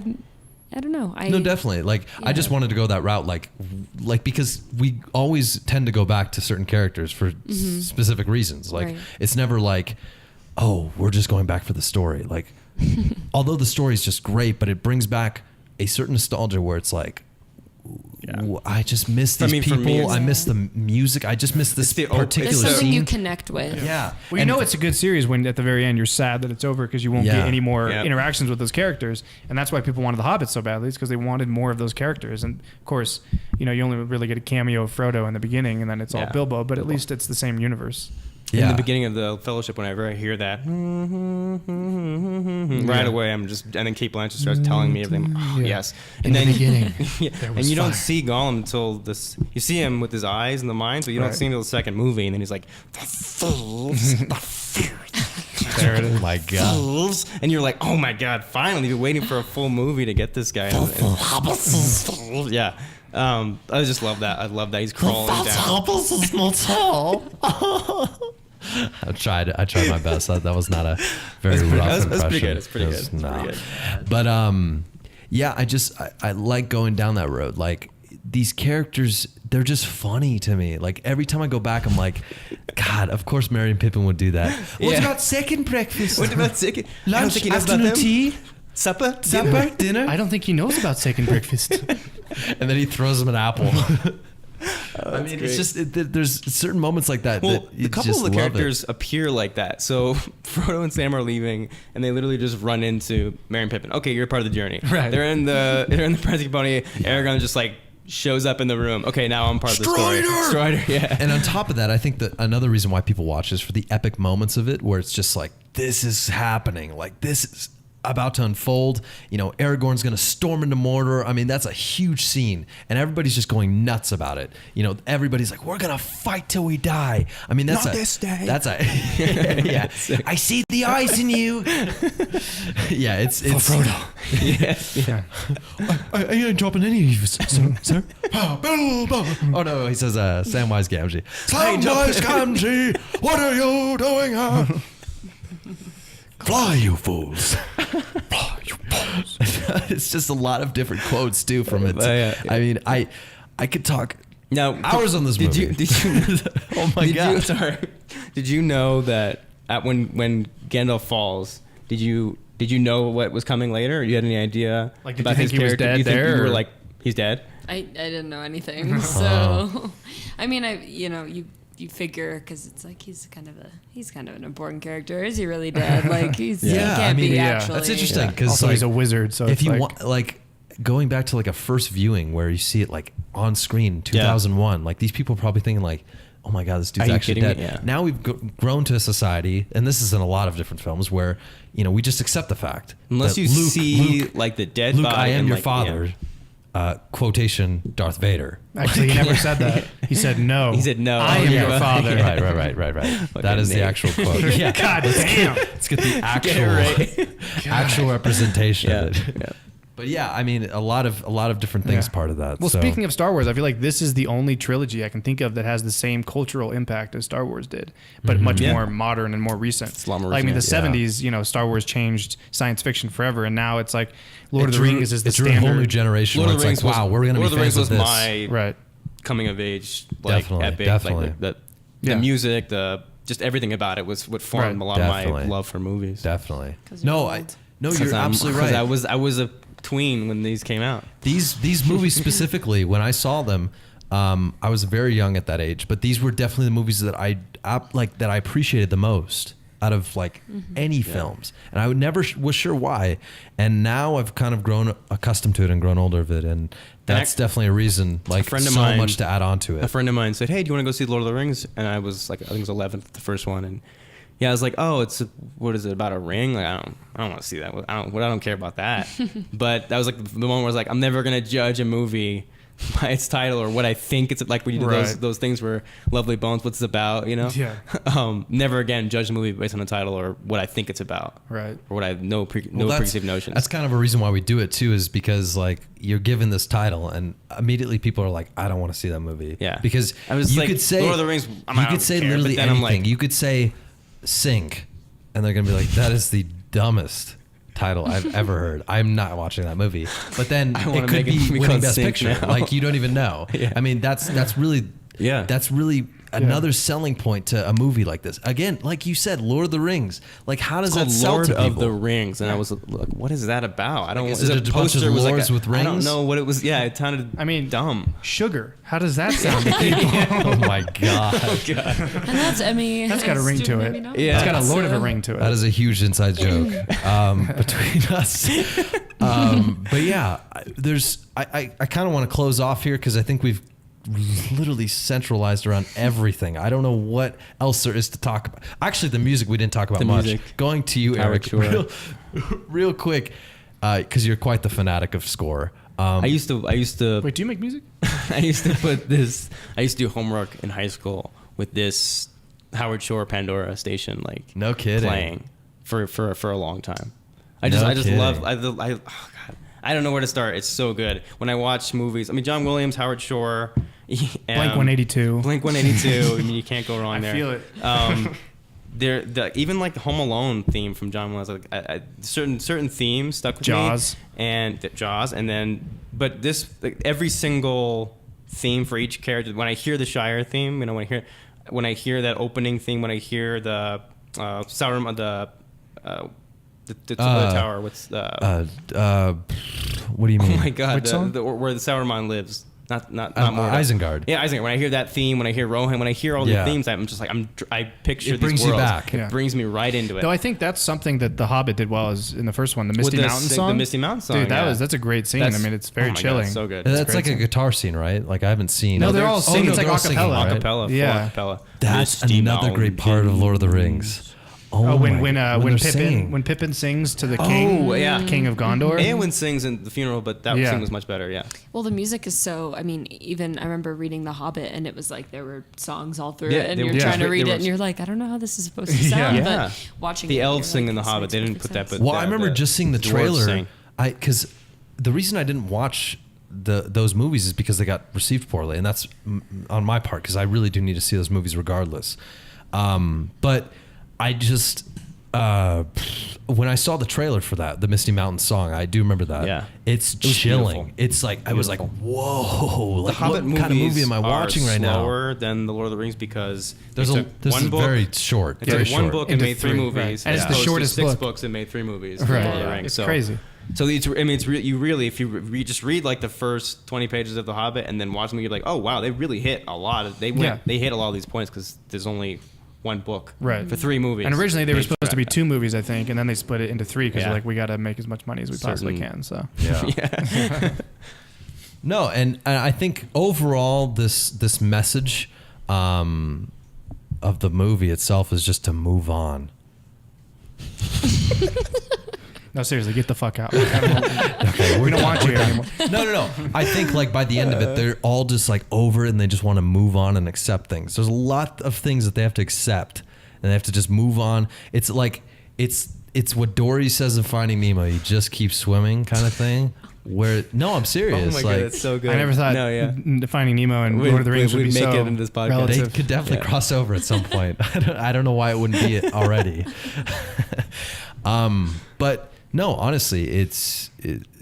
don't know. No, definitely. Like, I just wanted to go that route, like because we always tend to go back to certain characters for specific reasons. Like, it's never like, oh, we're just going back for the story. Like, although the story is just great, but it brings back a certain nostalgia where it's like, ooh, I just miss these for me, people. I miss the music. I just miss this particular There's something scene. you connect with. Yeah. Well, you know it's a good series when at the very end you're sad that it's over because you won't get any more interactions with those characters, and that's why people wanted The Hobbit so badly. It's because they wanted more of those characters. And of course, you only really get a cameo of Frodo in the beginning, and then it's all Bilbo. But at least it's the same universe. In the beginning of the Fellowship, whenever I hear that, right away, and then Kate Blanchett starts telling me everything. Oh, yes. And then, and you don't see Gollum until this. You see him with his eyes and the mind, but you don't see him until the second movie, and then he's like, the fools, the fools. There it is. My God. Fools. And you're like, oh my God, finally, you've been waiting for a full movie to get this guy. Yeah. I just love that. I love that he's crawling down. I tried my best. That was not a very rough impression. That's pretty good. It's pretty good. No. But I like going down that road. Like these characters, they're just funny to me. Like every time I go back, I'm like, God, of course Merry and Pippin would do that. What about second breakfast? What about second lunch, afternoon tea? Supper, dinner. I don't think he knows about second breakfast. And then he throws him an apple. I mean, it's just there's certain moments like that. Well, a couple of the characters appear like that. So Frodo and Sam are leaving, and they literally just run into Merry and Pippin. Okay, you're part of the journey. Right. They're in the Prancing Pony. Aragorn just like shows up in the room. Okay, now I'm part of the story. Strider. Yeah. And on top of that, I think that another reason why people watch is for the epic moments of it, where it's just like, this is happening. Like this is about to unfold. Aragorn's going to storm into Mordor. I mean, that's a huge scene, and everybody's just going nuts about it. Everybody's like, we're going to fight till we die. I mean, this day. That's a yeah. I see the eyes in you. Yeah, it's for Frodo. Yeah. I ain't dropping any of you, sir. Oh no, he says Samwise Gamgee. Samwise Gamgee, what are you doing? Fly, you fools. Fly, you fools. It's just a lot of different quotes, too, from it. I mean, I could talk hours on this movie. Oh, my God. Did you know that when Gandalf falls, did you know what was coming later? Or you had any idea like, did about you think his he character? was dead there? You were like, he's dead? I didn't know anything. So, I mean, you figure because it's like he's kind of an important character. Is he really dead? Like he can't be actually. That's interesting because also he's a wizard. So if you want, like going back to like a first viewing where you see it like on screen, 2001, like these people are probably thinking like, oh my God, this dude's actually dead. Yeah. Now we've grown to a society, and this is in a lot of different films where we just accept the fact. Unless you see like the dead Luke, body. I am and, your like, father. Quotation Darth Vader. Actually, he never said that. He said no. He said no. I am your father. Right. That is the actual quote. Yeah. God damn. Let's get the actual representation of it. Yeah. But yeah, I mean, a lot of different things part of that. Well, speaking of Star Wars, I feel like this is the only trilogy I can think of that has the same cultural impact as Star Wars did, but much more modern and more recent. It's a lot more like, I mean, the recent, 70s, Star Wars changed science fiction forever, and now it's like Lord of the Rings is the it drew standard. a whole new generation. Lord Where of the it's Rings like, wow, we're going to be fans of this. Lord of the Rings was my coming of age, like Definitely. Like the music, just everything about it was what formed a lot of my love for movies. Definitely. No, you're absolutely right. I was a tween when these came out. These movies specifically, when I saw them, I was very young at that age, but these were definitely the movies that I appreciated the most out of like any films, and I was sure why, and now I've kind of grown accustomed to it and grown older of it, and that's definitely a reason. Like much to add on to it. A friend of mine said, "Hey, do you want to go see Lord of the Rings?" And I was like, I think it was 11th, the first one, and I was like, "Oh, what is it about a ring? Like, I don't want to see that. I don't care about that." But that was like the moment where I was like, I'm never gonna judge a movie by its title or what I think it's like when you do those things where Lovely Bones, what's it about, Yeah. Never again judge a movie based on the title or what I think it's about. Right. Or what I know preconceived notions. That's kind of a reason why we do it too, is because like you're given this title and immediately people are like, I don't want to see that movie. Yeah. Because I was you could say Lord of the Rings, you could say literally anything. You could say Sink, and they're gonna be like, that is the dumbest title I've ever heard. I'm not watching that movie. But then it could be winning Best Picture. Like you don't even know. I mean, that's really another selling point to a movie like this. Again, like you said, Lord of the Rings. Like, how does that sell Lord to people? of the Rings, and I was like, what is that about? I don't. Is it a bunch of lords with rings? I don't know what it was. Yeah, it sounded. Dumb. Sugar. How does that sound to people? Oh my god. And that's That's got a ring to it. Yeah. It's got a Lord of a ring to it. That is a huge inside joke between us. But yeah, I kind of want to close off here because I think we've literally centralized around everything. I don't know what else there is to talk about. Actually, the music we didn't talk about much. Music. Going to you, Eric, real quick, because you're quite the fanatic of score. I used to. Wait, do you make music? I used to do homework in high school with this Howard Shore Pandora station, like No kidding. playing for a long time. I just kidding. love. Oh God, I don't know where to start. It's so good. When I watch movies, I mean, John Williams, Howard Shore, Blink 182. Blink 182. I mean, you can't go wrong there. I feel it. Even like the Home Alone theme from John Williams, like certain themes stuck with Jaws. me. Jaws, and then but this like, every single theme for each character. When I hear the Shire theme, you know, when I hear that opening theme, when I hear the Sauron, the tower. What's what do you mean? Oh my God, Which song? Where the Sauron lives. Not Mordor. Isengard. Yeah, Isengard. When I hear that theme, when I hear Rohan, when I hear all the themes, I'm just like I picture It brings these you worlds. back. Yeah. It brings me right into it. Though I think that's something that The Hobbit did well is in the first one, the Misty With Mountain song. The Misty Mountain song. Dude, yeah. that's a great scene. That's- I mean, it's very oh my God, chilling. it's so good. That's like a guitar scene, right? Like I haven't seen. No, they're all singing. It's like they're all singing, acapella. right? Acapella, full Yeah. acapella. That's Misty another great part of Lord of the Rings. Oh, when they're singing. Pippin sings to the king, yeah. King of Gondor. Eowyn sings in the funeral, but that Yeah. scene was much better. Yeah. Well, the music is so. I mean, even I remember reading The Hobbit, and it was like there were songs all through Yeah, it, and they you're were- trying to yeah. read They it, were- and you're like, I don't know how this is supposed to sound, Yeah. but watching The it, elves you're sing like, in The this Hobbit. makes They didn't perfect put that, sense. but Well, I remember just seeing the dwarves trailer. sing. Because the reason I didn't watch those movies is because they got received poorly, and that's on my part because I really do need to see those movies regardless. But I just when I saw the trailer for that, the Misty Mountain song, I do remember that. Yeah. It's was chilling. beautiful. It's like I was like, whoa! The Like, Hobbit what kind of movie am I are watching right now? slower than the Lord of the Rings because There's they a took this one is book. very short. They Very took one short. book and Into made three three, movies. right. And it's as the opposed to shortest 6 book. books and made 3 movies. for Right. Lord of the Yeah. Rings. It's So- crazy. So it's, I mean, you really, if you just read like the first 20 pages of The Hobbit and then watch them, you're like, oh wow, they really hit a lot. They hit a lot of these points because there's only one book Right. for 3 movies. And originally they were Made supposed to be for 2 movies, I think, and then they split it into 3 because Yeah. they're like, we got to make as much money as we possibly Certain- can. So Yeah. No, and I think overall this message of the movie itself is just to move on. no, seriously, get the fuck out. We don't want you here anymore. No. I think like by the end of it, they're all just like over it and they just want to move on and accept things. There's a lot of things that they have to accept and they have to just move on. It's like it's what Dory says in Finding Nemo. You just keep swimming, kind of thing. Where I'm serious. Oh my like, god, that's so good. I never thought No, yeah. Finding Nemo and Lord of the Rings would be we'd make so it in this podcast. They relative. could definitely cross over at some point. I don't know why it wouldn't be it already. But no, honestly, it's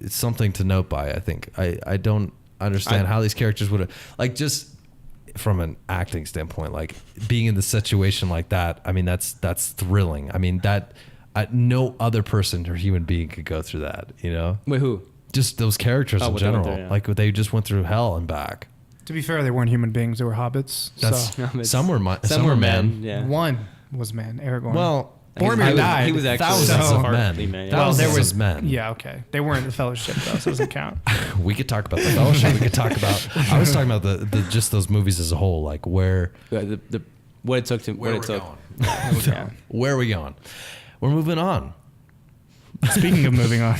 something to note by. I think I don't understand how these characters would like just from an acting standpoint, like being in the situation like that. I mean, that's thrilling. I mean that no other person or human being could go through that. You know? Wait, who? Just those characters in what they went general. through, yeah. Like they just went through hell and back. To be fair, they weren't human beings; they were hobbits. That's So some were men. Yeah. one was man, Aragorn. Well, Boromir died. He was actually thousands of partly men. yeah. Well, there Thousands was of men. Yeah, okay. They weren't the Fellowship though, so it doesn't count. We could talk about the Fellowship. We could talk about. I was talking about the just those movies as a whole, like where The what it took to what it took. where are we going? We're moving on. Speaking of moving on,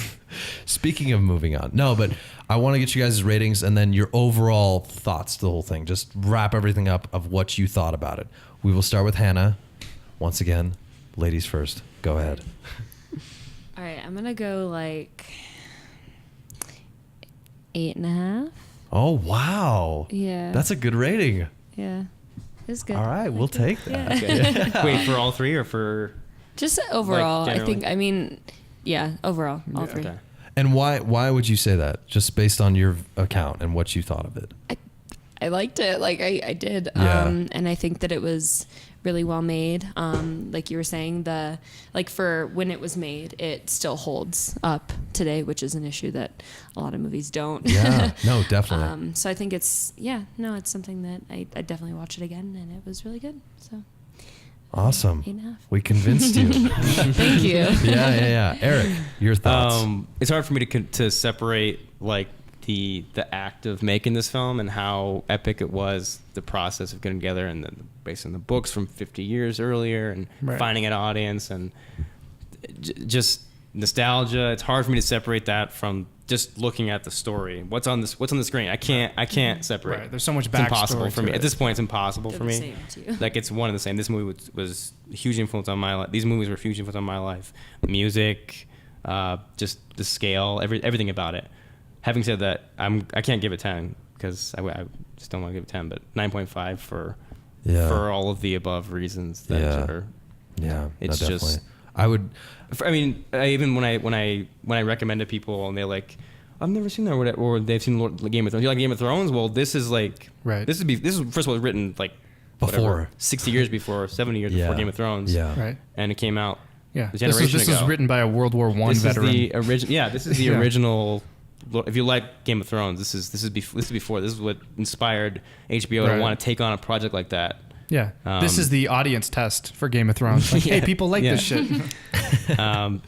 Speaking of moving on, no, but I want to get you guys' ratings and then your overall thoughts to the whole thing. Just wrap everything up of what you thought about it. We will start with Hannah. Once again, ladies first. Go ahead. All right, I'm gonna go like 8.5. Oh wow. Yeah. That's a good rating. Yeah, it's good. All right, we'll take that. Yeah. Wait, for all 3 or for Just overall, I generally? think. I mean, yeah, overall, all 3. okay. And why would you say that? Just based on your account and what you thought of it. I I liked it. Like I did. Yeah. And I think that it was really well made. Like you were saying, for when it was made, it still holds up today, which is an issue that a lot of movies don't. Yeah, no, definitely. So I think it's something that I definitely watch it again, and it was really good. So Awesome. 8.5. We convinced you. Thank you. Yeah. Eric, your thoughts? It's hard for me to separate like the act of making this film and how epic it was, the process of getting together, and then based on the books from 50 years earlier, and finding an audience, and just nostalgia. It's hard for me to separate that from just looking at the story. What's on the screen? I can't separate. Right. There's so much It's backstory impossible for to me it. at this point. It's impossible They're for the me. same, too. Like, it's one and the same. This movie was a huge influence on my life. These movies were a huge influence on my life. The music, just the scale, everything about it. Having said that, I can't give it 10 because I just don't want to give it 10, but 9.5 for all of the above reasons that are. Yeah, it's no, just. definitely. I would. I mean, even when I recommend to people and they're like, I've never seen that, or they've seen Game of Thrones. You like Game of Thrones? Well, this is like This is first of all written like before 60 years before, 70 years before Game of Thrones. Yeah, right. And it came out. Yeah, a generation this was ago. written by a World War I veteran. This is the original. If you like Game of Thrones, this is before. This is what inspired HBO to want to take on a project like that. Yeah, this is the audience test for Game of Thrones. Like, hey, people like this shit.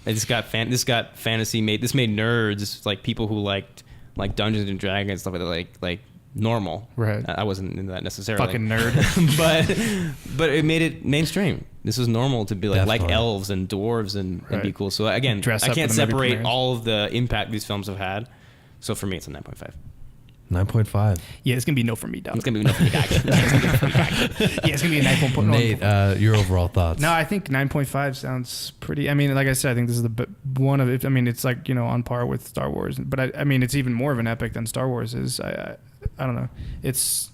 This got fantasy made. This made nerds, like people who liked like Dungeons and Dragons and stuff like normal. Right. I wasn't into that necessarily. Fucking nerd. but it made it mainstream. This was normal to be like elves and dwarves and be cool. So again, I can't separate all of the impact these films have had. So for me, it's a 9.5. 9.5. Yeah, it's gonna be no for me, dog. It's gonna be no for me, guy. Yeah, it's gonna be a 9.5. Nate, your overall thoughts? No, I think 9.5 sounds pretty. I mean, like I said, I think this is the one of it. I mean, it's like, on par with Star Wars, but I mean, it's even more of an epic than Star Wars is. I don't know. It's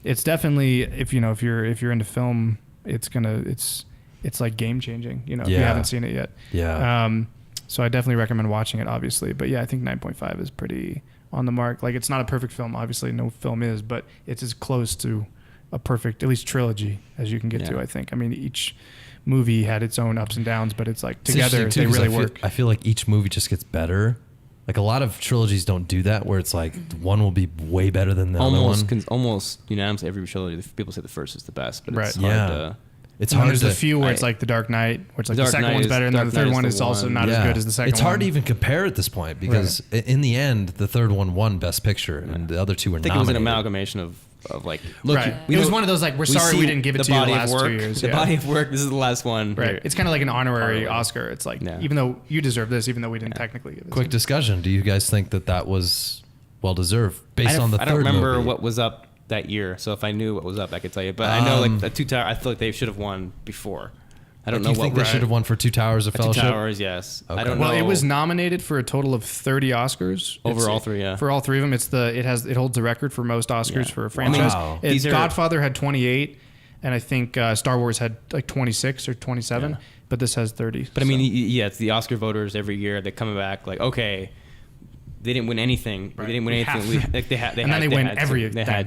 definitely if you're into film, it's like game changing. If you haven't seen it yet. Yeah. So I definitely recommend watching it, obviously. But yeah, I think 9.5 is pretty on the mark. Like, it's not a perfect film, obviously. No film is, but it's as close to a perfect, at least trilogy, as you can get to. I think. I mean, each movie had its own ups and downs, but it's like together they really work. I feel like each movie just gets better. Like, a lot of trilogies don't do that, where it's like one will be way better than the other one. Almost unanimously, every trilogy, people say the first is the best, but it's hard to. It's hard. There's a few where it's like The Dark Knight, where it's like the second one's better, and then the third one is also not as good as the second one. It's hard to even compare at this point because in the end, the third one won Best Picture, and the other two were nominated. I think it was an amalgamation of like, look, it was one of those like, we're sorry we didn't give it to you the last 2 years. The body of work. This is the last one. Right. It's kind of like an honorary Oscar. It's like, even though you deserve this, even though we didn't technically give it. Quick discussion: do you guys think that was well deserved based on the third movie? I don't remember what was up that year, so if I knew what was up, I could tell you. But I know like the Two Towers, I feel like they should have won before. I don't know. You think they should have won for Two Towers of Fellowship? Two Towers, yes. Okay. I don't know. Well, it was nominated for a total of 30 Oscars over all three. Yeah, for all three of them, it holds the record for most Oscars for a franchise. Wow. Godfather had 28, and I think Star Wars had like 26 or 27, but this has 30. But I mean, it's the Oscar voters every year. They're coming back like, okay, they didn't win anything. Right. They didn't win anything. They had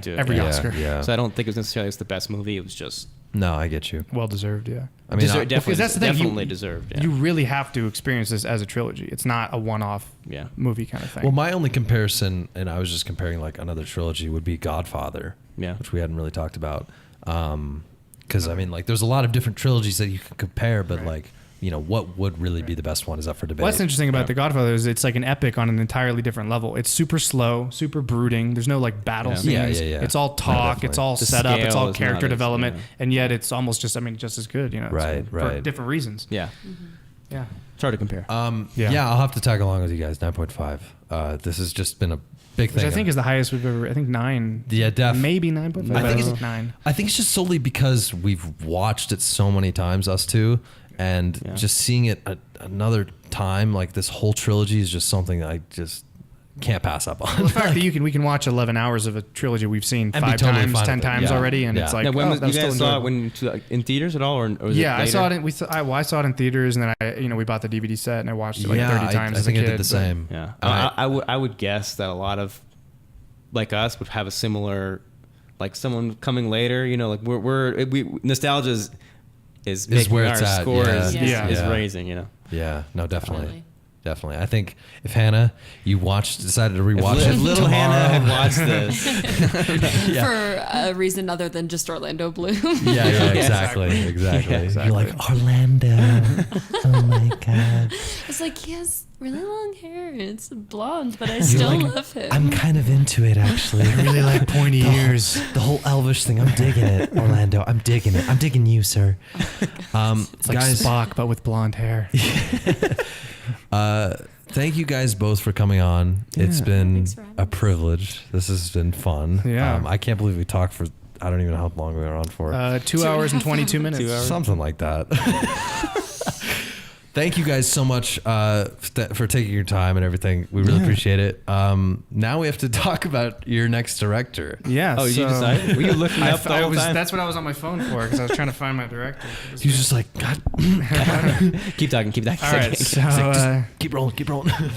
every Oscar. Yeah. So I don't think it was necessarily the best movie. It was just. No, I get you. Well deserved, yeah. I mean, because that's the thing. Definitely deserved. Yeah. You really have to experience this as a trilogy. It's not a one-off movie kind of thing. Well, my only comparison, and I was just comparing like another trilogy, would be Godfather, which we hadn't really talked about. Because I mean, like, there's a lot of different trilogies that you can compare, but like, what would really be the best one is up for debate. What's interesting about The Godfather is it's like an epic on an entirely different level. It's super slow, super brooding. There's no like battle scenes. Yeah. It's all talk. It's all set up. It's all character development. And yet it's almost just as good, Right. For different reasons. Yeah. Mm-hmm. Yeah. It's hard to compare. Yeah, I'll have to tag along with you guys. 9.5. This has just been a big thing. Which I think is the highest we've ever. I think 9. Yeah, maybe 9.5. I think it's 9. I think it's just solely because we've watched it so many times, us two, and just seeing it another time, like this whole trilogy, is just something that I just can't pass up on. Well, the fact that we can watch 11 hours of a trilogy we've seen 5 totally times, 10 times already, and it's like, now, when you guys saw it in theaters at all, or was it later? I saw it. I saw it in theaters, and then we bought the DVD set and I watched it like 30 times. I think as a I kid, did the same. Yeah, I would guess that a lot of like us would have a similar like someone coming later. You know, like we nostalgia is making where our it's at, score yeah. is Yeah. raising. You know. Yeah, no, definitely. I think if Hannah, decided to rewatch If it, little tomorrow, Hannah had watched this. For a reason other than just Orlando Bloom. Yeah, exactly. You're like, Orlando. Oh my God. It's like, he has really long hair. It's blonde, but I still love him. I'm kind of into it, actually. I really like pointy ears. The whole Elvish thing. I'm digging it, Orlando. I'm digging it. I'm digging you, sir. It's like guys, Spock, but with blonde hair. Thank you guys both for coming on. It's been a privilege. This has been fun. Yeah. I can't believe we talked for, I don't even know how long we were on for. 2 hours and 22 minutes. 2 hours. Something like that. Thank you guys so much for taking your time and everything. We really appreciate it. Now we have to talk about your next director. Yeah. Oh, you decided? Were you looking up the whole time? That's what I was on my phone for, because I was trying to find my director. He was just like, God. Keep talking. All right. So Keep rolling.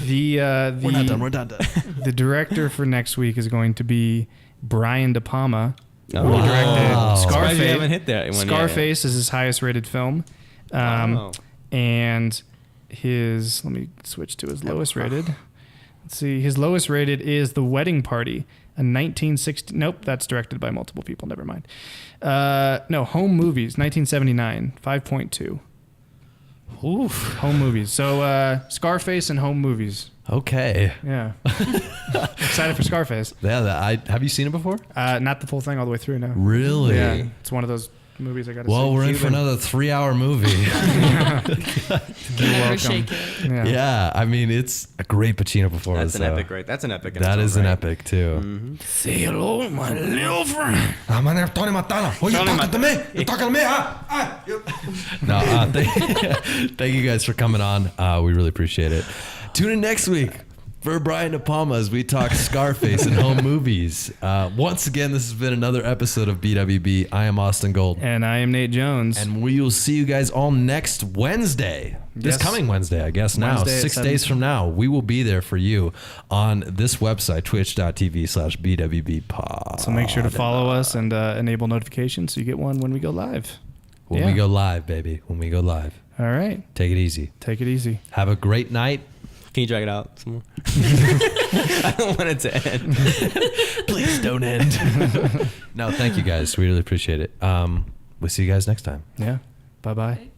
the We're not done. the director for next week is going to be Brian De Palma, who Oh. directed Surprised you Scarface. haven't hit that one yet. Scarface is his highest rated film. And let me switch to his lowest rated. Let's see. His lowest rated is The Wedding Party, a 1960. Nope, that's directed by multiple people. Never mind. No, Home Movies, 1979, 5.2. Oof. Home Movies. So Scarface and Home Movies. Okay. Yeah. Excited for Scarface. Yeah, have you seen it before? Not the full thing all the way through, no. Really? Yeah. It's one of those movies I got to see. Well, we're in for another 3-hour movie. Can never shake it. Yeah, I mean, it's a great Pacino performance. That's an epic, right? That's an epic. That is an right? epic, too. Mm-hmm. Say hello, my little friend. My name's Tony Montana. Oh, you talking to me? You talking to me, huh? No, thank you guys for coming on. We really appreciate it. Tune in next week for Brian De Palma as we talk Scarface and home movies. Once again, this has been another episode of BWB. I am Austin Gold. And I am Nate Jones. And we will see you guys all next Wednesday. This coming Wednesday, I guess now. Wednesday at 6 7. days from now, we will be there for you on this website, twitch.tv/BWBpod. So make sure to follow us and enable notifications so you get one when we go live. When we go live, baby. When we go live. All right. Take it easy. Take it easy. Have a great night. Can you drag it out some more? I don't want it to end. Please don't end. No, thank you guys. We really appreciate it. We'll see you guys next time. Yeah. Bye-bye.